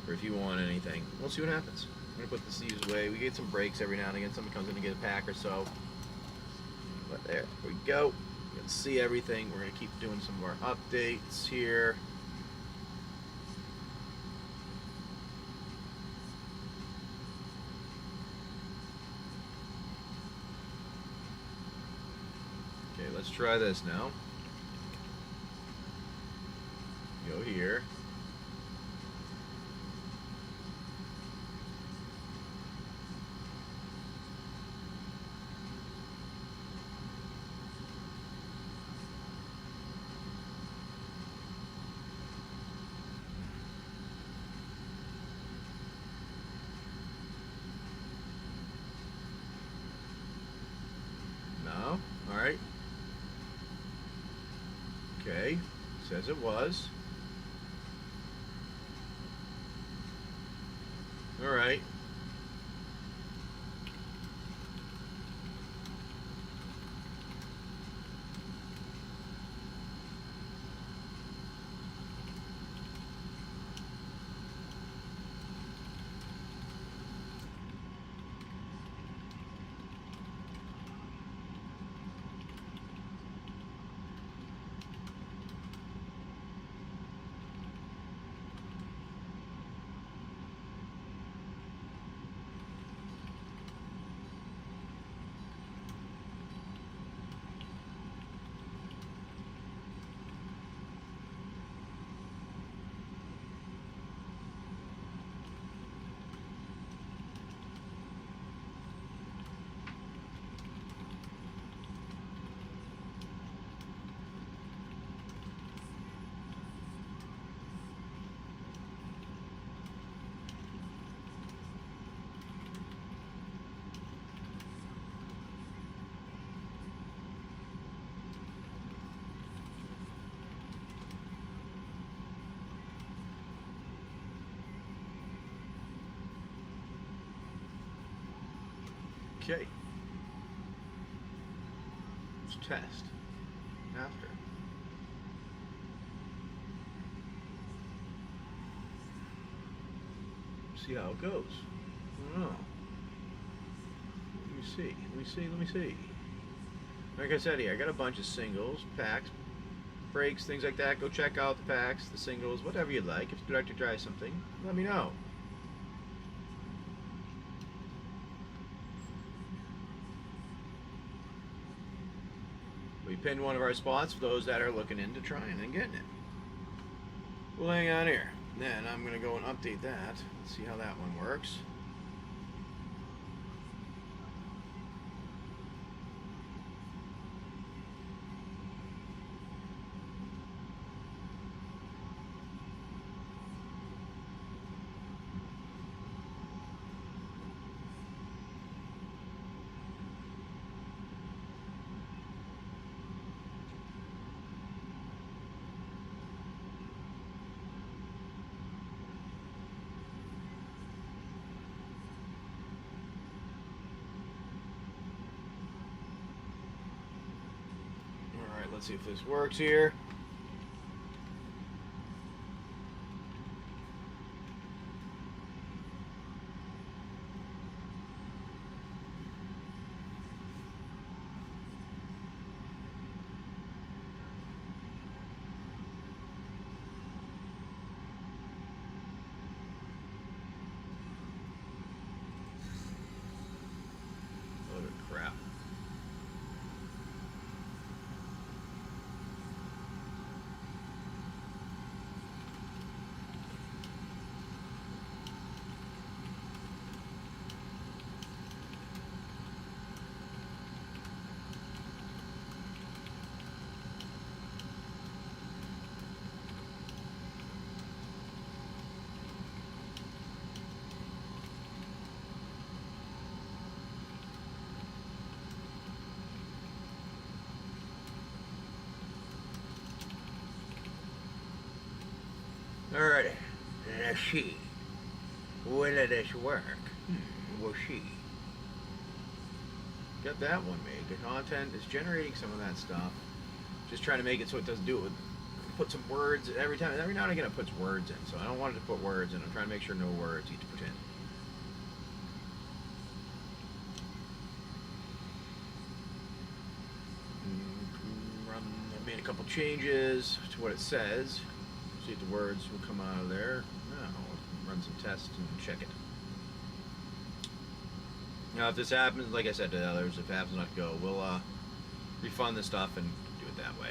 Or if you want anything. We'll see what happens. I'm gonna put the sleeves away. We get some breaks every now and again. Someone comes in to get a pack or so. But there we go. You can see everything. We're gonna keep doing some more updates here. Okay, let's try this now. Go here. No? Alright. Okay. Says it was. Alright. Okay. Let's test after. See how it goes. I don't know. Let me see. Like I said here, I got a bunch of singles, packs, breaks, things like that. Go check out the packs, the singles, whatever you'd like. If you'd like to try something, let me know. We pinned one of our spots for those that are looking into trying and getting it. We'll hang on here. Then I'm going to go and update that. Let's see how that one works. Let's see if this works here. Load of crap. Alrighty, let's see. Will this work? We'll see. Got that one made. The content is generating some of that stuff. Just trying to make it so it doesn't do it. Put some words every time. Every now and again it puts words in, so I don't want it to put words in. I'm trying to make sure no words need to put in. I made a couple changes to what it says. See if the words will come out of there. No, run some tests and check it. Now, if this happens, like I said to others, if it happens not to go, we'll refund the stuff and do it that way.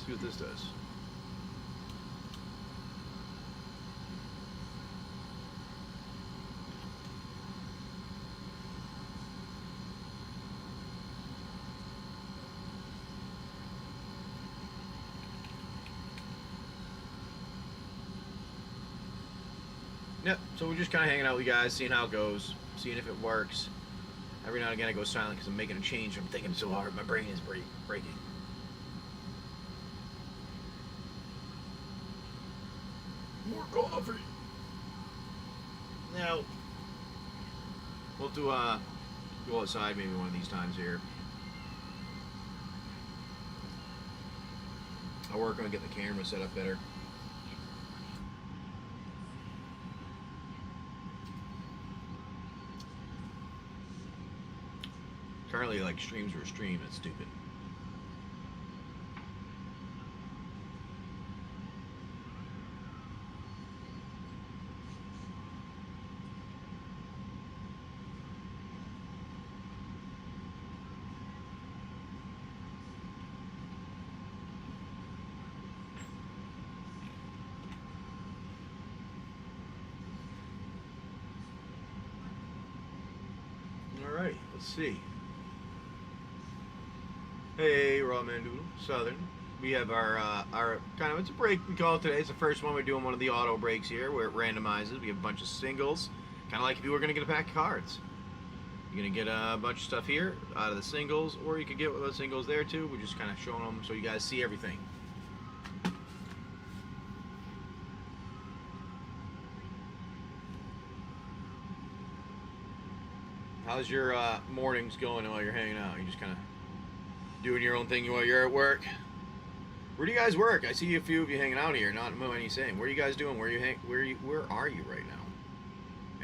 See what this does. Yep, so we're just kind of hanging out with you guys, seeing how it goes, seeing if it works. Every now and again I go silent because I'm making a change. I'm thinking so hard, my brain is breaking. More coffee. Now, we'll do go outside maybe one of these times here. I'll work on getting the camera set up better. Currently, like, streams are a stream. It's stupid. Alright, let's see. Hey, Raw Mandoodle, Southern. We have our kind of, it's a break we call it today. It's the first one. We're doing one of the auto breaks here where it randomizes. We have a bunch of singles, kind of like if you were going to get a pack of cards. You're going to get a bunch of stuff here out of the singles, or you could get those singles there too. We're just kind of showing them so you guys see everything. How's your mornings going while you're hanging out? You just kind of doing your own thing while you're at work? Where do you guys work? I see a few of you hanging out here. Not many saying. What are you guys doing? Where are you right now?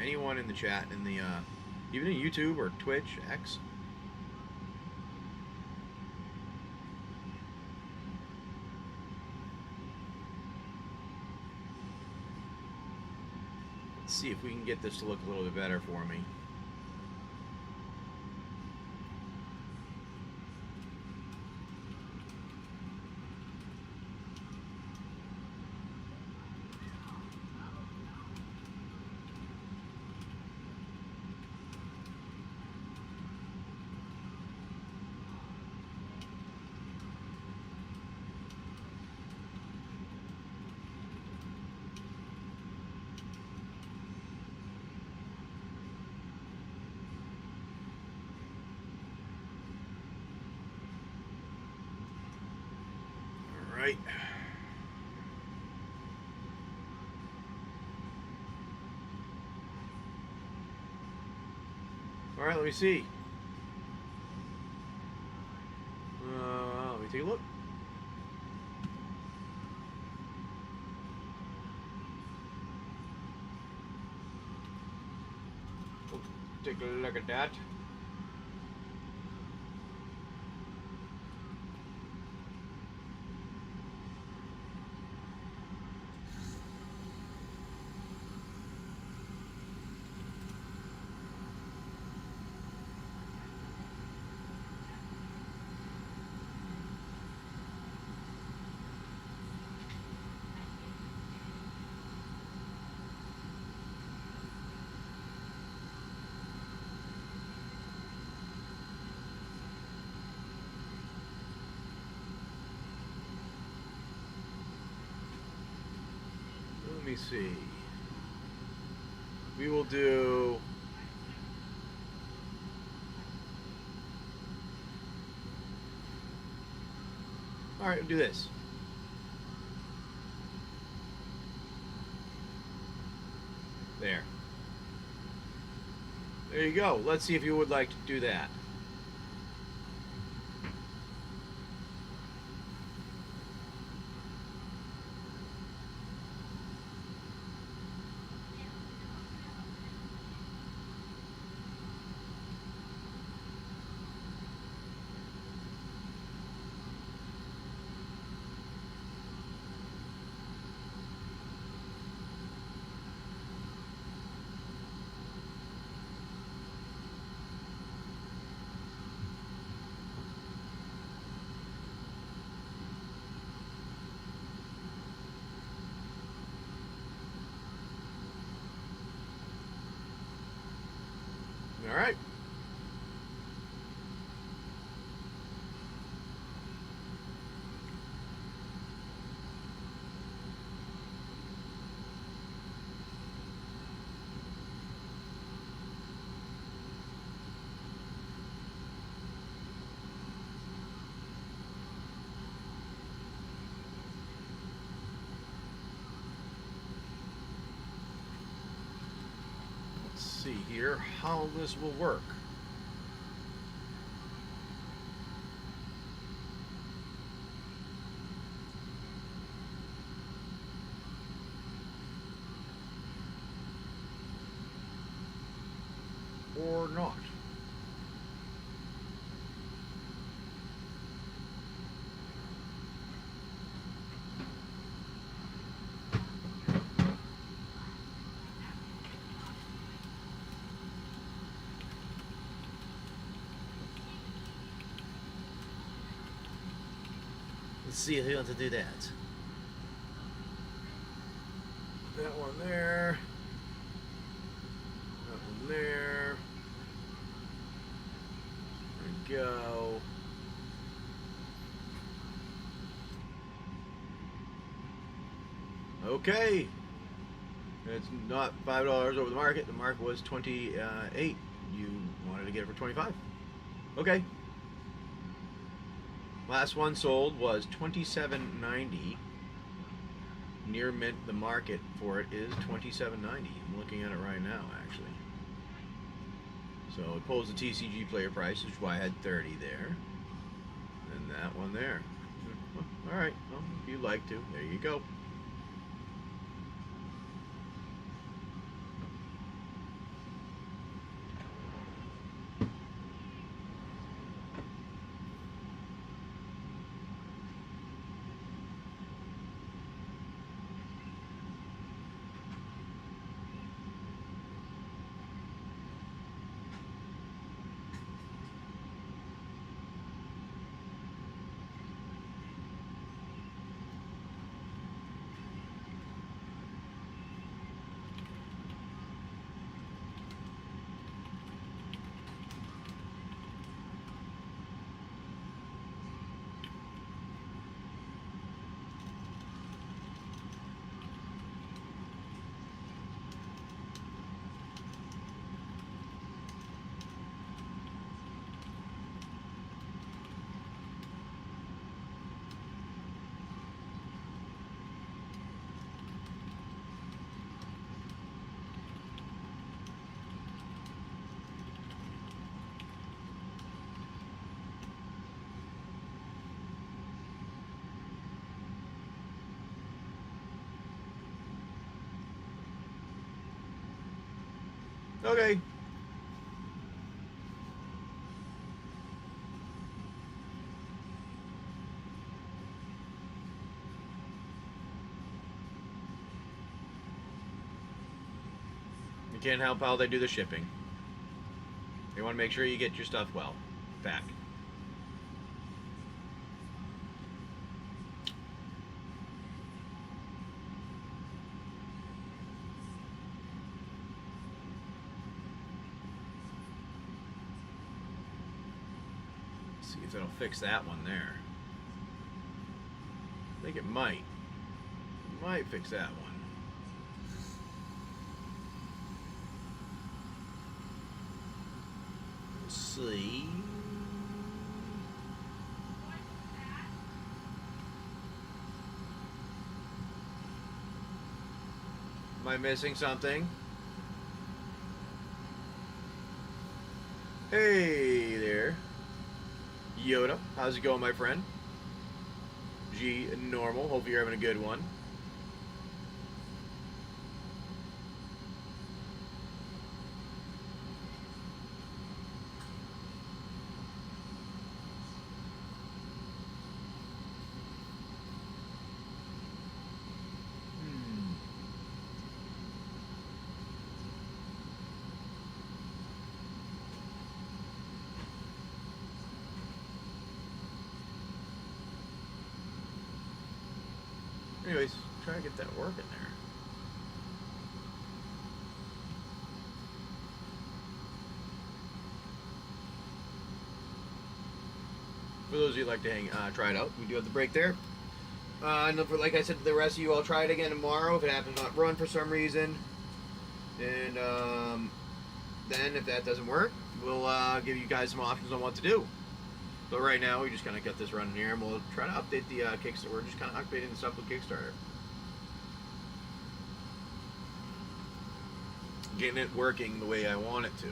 Anyone in the chat, in the even in YouTube or Twitch, X? Let's see if we can get this to look a little bit better for me. Right. All right, let me see. Let me take a look. Take a look at that. Let me see. We will do... All right, we'll do this. There. There you go. Let's see if you would like to do that. All right. Let's see here how this will work. Or not. Let's see if he wants to do that. That one there. That one there. There we go. Okay. It's not $5 over the market. The market was 28. You wanted to get it for 25. Okay. Last one sold was $27.90. Near mint, the market for it is $27.90. I'm looking at it right now, actually. So it pulls the TCG player price, which is why I had 30 there. And that one there. Alright, well, if you like to, there you go. Okay. You can't help how they do the shipping. They want to make sure you get your stuff well back. See if it'll fix that one there. I think it might. Might fix that one. Let's see. Am I missing something? Hey there. Yoda, how's it going, my friend? G normal, hope you're having a good one. Anyways, try to get that working there. For those of you who like to try it out, we do have the break there. And like I said to the rest of you, I'll try it again tomorrow if it happens to not run for some reason. And then if that doesn't work, we'll give you guys some options on what to do. But right now, we just kind of got this running here, and we'll try to update the Kickstarter. We're just kind of updating the stuff with Kickstarter. Getting it working the way I want it to.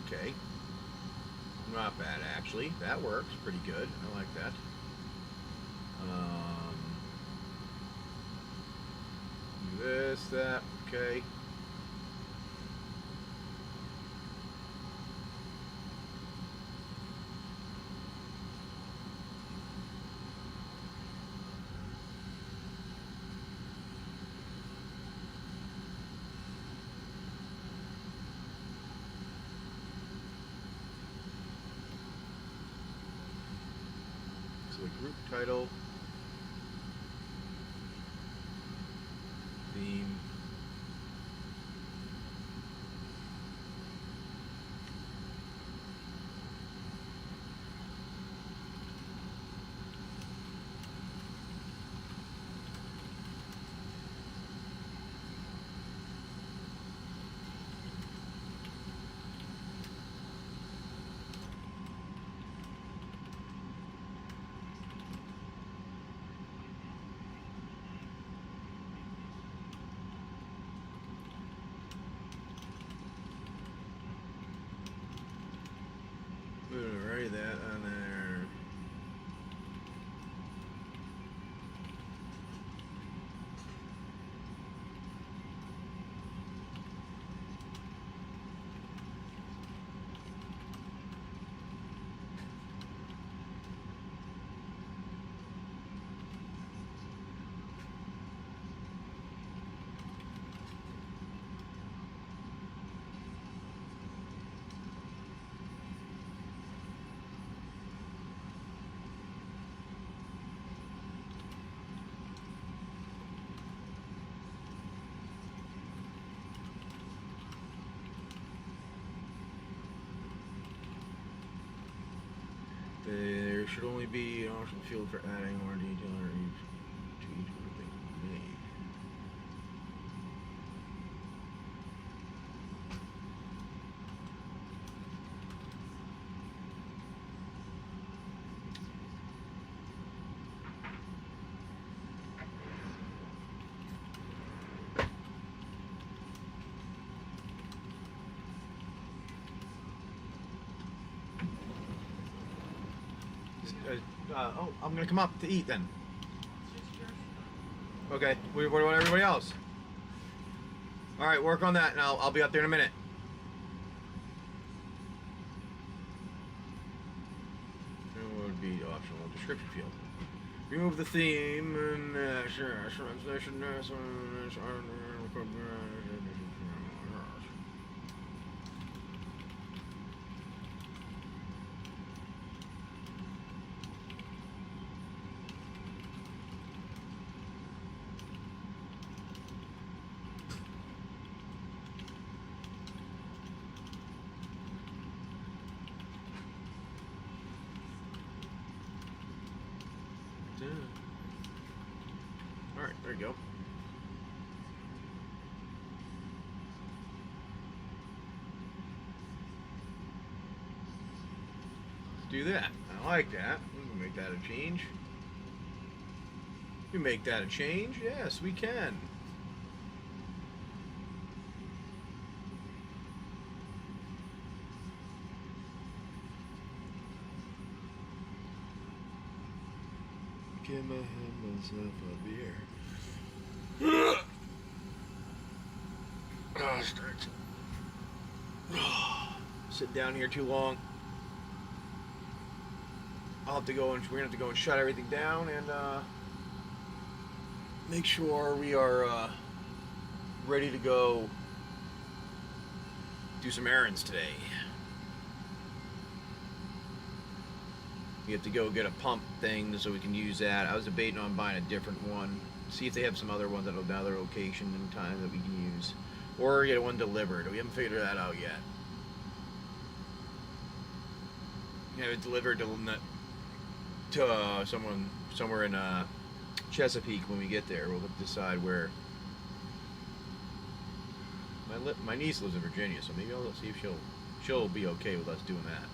Okay. Not bad, actually. That works pretty good. I like that. This, that, okay. The group title, theme, should only be an option field for adding more detail or to each thing made. Oh, I'm gonna come up to eat then. Okay, what about everybody else? All right, work on that, and I'll be up there in a minute. And what would be optional description field? Remove the theme and translation. Alright, there you go. Let's do that. I like that. We can make that a change. We can make that a change? Yes, we can. Give myself a beer. Oh, starts. Sit down here too long. I'll have to go and we're gonna have to go and shut everything down and make sure we are ready to go do some errands today. We have to go get a pump thing so we can use that. I was debating on buying a different one. See if they have some other ones at another location and time that we can use. Or get one delivered. We haven't figured that out yet. Have it delivered to someone somewhere in Chesapeake when we get there. We'll decide where. My niece lives in Virginia, so maybe I'll see if she'll be okay with us doing that.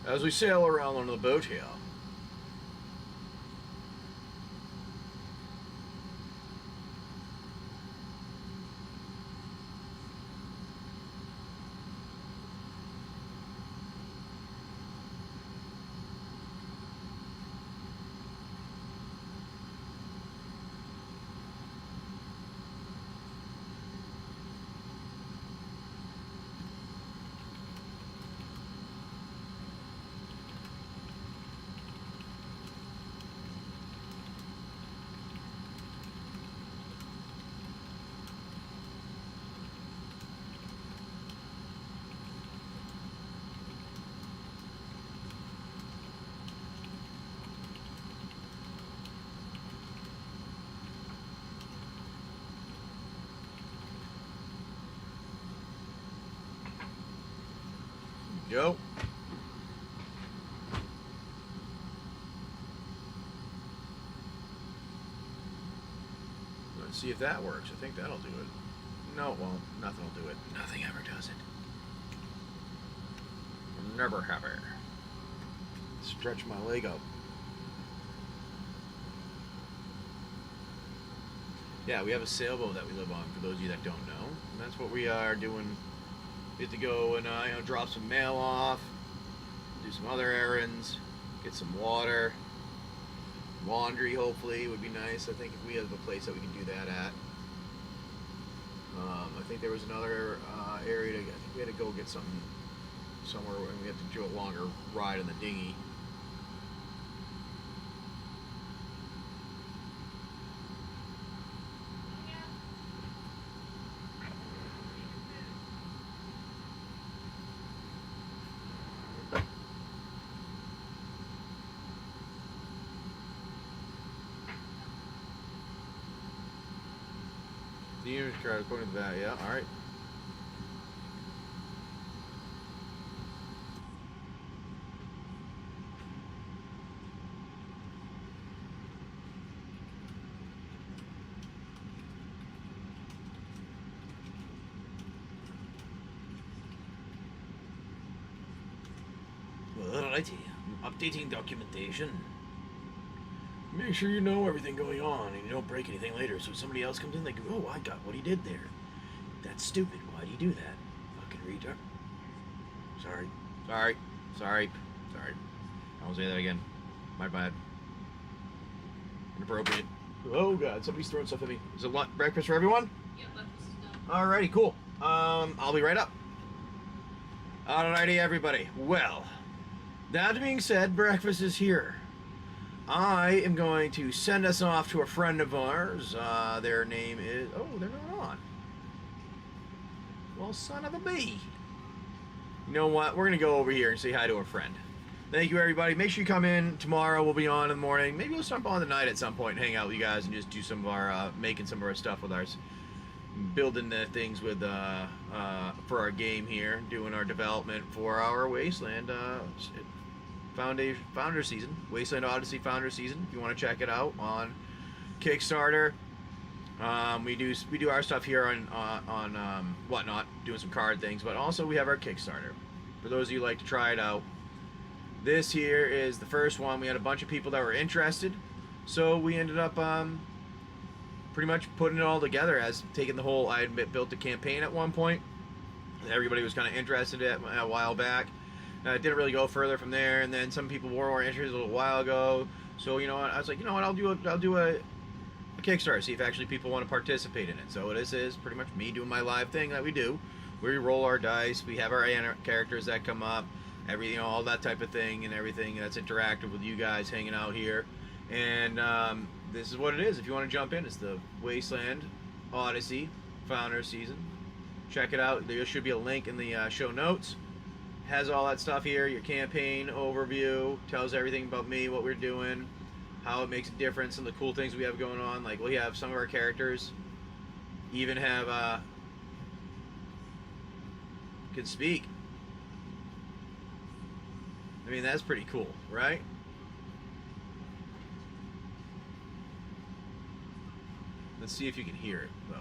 As we sail around on the boat here. Go. Let's see if that works. I think that'll do it. No, it won't. Nothing will do it. Nothing ever does it. Never have it. Stretch my leg out. Yeah, we have a sailboat that we live on, for those of you that don't know. And that's what we are doing. We have to go and drop some mail off, do some other errands, get some water, laundry hopefully would be nice. I think if we have a place that we can do that at. I think there was another area I think we had to go get something somewhere and we had to do a longer ride in the dinghy. The unit card according to that, yeah, alright. Alrighty, I'm updating documentation. Make sure you know everything going on and you don't break anything later, so if somebody else comes in, they go, oh, I got what he did there. That's stupid. Why'd he do that? Fucking retard. Sorry. I won't say that again. My bad. Inappropriate. Oh god, somebody's throwing stuff at me. Is it breakfast for everyone? Yeah, breakfast is done. Alrighty, cool. I'll be right up. Alrighty, everybody. Well, that being said, breakfast is here. I am going to send us off to a friend of ours. Their name is... Oh, they're not on. Well, son of a bee. You know what? We're going to go over here and say hi to a friend. Thank you, everybody. Make sure you come in tomorrow. We'll be on in the morning. Maybe we'll start on the night at some point and hang out with you guys and just do some of our... making some of our stuff with ours. Building the things with for our game here. Doing our development for our Wasteland Founder Season. Wasteland Odyssey Founder Season. If you want to check it out on Kickstarter. We do our stuff here on Whatnot, doing some card things, but also we have our Kickstarter. For those of you who like to try it out, this here is the first one. We had a bunch of people that were interested, so we ended up pretty much putting it all together as taking the whole. I had built a campaign at one point. Everybody was kind of interested in it a while back. It didn't really go further from there, and then some people were more interested a little while ago. So you know what? I was like, you know what? I'll do a Kickstarter, see if actually people want to participate in it. So this is pretty much me doing my live thing that we do. We roll our dice, we have our characters that come up, everything, all that type of thing, and everything that's interactive with you guys hanging out here. And this is what it is. If you want to jump in, it's the Wasteland Odyssey Founder Season. Check it out. There should be a link in the show notes. Has all that stuff here. Your campaign overview tells everything about me, what we're doing, how it makes a difference, and the cool things we have going on. Like we have some of our characters even have can speak. I mean, that's pretty cool, right? Let's see if you can hear it though.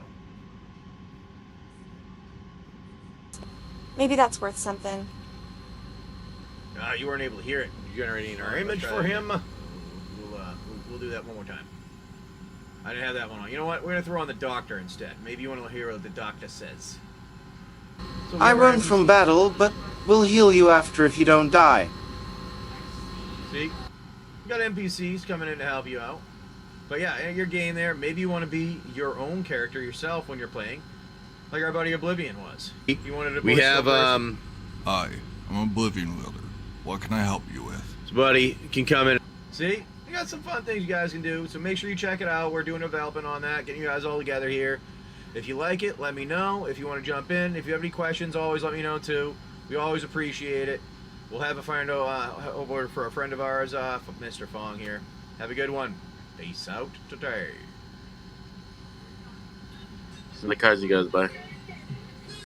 Maybe that's worth something. You weren't able to hear it. Generating our image for him. We'll do that one more time. I didn't have that one on. You know what? We're going to throw on the doctor instead. Maybe you want to hear what the doctor says. So I run from battle, but we'll heal you after if you don't die. See? You got NPCs coming in to help you out. But yeah, your game there, maybe you want to be your own character yourself when you're playing. Like our buddy Oblivion was. You wanted to. We have Hi, I'm Oblivion Wielder. What can I help you with? So buddy can come in. See? We got some fun things you guys can do, so make sure you check it out. We're doing development on that, getting you guys all together here. If you like it, let me know. If you want to jump in, if you have any questions, always let me know too. We always appreciate it. We'll have a friend over for a friend of ours, Mr. Fong here. Have a good one. Peace out today. Send the cards you guys buy.